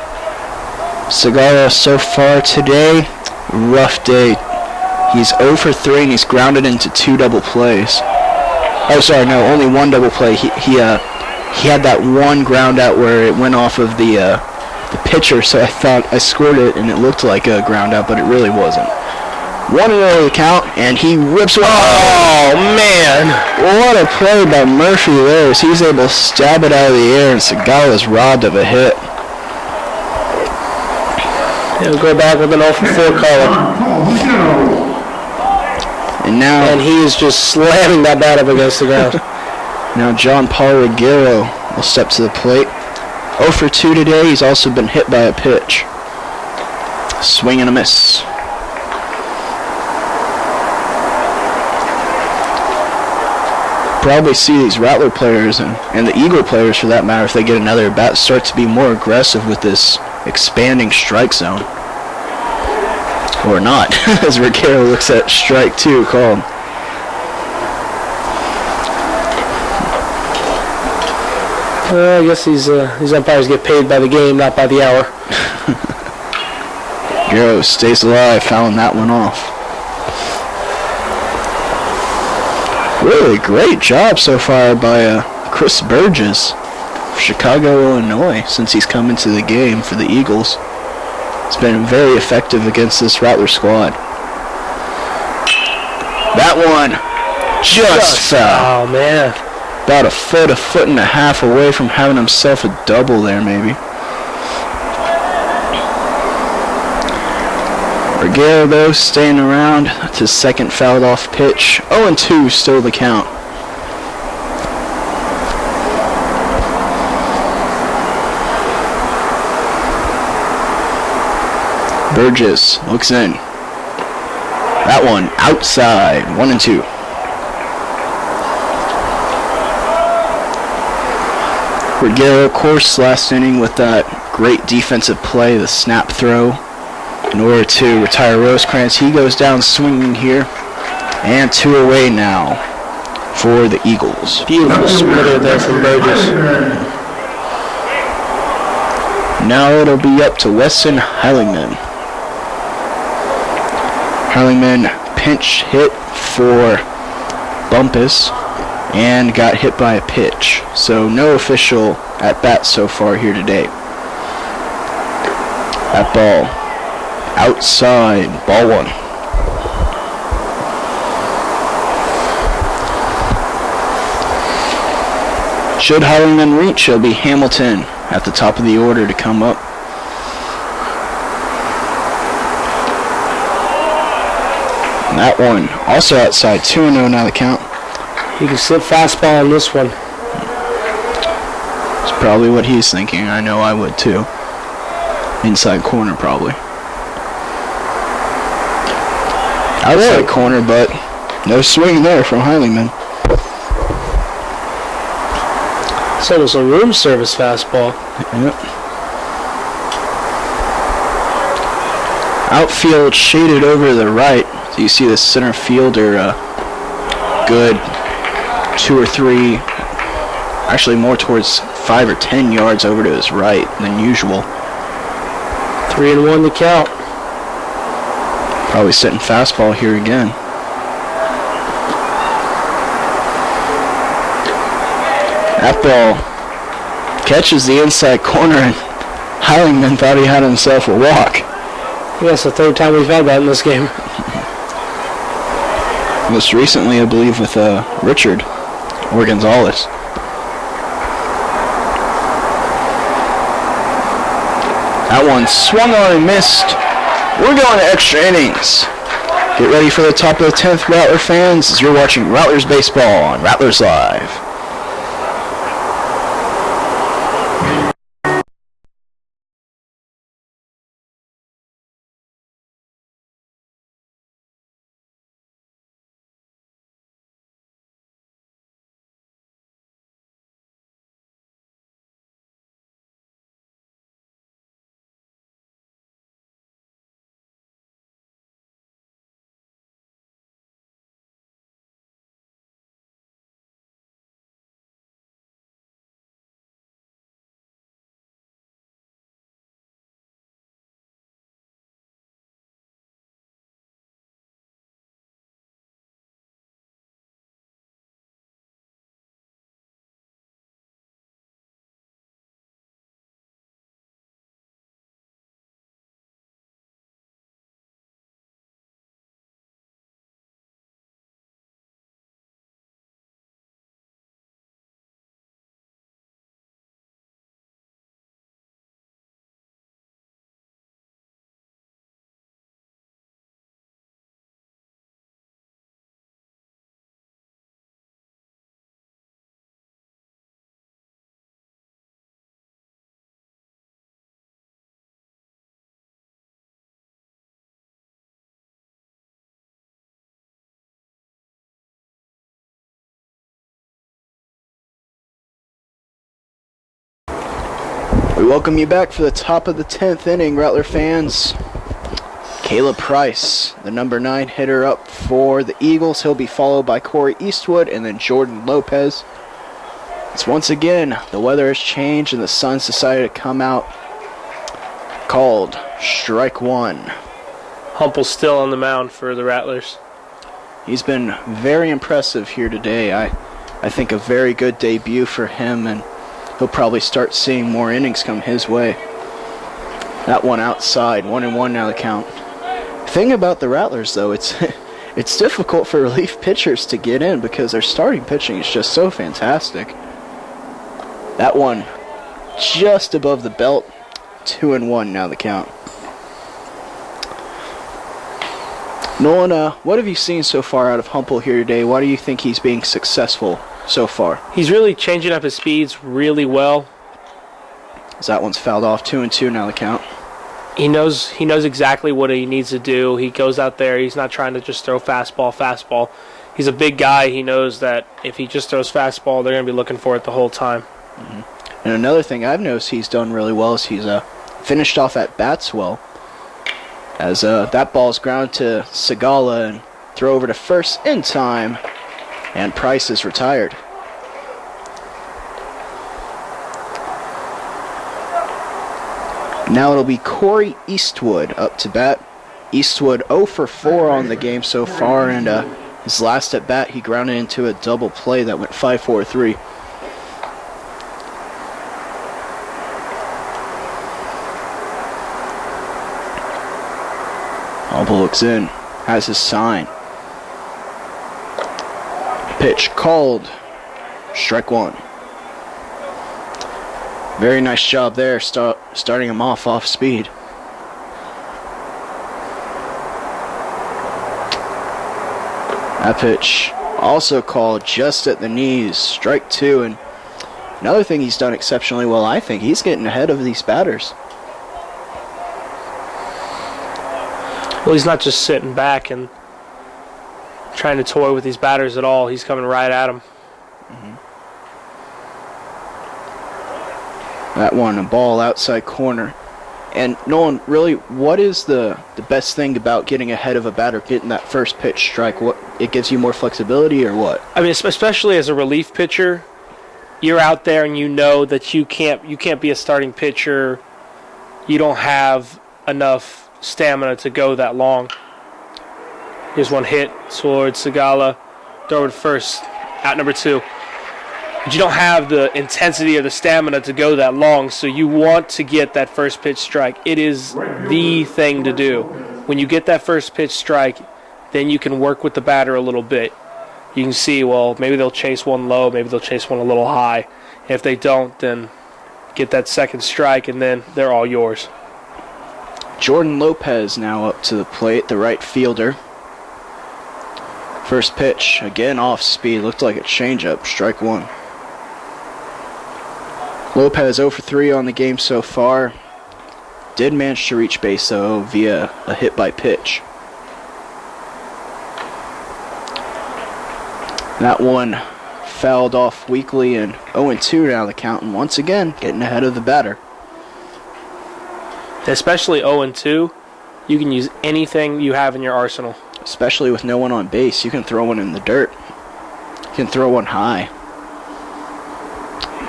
Segura so far today, rough day. He's 0 for 3 and he's grounded into 2 double plays. Oh, sorry, no, only 1 double play. He had that one ground out where it went off of the pitcher, so I thought I scored it and it looked like a ground out, but it really wasn't. 1-0 the count, and he rips away. Oh, man. What a play by Murphy there as he's able to stab it out of the air, and Segura is robbed of a hit. He'll go back with an 0 for 4 call. And he is just slamming that bat up against the ground. Now John Paul Reguero will step to the plate. 0 for 2 today. He's also been hit by a pitch. Swing and a miss. Probably see these Rattler players and the Eagle players, for that matter, if they get another bat, start to be more aggressive with this expanding strike zone. Or not, as Reguero looks at strike 2 called. I guess these umpires get paid by the game, not by the hour. Reguero stays alive, fouling that one off. Really great job so far by Chris Burgess of Chicago, Illinois, since he's come into the game for the Eagles. He's been very effective against this Rattler squad. That one just foul. Oh, man. About a foot and a half away from having himself a double there, maybe. Reguero, though, staying around. That's his second fouled off pitch. 0-2 still the count. Burgess looks in. That one outside. 1-2. Reguero, of course, last inning with that great defensive play, the snap throw, in order to retire Rosecrans. He goes down swinging here. And 2 away now for the Eagles. Beautiful splitter there from Burgess. Now it'll be up to Weston Heilingman. Heilingman pinch hit for Bumpus and got hit by a pitch. So no official at bat so far here today. That ball outside, ball 1. Should Heilingman reach, it'll be Hamilton at the top of the order to come up. And that one also outside, 2-0 now the count. He can slip fastball on this one. It's probably what he's thinking. I know I would too. Inside corner probably. Outside corner, but no swing there from Heilingman. It's almost a room service fastball. Yep. Outfield shaded over to the right. So you see the center fielder good 2 or 3, actually more towards 5 or 10 yards over to his right than usual. 3-1 the count. Probably sitting fastball here again. That ball catches the inside corner, and Heilingman thought he had himself a walk. Yeah, it's the 3rd time we've had that in this game. Most recently, I believe, with Richard or Gonzalez. That one swung on and missed. We're going to extra innings. Get ready for the top of the 10th, Rattler fans, as you're watching Rattlers Baseball on Rattlers Live. We welcome you back for the top of the 10th inning, Rattler fans. Caleb Price, the number 9 hitter, up for the Eagles. He'll be followed by Corey Eastwood and then Jordan Lopez. It's once again, the weather has changed and the sun's decided to come out. Called strike one. Humple's still on the mound for the Rattlers. He's been very impressive here today. I think a very good debut for him, and he'll probably start seeing more innings come his way. That one outside, 1-1 now the count. Thing about the Rattlers, though, it's difficult for relief pitchers to get in because their starting pitching is just so fantastic. That one just above the belt, 2-1 now the count. Nolan, what have you seen so far out of Humple here today? Why do you think he's being successful so far? He's really changing up his speeds really well. As that one's fouled off, 2-2 now the count. He knows exactly what he needs to do. He goes out there. He's not trying to just throw fastball. He's a big guy. He knows that if he just throws fastball, they're going to be looking for it the whole time. Mm-hmm. And another thing I've noticed he's done really well is he's finished off at bats well. As that ball's ground to Segala and throw over to first in time. And Price is retired. Now it'll be Corey Eastwood up to bat. Eastwood 0 for 4 on the game so far, and his last at bat he grounded into a double play that went 5-4-3. Humble looks in, has his sign. Pitch called. Strike one. Very nice job there, starting him off speed. That pitch also called just at the knees. Strike two. And another thing he's done exceptionally well, I think, he's getting ahead of these batters. Well, he's not just sitting back and trying to toy with these batters at all. He's coming right at them. Mm-hmm. That one, a ball outside corner. And Nolan, really, what is the best thing about getting ahead of a batter, getting that first pitch strike? What, it gives you more flexibility or what? I mean, especially as a relief pitcher, you're out there and you know that you can't be a starting pitcher. You don't have enough stamina to go that long. Here's one hit towards Segala. Throw it first. Out number 2. But you don't have the intensity or the stamina to go that long, so you want to get that first pitch strike. It is the thing to do. When you get that first pitch strike, then you can work with the batter a little bit. You can see, well, maybe they'll chase one low, maybe they'll chase one a little high. If they don't, then get that second strike, and then they're all yours. Jordan Lopez now up to the plate, the right fielder. First pitch, again off speed, looked like a changeup, strike one. Lopez 0 for 3 on the game so far. Did manage to reach base, though, via a hit by pitch. That one fouled off weakly, and 0-2 now the count, and once again, getting ahead of the batter. Especially 0-2, you can use anything you have in your arsenal. Especially with no one on base, you can throw one in the dirt. You can throw one high.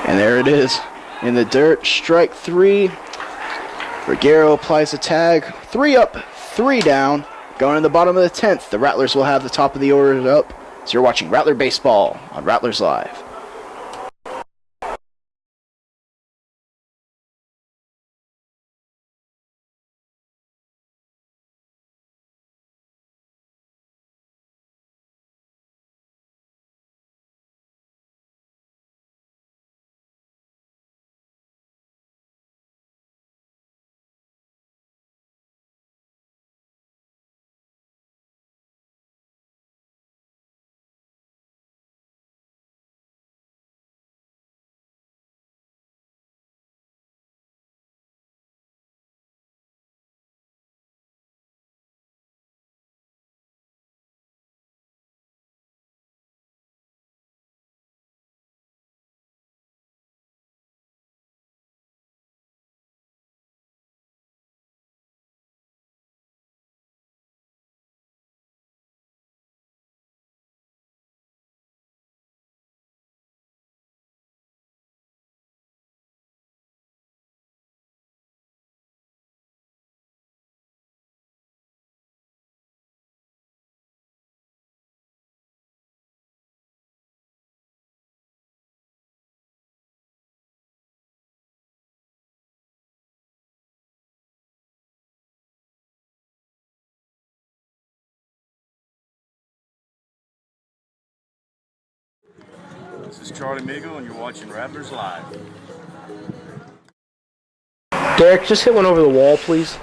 And there it is. In the dirt, strike 3. Reguero applies the tag. 3 up, 3 down. Going in the bottom of the 10th, the Rattlers will have the top of the order up. So you're watching Rattler Baseball on Rattlers Live. This is Charlie Meagle, and you're watching Rattlers Live. Derek, just hit one over the wall, please.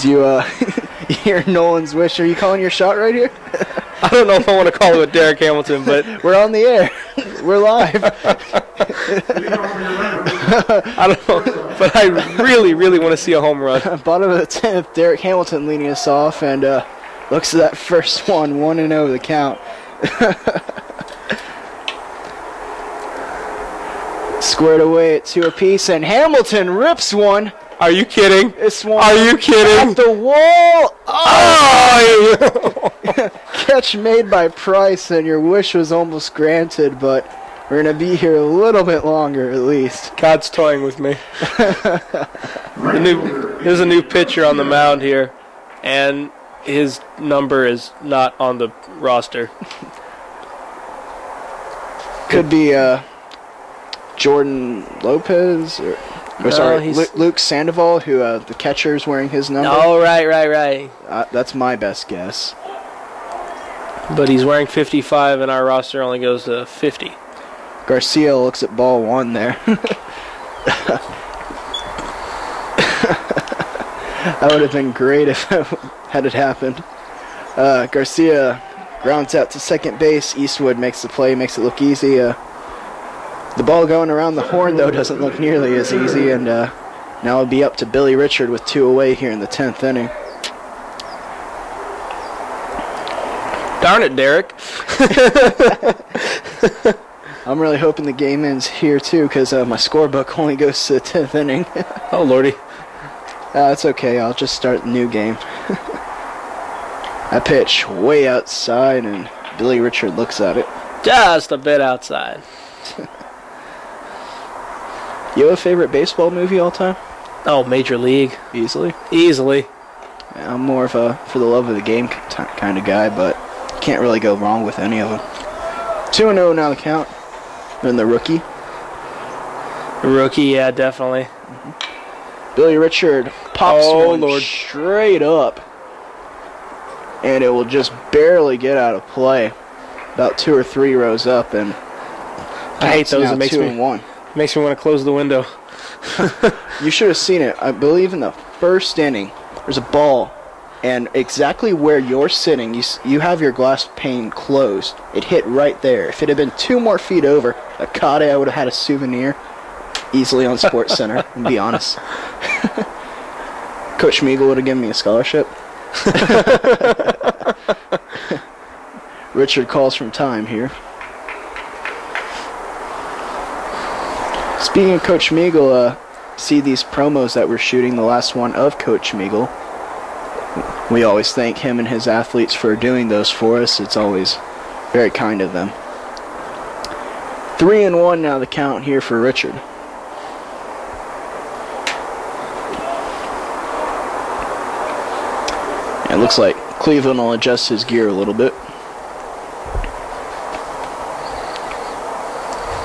Do you hear Nolan's wish? Are you calling your shot right here? I don't know if I want to call it Derek Hamilton, but we're on the air. We're live. I don't know, but I really, really want to see a home run. Bottom of the 10th, Derek Hamilton leading us off, and looks at that first one, 1-0 the count. Squared away at 2 apiece, and Hamilton rips one. Are you kidding? It's one. Are you kidding? At the wall. Oh! Catch made by Price, and your wish was almost granted, but we're going to be here a little bit longer at least. God's toying with me. There's a new pitcher on the mound here, and his number is not on the roster. Could be Jordan Lopez, or sorry, Luke Sandoval, who the catcher is wearing his number. Oh, right. That's my best guess. But he's wearing 55, and our roster only goes to 50. Garcia looks at ball 1 there. That would have been great if had it happened. Garcia grounds out to second base. Eastwood makes the play, makes it look easy. The ball going around the horn, though, doesn't look nearly as easy, and now it'll be up to Billy Richard with 2 away here in the 10th inning. Darn it, Derek. I'm really hoping the game ends here, too, because my scorebook only goes to the 10th inning. Oh, Lordy. That's okay. I'll just start the new game. I pitch way outside, and Billy Richard looks at it. Just a bit outside. You have a favorite baseball movie all time? Oh, Major League. Easily? Easily. Yeah, I'm more of a for the love of the game kind of guy, but can't really go wrong with any of them. 2-0 now the count. Then the rookie. Rookie, yeah, definitely. Billy Richard pops one straight up, and it will just barely get out of play. About 2 or 3 rows up, and I hate those. It makes me want to close the window. You should have seen it. I believe in the first inning, there's a ball, and exactly where you're sitting, you have your glass pane closed. It hit right there. If it had been 2 more feet over, Akade, I would have had a souvenir easily on Sports Center, and be honest. Coach Meagle would have given me a scholarship. Richard calls from time here. Speaking of Coach Meagle, see these promos that we're shooting, the last one of Coach Meagle. We always thank him and his athletes for doing those for us. It's always very kind of them. 3-1 now the count here for Richard. It looks like Cleveland will adjust his gear a little bit.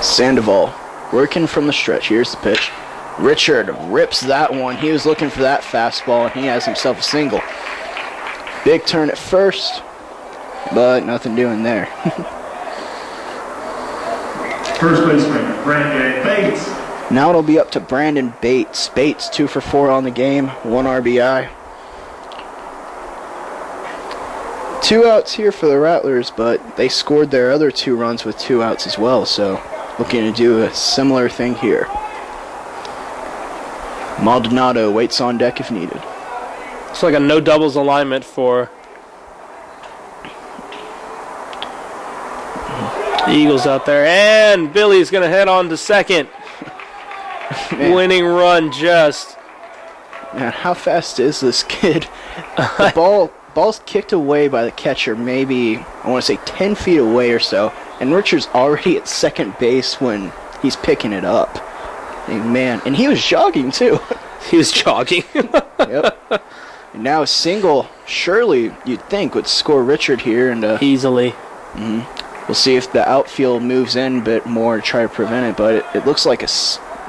Sandoval working from the stretch. Here's the pitch. Richard rips that one. He was looking for that fastball, and he has himself a single. Big turn at first, but nothing doing there. First baseman, Brandon Bates. Now it'll be up to Brandon Bates. Bates 2 for 4 on the game, 1 RBI. 2 outs here for the Rattlers, but they scored their other 2 runs with 2 outs as well, so looking to do a similar thing here. Maldonado waits on deck if needed. It's like a no doubles alignment for the Eagles out there. And Billy's going to head on to second. Winning run just. Man, how fast is this kid? The ball's kicked away by the catcher maybe, I want to say 10 feet away or so. And Richard's already at second base when he's picking it up. Man, and he was jogging too. He was jogging. Yep. And now a single, surely you'd think would score Richard here, and easily. We'll see if the outfield moves in a bit more to try to prevent it. But it looks like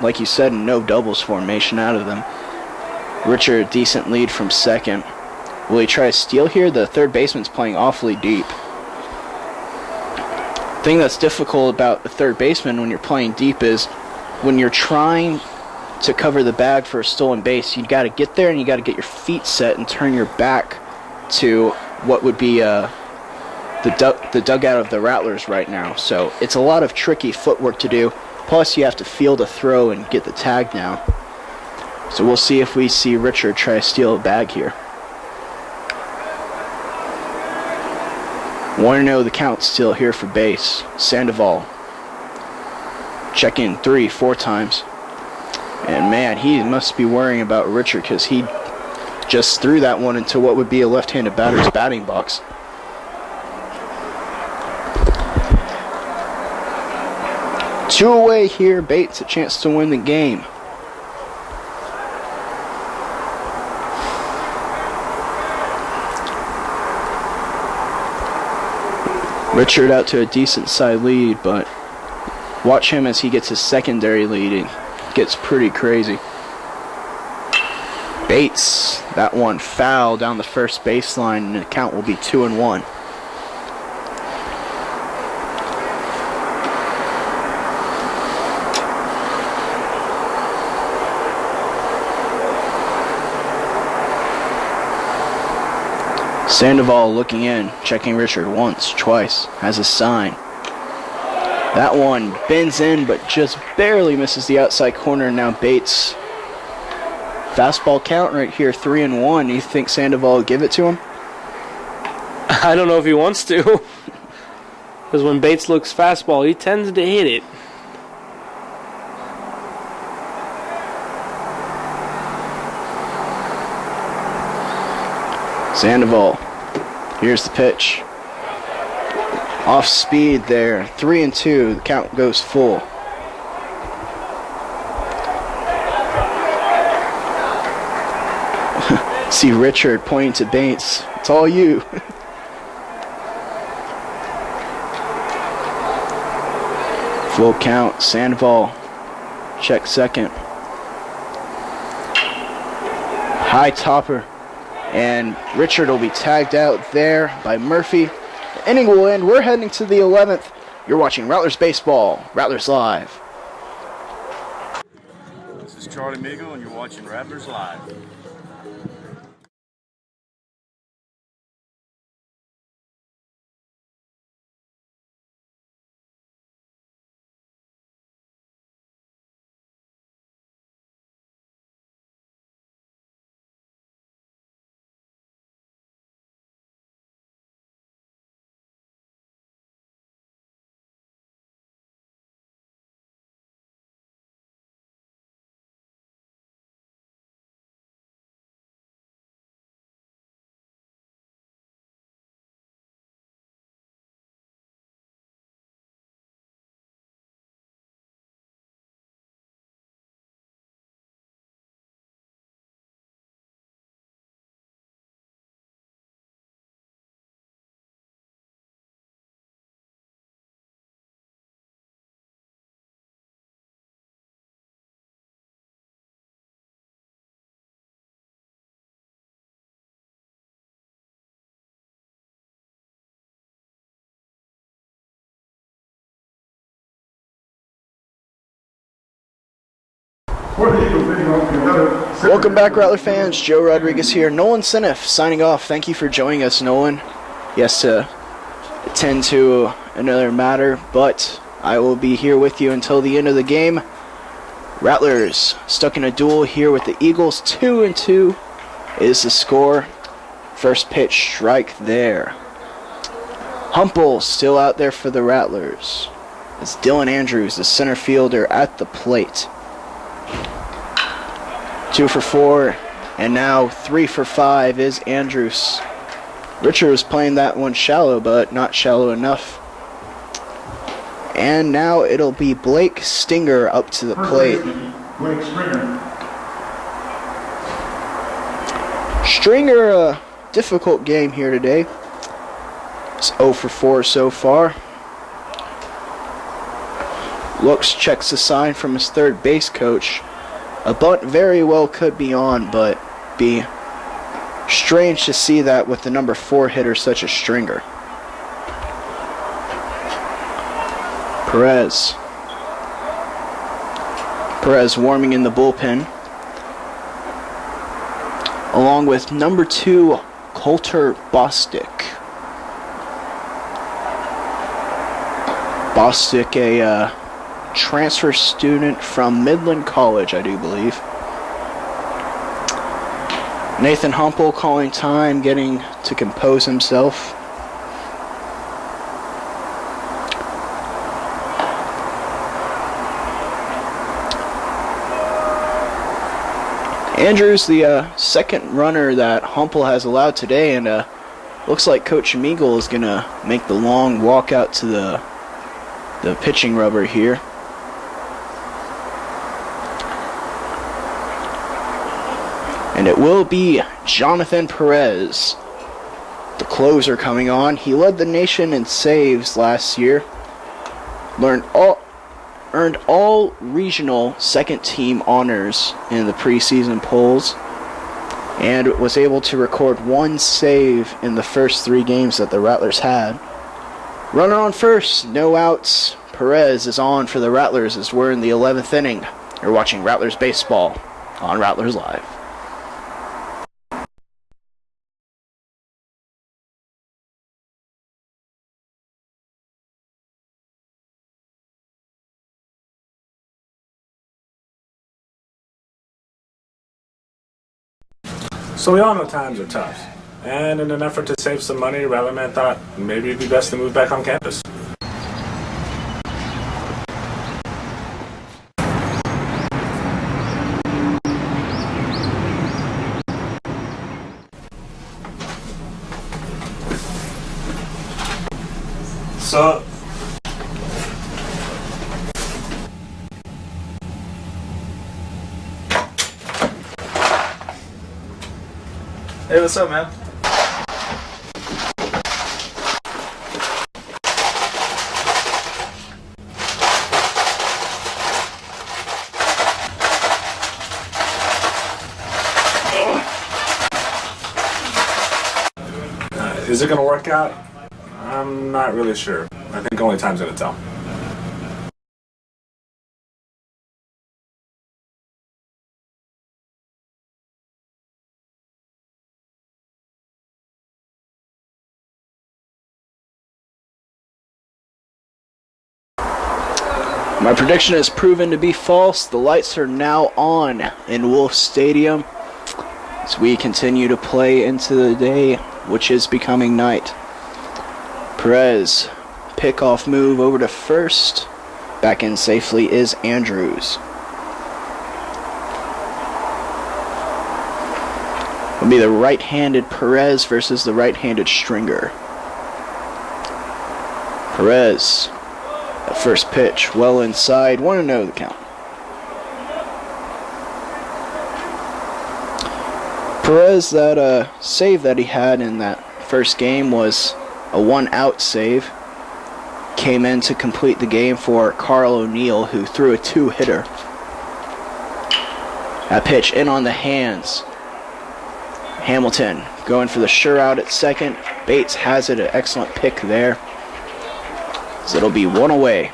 like you said, no doubles formation out of them. Richard, a decent lead from second. Will he try to steal here? The third baseman's playing awfully deep. thing that's difficult about the third baseman when you're playing deep is when you're trying to cover the bag for a stolen base, you got to get there and you got to get your feet set and turn your back to what would be the dugout of the Rattlers right now. So it's a lot of tricky footwork to do. Plus, you have to field a throw and get the tag now. So we'll see if we see Richard try to steal a bag here. 1-0 the count still here for base. Sandoval checking 3-4 times. And man, he must be worrying about Richard because he just threw that one into what would be a left-handed batter's batting box. Two away here. Bates a chance to win the game. Richard out to a decent side lead, but watch him as he gets his secondary lead. It gets pretty crazy. Bates, that one foul down the first baseline, and the count will be 2-1. Sandoval looking in, checking Richard once, twice, has a sign. That one bends in, but just barely misses the outside corner. Now Bates, fastball count right here, 3-1. You think Sandoval will give it to him? I don't know if he wants to. Because when Bates looks fastball, he tends to hit it. Sandoval. Here's the pitch. Off speed there. 3-2. The count goes full. See Richard pointing to Bates. It's all you. Full count. Sandoval. Check second. High topper. And Richard will be tagged out there by Murphy. The inning will end. We're heading to the 11th. You're watching Rattlers Baseball. Rattlers Live. This is Charlie Migo, and you're watching Rattlers Live. Welcome back, Rattler fans. Joe Rodriguez here. Nolan Seneff signing off. Thank you for joining us, Nolan. Yes, to attend to another matter, but I will be here with you until the end of the game. Rattlers stuck in a duel here with the Eagles. 2-2 is the score. First pitch strike there. Humple still out there for the Rattlers. It's Dylan Andrews, the center fielder, at the plate. 2 for 4, and now 3 for 5 is Andrews. Richard was playing that one shallow, but not shallow enough. And now it'll be Blake Stinger up to the plate. Blake Stringer. Stringer, a difficult game here today. It's 0 for 4 so far. Looks, checks the sign from his third base coach. A bunt very well could be on, but be strange to see that with the number 4 hitter such as Stringer. Perez. Perez warming in the bullpen, along with number 2, Coulter Bostic. Bostic, a transfer student from Midland College, I do believe. Nathan Humple calling time, getting to compose himself. Andrews, the second runner that Humple has allowed today, and looks like Coach Meagle is going to make the long walk out to the pitching rubber here. And it will be Jonathan Perez, the closer, coming on. He led the nation in saves last year, earned all regional second team honors in the preseason polls, and was able to record 1 save in the first 3 games that the Rattlers had. Runner on first, no outs. Perez is on for the Rattlers as we're in the 11th inning. You're watching Rattlers baseball on Rattlers Live. So we all know times are tough, and in an effort to save some money, Rattlerman thought maybe it'd be best to move back on campus. So Hey, what's up, man? Is it going to work out? I'm not really sure. I think only time's going to tell. My prediction has proven to be false. The lights are now on in Wolf Stadium as we continue to play into the day, which is becoming night. Perez, pickoff move over to first. Back in safely is Andrews. It'll be the right-handed Perez versus the right-handed Stringer. Perez, the first pitch, well inside, 1-0 the count. Perez, that save that he had in that first game was a 1-out save. Came in to complete the game for Carl O'Neill, who threw a 2-hitter. That pitch in on the hands. Hamilton going for the sure out at second. Bates has it, an excellent pick there. So it'll be 1 away.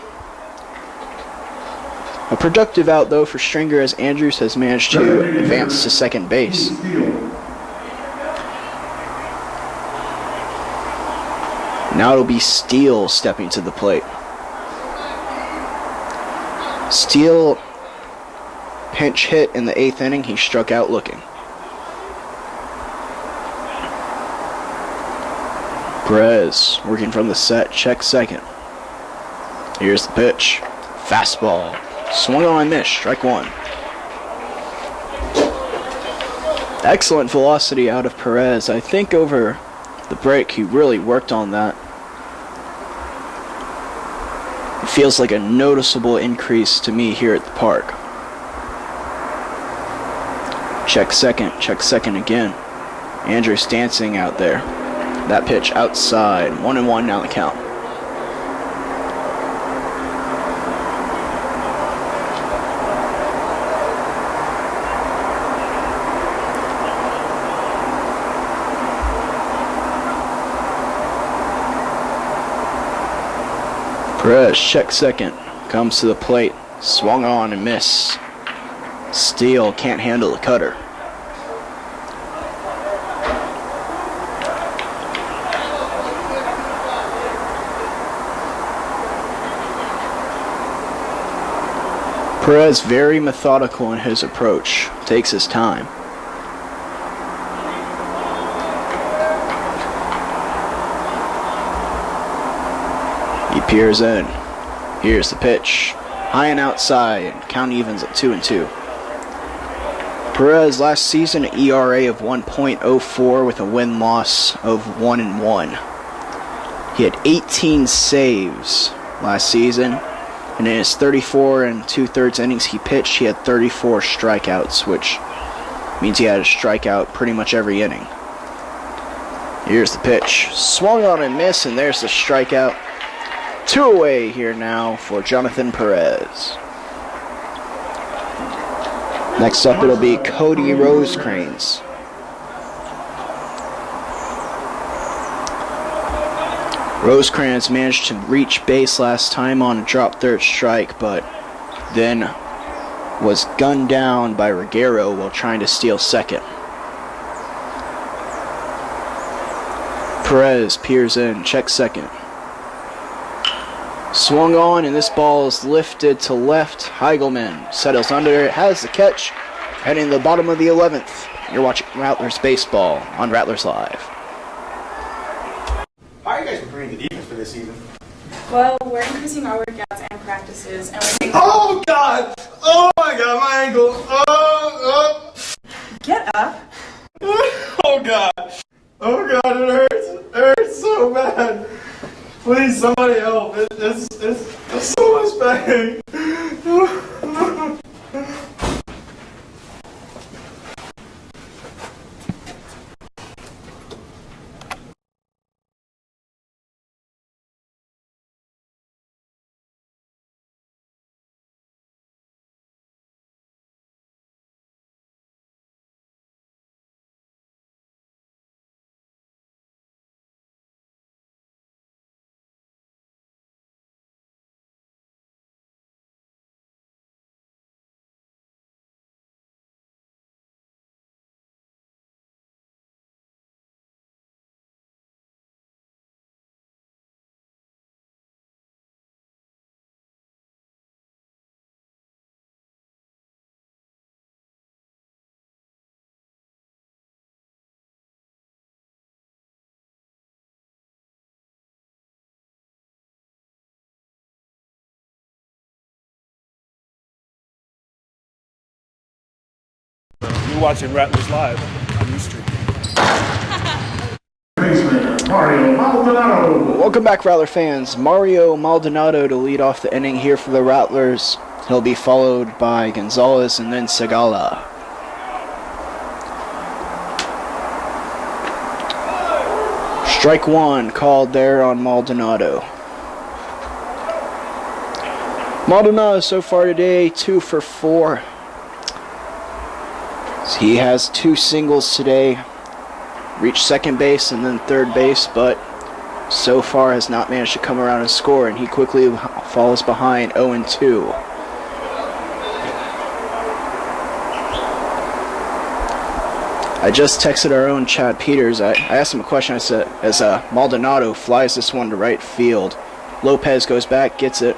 A productive out though for Stringer, as Andrews has managed to advance to second base. Now it'll be Steele stepping to the plate. Steele pinch hit in the 8th inning. He struck out looking. Perez working from the set, check second. Here's the pitch. Fastball. Swung on, miss, strike 1. Excellent velocity out of Perez. I think over the break he really worked on that. It feels like a noticeable increase to me here at the park. Check second again. Andrews dancing out there. That pitch outside. 1-1 now the count. Perez, check second, comes to the plate, swung on and miss. Steele can't handle the cutter. Perez very methodical in his approach, takes his time. He peers in. Here's the pitch. High and outside, count evens at 2-2. Perez last season an ERA of 1.04 with a win-loss of 1-1. He had 18 saves last season, and in his 34 2/3 innings he pitched, he had 34 strikeouts, which means he had a strikeout pretty much every inning. Here's the pitch. Swung on and missed, and there's the strikeout. 2 away here now for Jonathan Perez. Next up, it'll be Cody Rosecrans. Rosecrans managed to reach base last time on a drop third strike, but then was gunned down by Reguero while trying to steal second. Perez peers in, checks second. Swung on, and this ball is lifted to left. Heigelman settles under it, has the catch, heading to the bottom of the 11th. You're watching Rattlers Baseball on Rattlers Live. How are you guys preparing the defense for this season? Well, we're increasing our workouts and practices, and we're Oh God! Oh my God, my ankle! Oh! Get up. Oh God! Oh God, it hurts! It hurts so bad! Please, somebody help! It's so much pain! You're watching Rattlers Live on Ustream. Mario Maldonado. Welcome back, Rattler fans. Mario Maldonado to lead off the inning here for the Rattlers. He'll be followed by Gonzalez and then Segala. Strike one called there on Maldonado. Maldonado so far today, 2 for 4. He has 2 singles today. Reached second base and then third base, but so far has not managed to come around and score, and he quickly falls behind 0-2. I just texted our own Chad Peters. I asked him a question. I said, as Maldonado flies this one to right field, Lopez goes back, gets it,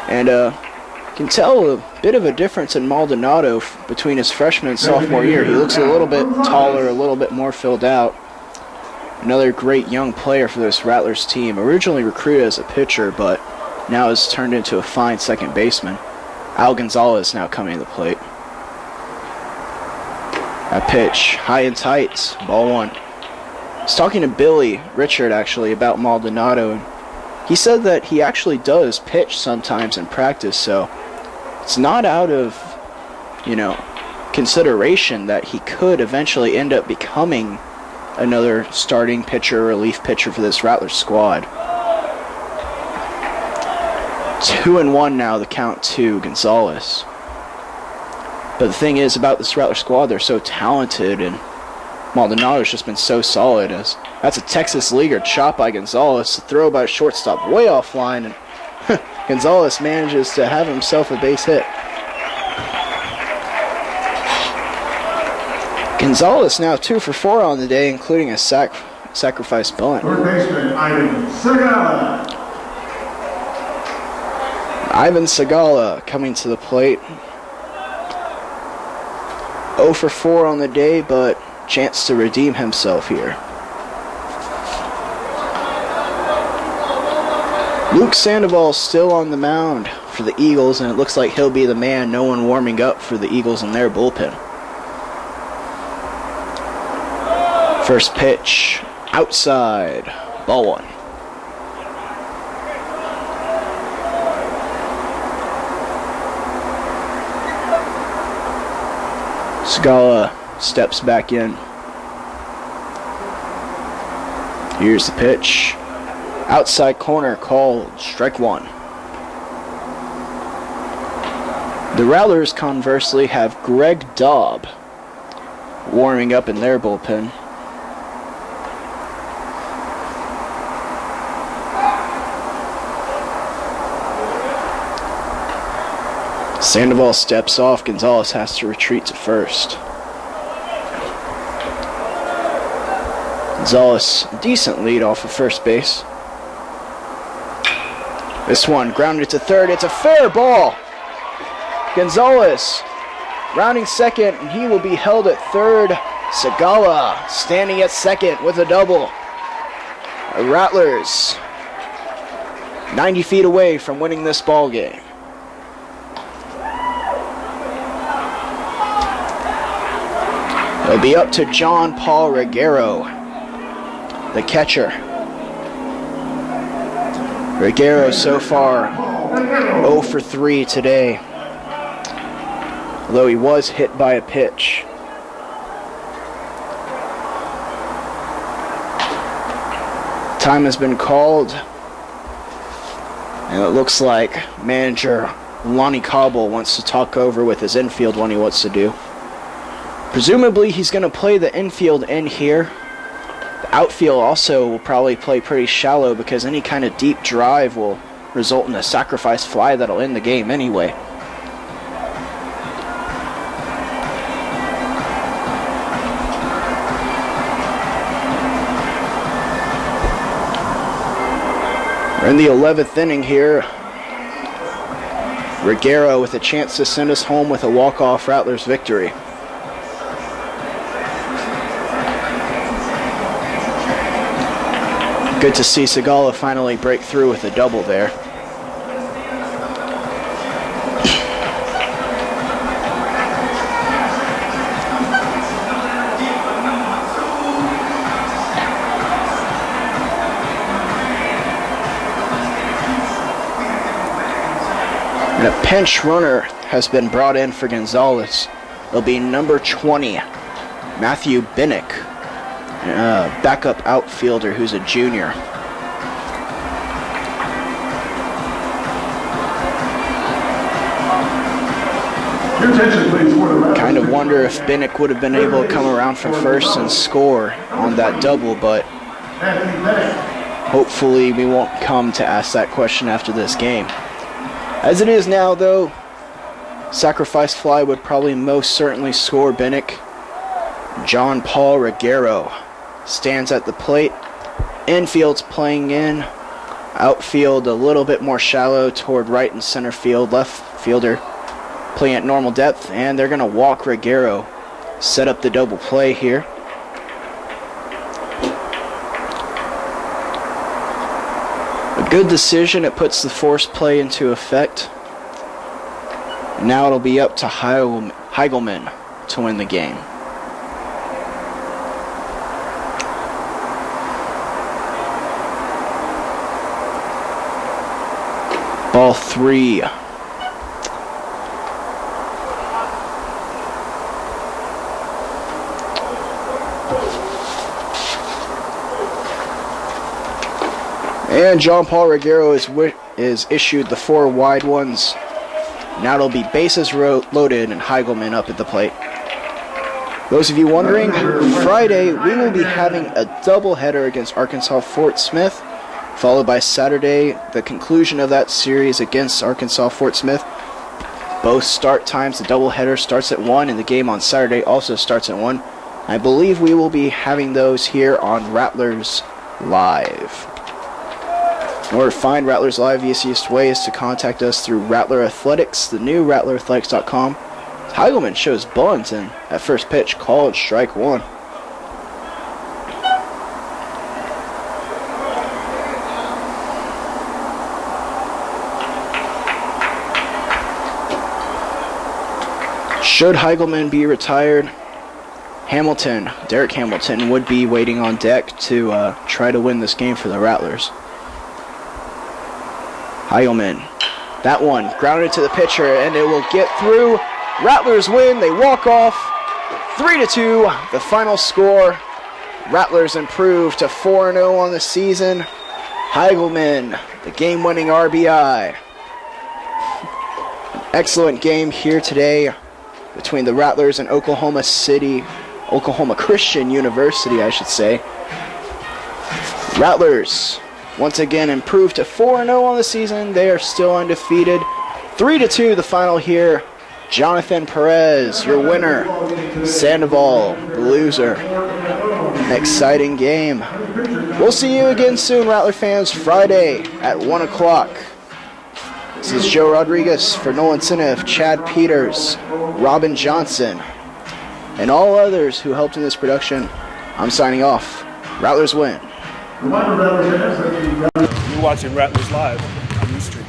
and can tell a bit of a difference in Maldonado between his freshman and sophomore year. He looks a little bit taller, a little bit more filled out. Another great young player for this Rattlers team. Originally recruited as a pitcher, but now has turned into a fine second baseman. Al Gonzalez now coming to the plate. A pitch, high and tight, ball one. I was talking to Billy Richard actually about Maldonado, and he said that he actually does pitch sometimes in practice, so it's not out of, consideration that he could eventually end up becoming another starting pitcher, relief pitcher for this Rattlers squad. 2-1 now, the count to Gonzalez. But the thing is about this Rattlers squad, they're so talented, and Maldonado's just been so solid as That's a Texas Leaguer chop by Gonzalez. Throw by shortstop way offline, and Gonzalez manages to have himself a base hit. Gonzalez now 2 for 4 on the day, including a sacrifice bunt. Third baseman Ivan Segala. Ivan Segala coming to the plate. 0 for 4 on the day, but chance to redeem himself here. Luke Sandoval still on the mound for the Eagles, and it looks like he'll be the man. No one warming up for the Eagles in their bullpen. First pitch, outside, ball 1. Scala steps back in. Here's the pitch. Outside corner called, strike 1. The Rattlers, conversely, have Greg Daub warming up in their bullpen. Sandoval steps off. Gonzalez has to retreat to first. Gonzalez, decent lead off of first base. This one grounded to third. It's a fair ball. Gonzalez rounding second, and he will be held at third. Segala standing at second with a double. The Rattlers 90 feet away from winning this ball game. It'll be up to John Paul Reguero, the catcher. Reguero so far 0 for 3 today, although he was hit by a pitch. Time has been called, and it looks like manager Lonnie Cobble wants to talk over with his infield what he wants to do. Presumably he's going to play the infield in here. The outfield also will probably play pretty shallow because any kind of deep drive will result in a sacrifice fly that'll end the game anyway. We're in the 11th inning here. Reguero with a chance to send us home with a walk-off Rattlers victory. Good to see Segala finally break through with a double there. And a pinch runner has been brought in for Gonzalez. It'll be number 20, Matthew Binnick, backup outfielder who's a junior. Kind of wonder if Binnick would have been able to come around from first and score on that double, but hopefully we won't come to ask that question after this game. As it is now, though, sacrifice fly would probably most certainly score Binnick. John Paul Reguero stands at the plate. Infield's playing in. Outfield a little bit more shallow toward right and center field. Left fielder playing at normal depth, and they're going to walk Reguero. Set up the double play here. A good decision. It puts the force play into effect. Now it'll be up to Heigelman to win the game. Ball 3. And John Paul Reguero is issued the 4 wide ones. Now it'll be bases loaded and Heigelman up at the plate. Those of you wondering, Friday we will be having a doubleheader against Arkansas Fort Smith, followed by Saturday, the conclusion of that series against Arkansas Fort Smith. Both start times, the doubleheader starts at 1, and the game on Saturday also starts at 1. I believe we will be having those here on Rattlers Live. In order to find Rattlers Live, the easiest way is to contact us through Rattler Athletics, the new rattlerathletics.com. Heigelman shows bunt, and at first pitch, called strike 1. Should Heigelman be retired, Derek Hamilton would be waiting on deck to try to win this game for the Rattlers. Heigelman, that one grounded to the pitcher, and it will get through. Rattlers win. They walk off 3-2. The final score. Rattlers improve to 4-0 on the season. Heigelman, the game-winning RBI. Excellent game here today between the Rattlers and Oklahoma Christian University, I should say. Rattlers once again improved to 4-0 on the season. They are still undefeated. 3-2 the final here. Jonathan Perez, your winner. Sandoval, the loser. An exciting game. We'll see you again soon, Rattler fans, Friday at 1 o'clock. This is Joe Rodriguez for Nolan Sinev, Chad Peters, Robin Johnson, and all others who helped in this production. I'm signing off. Rattlers win. You're watching Rattlers Live on New Street.